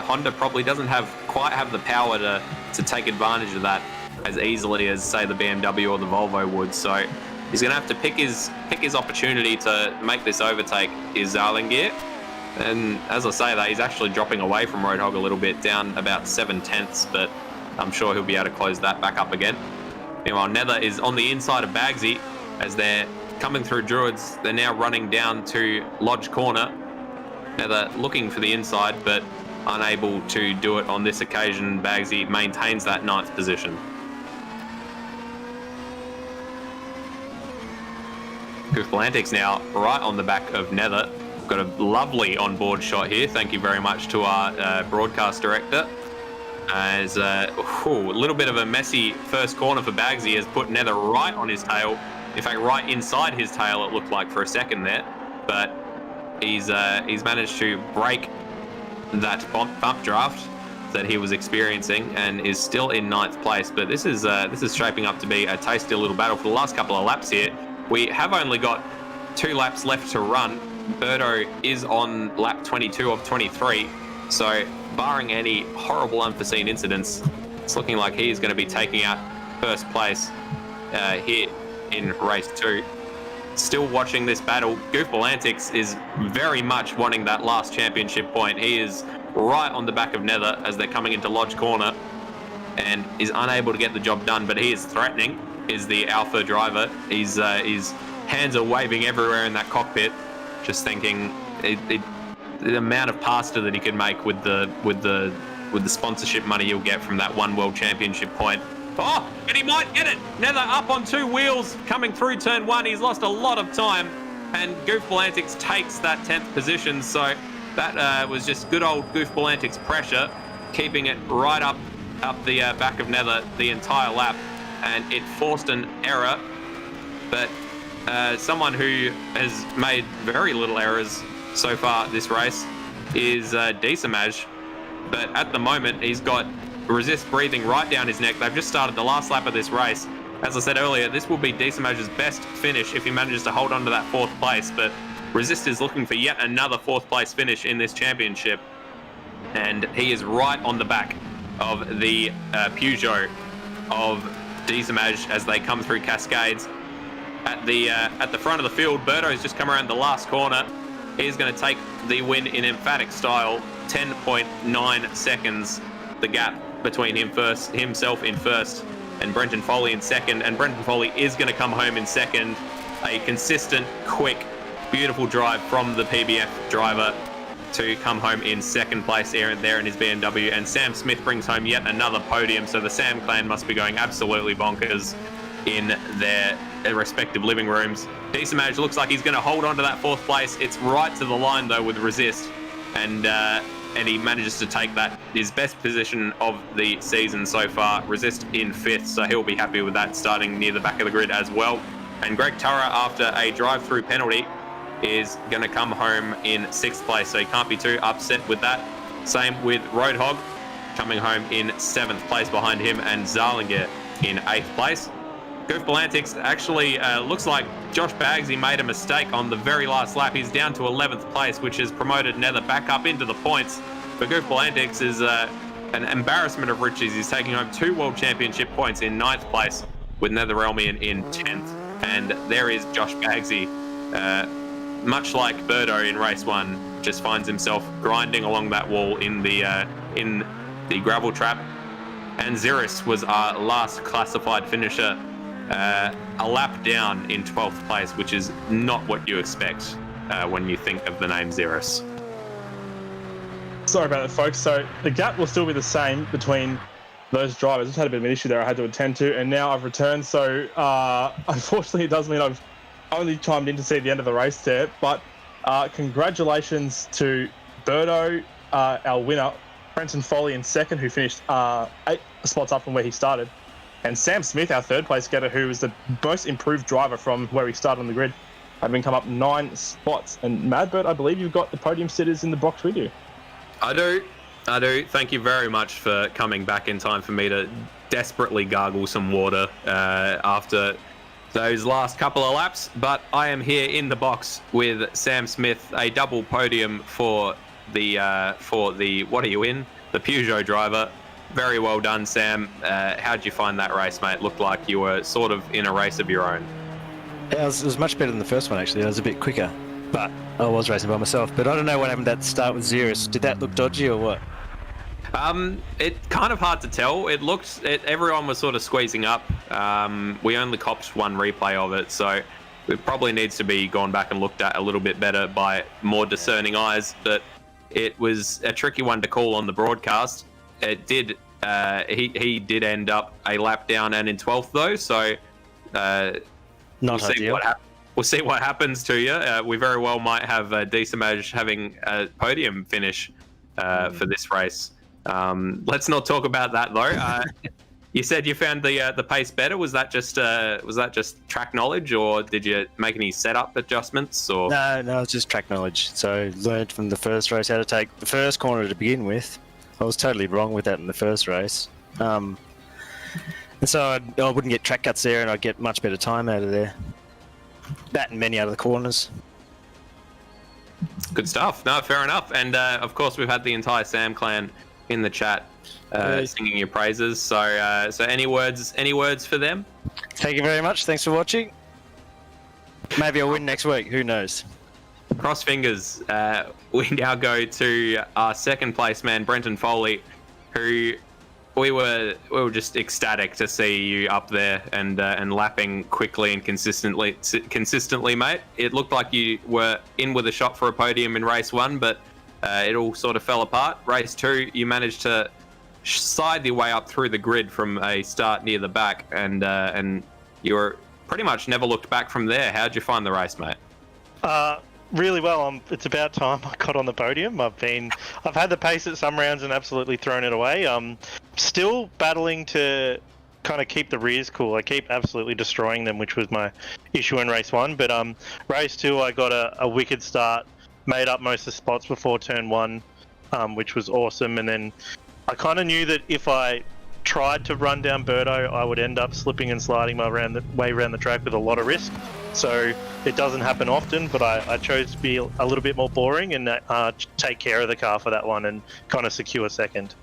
Honda probably doesn't quite have the power to take advantage of that as easily as, say, the BMW or the Volvo would. So he's going to have to pick his opportunity to make this overtake is Zarlingier. And as I say that, he's actually dropping away from Roadhog a little bit, down about 7/10, but I'm sure he'll be able to close that back up again. Meanwhile, Nether is on the inside of Bagsy, as they're coming through Druids. They're now running down to Lodge Corner. Now they're looking for the inside, but unable to do it on this occasion. Bagsy maintains that 9th position. Goofball Antics now right on the back of Nether. Got a lovely onboard shot here. Thank you very much to our broadcast director. As a little bit of a messy first corner for Bagsy has put Nether right on his tail. In fact, right inside his tail, it looked like for a second there. But he's managed to break that bump draft that he was experiencing and is still in 9th place. But this is shaping up to be a tasty little battle for the last couple of laps here. We have only got 2 laps left to run. Berto is on lap 22 of 23. So barring any horrible unforeseen incidents, it's looking like he is going to be taking out first place here in race 2. Still watching this battle. Goofball Antics is very much wanting that last championship point. He is right on the back of Nether as they're coming into Lodge Corner and is unable to get the job done, but he is threatening, is the alpha driver. His hands are waving everywhere in that cockpit, just thinking the amount of pasta that he could make with the sponsorship money he'll get from that one world championship point. Oh, and he might get it. Nether up on 2 wheels coming through turn 1. He's lost a lot of time, and Goofball Antics takes that 10th position. So that was just good old Goofball Antics pressure, keeping it right up the back of Nether the entire lap, and it forced an error. But someone who has made very little errors so far this race is Decimage, but at the moment he's got Resist breathing right down his neck. They've just started the last lap of this race. As I said earlier, this will be Decimage's best finish if he manages to hold on to that 4th place, but Resist is looking for yet another 4th place finish in this championship, and he is right on the back of the Peugeot of Decimage as they come through Cascades. At the front of the field, Berto's just come around the last corner. He's going to take the win in emphatic style. 10.9 seconds, the gap between himself in first and Brenton Foley in second. And Brenton Foley is going to come home in second. A consistent, quick, beautiful drive from the PBF driver to come home in second place there in his BMW. And Sam Smith brings home yet another podium. So the Sam clan must be going absolutely bonkers in their respective living rooms. Decimage looks like he's going to hold on to that 4th place. It's right to the line though with Resist, and he manages to take that, his best position of the season so far. Resist in 5th, so he'll be happy with that, starting near the back of the grid as well. And Greg Turra, after a drive-through penalty, is going to come home in 6th place, so he can't be too upset with that. Same with Roadhog, coming home in 7th place behind him, and Zarlinger in 8th place. Goofball Antics actually looks like Josh Bagsy made a mistake on the very last lap. He's down to 11th place, which has promoted Nether back up into the points. But Goofball Antics is an embarrassment of riches. He's taking home 2 World Championship points in 9th place with NetherRealmian in 10th. And there is Josh Bagsy, much like Berto in race 1, just finds himself grinding along that wall in the gravel trap. And Ziras was our last classified finisher, a lap down in 12th place, which is not what you expect when you think of the name Ziras. Sorry about that, folks. So the gap will still be the same between those drivers. I just had a bit of an issue there I had to attend to, and now I've returned. So unfortunately, it does mean I've only chimed in to see the end of the race there. But congratulations to Berto, our winner, Brenton Foley in second, who finished 8 spots up from where he started. And Sam Smith, our 3rd place getter, who was the most improved driver from where he started on the grid, having come up 9 spots. And Madbert, I believe you've got the podium sitters in the box with you. I do. Thank you very much for coming back in time for me to desperately gargle some water after those last couple of laps. But I am here in the box with Sam Smith, a double podium for the what are you in? The Peugeot driver. Very well done, Sam. How'd you find that race, mate? Looked like you were sort of in a race of your own. Yeah, it was much better than the first one, actually. It was a bit quicker, but I was racing by myself. But I don't know what happened at the start with Ziras. Did that look dodgy or what? It kind of hard to tell. Everyone was sort of squeezing up. We only copped one replay of it, so it probably needs to be gone back and looked at a little bit better by more discerning eyes. But it was a tricky one to call on the broadcast. It did. He did end up a lap down and in 12th though, so Not ideal. We'll see what happens to you. We very well might have Decimage having a podium finish for this race. Let's not talk about that though. You said you found the pace better. Was that just track knowledge, or did you make any setup adjustments? Or No, it's just track knowledge. So learned from the first race how to take the first corner to begin with. I was totally wrong with that in the first race. And so I wouldn't get track cuts there, and I'd get much better time out of there. That and many out of the corners. Good stuff. No, fair enough. And of course, we've had the entire Sam clan in the chat singing your praises. So any words for them? Thank you very much. Thanks for watching. Maybe I'll win next week. Who knows? Cross fingers. We now go to our second place man, Brenton Foley, who we were just ecstatic to see you up there and lapping quickly and consistently, mate. It looked like you were in with a shot for a podium in race 1, but it all sort of fell apart. Race 2, you managed to side your way up through the grid from a start near the back, and you were pretty much never looked back from there. How'd you find the race, mate? Really well. It's about time I got on the podium. I've had the pace at some rounds and absolutely thrown it away. Still battling to kind of keep the rears cool. I keep absolutely destroying them, which was my issue in race 1. But race 2, I got a wicked start, made up most of the spots before turn 1, which was awesome. And then I kind of knew that if I tried to run down Berto, I would end up slipping and sliding my way around the track with a lot of risk. So it doesn't happen often, but I chose to be a little bit more boring and take care of the car for that one and kind of secure second.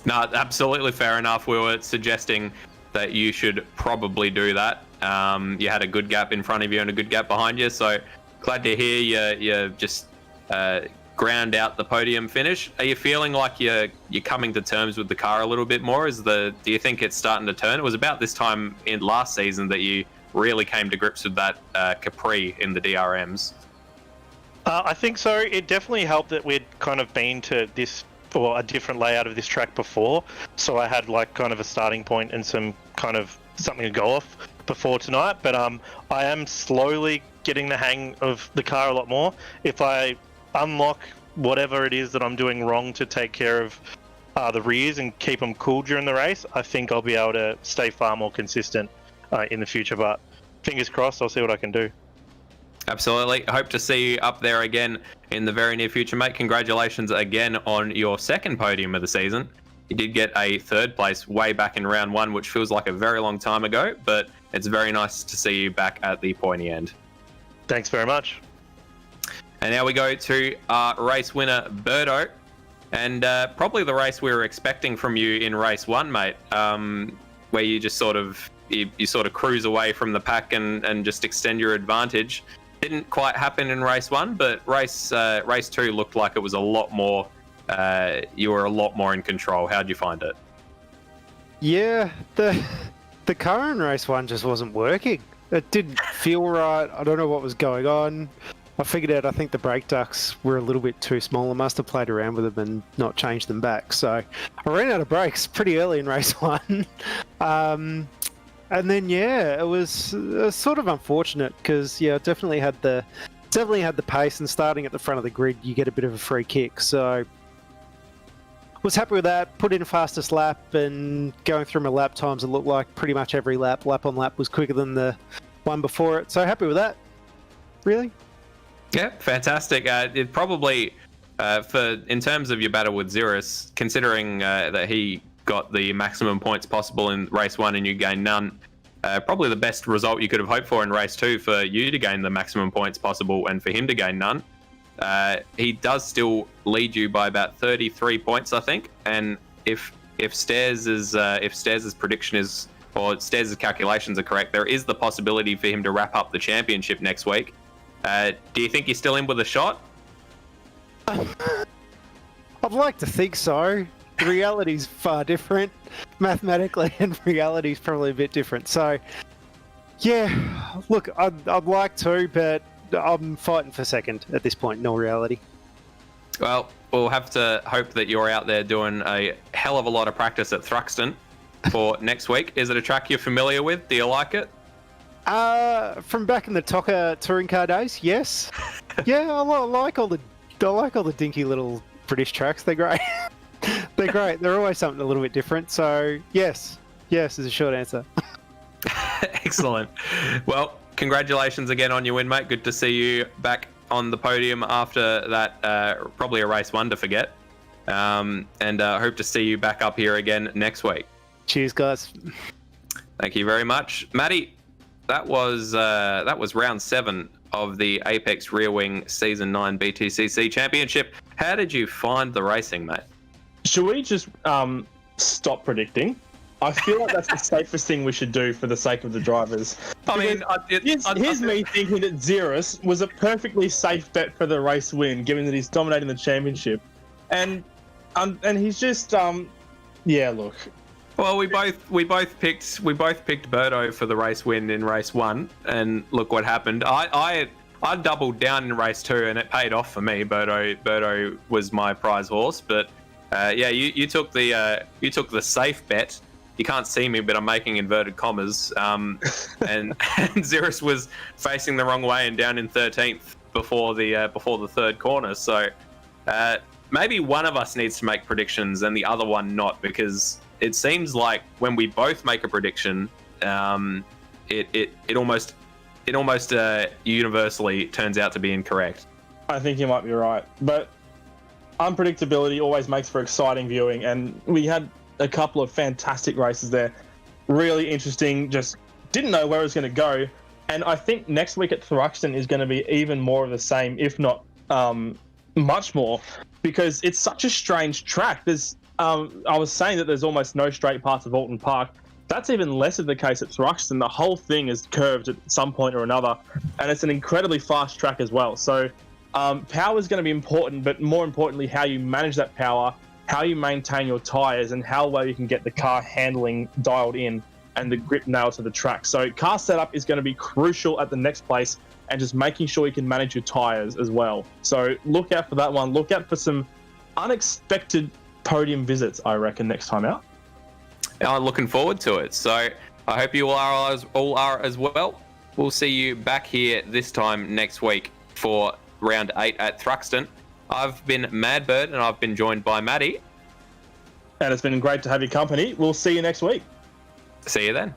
No, absolutely fair enough. We were suggesting that you should probably do that. You had a good gap in front of you and a good gap behind you, so glad to hear you just ground out the podium finish. Are you feeling like you're coming to terms with the car a little bit more? Do you think it's starting to turn? It was about this time in last season that you really came to grips with that Capri in the DRMs. I think so. It definitely helped that we'd kind of been to this, or a different layout of this track before, so I had like kind of a starting point and some kind of something to go off before tonight. But I am slowly getting the hang of the car a lot more. If I unlock whatever it is that I'm doing wrong to take care of the rears and keep them cool during the race, I think I'll be able to stay far more consistent in the future. But fingers crossed, I'll see what I can do. Absolutely. I hope to see you up there again in the very near future, mate. Congratulations again on your second podium of the season. You did get a third place way back in round 1, which feels like a very long time ago, but it's very nice to see you back at the pointy end. Thanks very much. And now we go to our race winner, Berto, and probably the race we were expecting from you in race 1, mate, where you just sort of you sort of cruise away from the pack and just extend your advantage. Didn't quite happen in race 1, but race 2 looked like it was a lot more. You were a lot more in control. How'd you find it? Yeah, the car in race 1 just wasn't working. It didn't feel right. I don't know what was going on. I figured out I think the brake ducts were a little bit too small. I must have played around with them and not changed them back. So I ran out of brakes pretty early in race 1. And then it was sort of unfortunate because definitely had the pace, and starting at the front of the grid you get a bit of a free kick. So was happy with that. Put in fastest lap, and going through my lap times, it looked like pretty much every lap on lap was quicker than the one before it. So happy with that. Really. Yeah, fantastic. It probably, in terms of your battle with Ziras, considering that he got the maximum points possible in race 1 and you gained none, probably the best result you could have hoped for in race 2 for you to gain the maximum points possible and for him to gain none. He does still lead you by about 33 points, I think. And if Stairs' prediction is, or Stairs' calculations are correct, there is the possibility for him to wrap up the championship next week. Do you think you're still in with a shot? I'd I'd like to think so. The reality's far different mathematically, and reality's probably a bit different. So, yeah, look, I'd like to, but I'm fighting for second at this point, in all reality. Well, we'll have to hope that you're out there doing a hell of a lot of practice at Thruxton for next week. Is it a track you're familiar with? Do you like it? From back in the TOCA touring car days, yes. Yeah, I like all the dinky little British tracks. They're great. They're great. They're always something a little bit different. So yes is a short answer. Excellent. Well, congratulations again on your win, mate. Good to see you back on the podium after that, probably a race one to forget. And hope to see you back up here again next week. Cheers, guys. Thank you very much, Matty. That was round 7 of the Apex Rear Wing Season 9 BTCC Championship. How did you find the racing, mate? Should we just stop predicting? I feel like that's the safest thing we should do for the sake of the drivers. Here's me thinking that Ziras was a perfectly safe bet for the race win, given that he's dominating the championship, and he's just yeah. Look, well, we both picked Berto for the race win in race 1, and look what happened. I doubled down in race 2, and it paid off for me. Berto was my prize horse, but yeah, you took the safe bet. You can't see me, but I'm making inverted commas. And Ziras was facing the wrong way and down in 13th before the third corner. So maybe one of us needs to make predictions and the other one not, because it seems like when we both make a prediction, it almost universally turns out to be incorrect. I think you might be right, but unpredictability always makes for exciting viewing, and we had a couple of fantastic races there. Really interesting, just didn't know where it was going to go. And I think next week at Thruxton is going to be even more of the same, if not much more, because it's such a strange track. There's, I was saying that there's almost no straight parts of Oulton Park. That's even less of the case at Thruxton. The whole thing is curved at some point or another, and it's an incredibly fast track as well. So power is going to be important, but more importantly, how you manage that power, how you maintain your tyres, and how well you can get the car handling dialed in and the grip nailed to the track. So car setup is going to be crucial at the next place, and just making sure you can manage your tyres as well. So look out for that one. Look out for some unexpected podium visits, I reckon, next time out. I'm looking forward to it. So I hope you all are as well. We'll see you back here this time next week for round 8 at Thruxton. I've been Madbird, and I've been joined by Matty. And it's been great to have your company. We'll see you next week. See you then.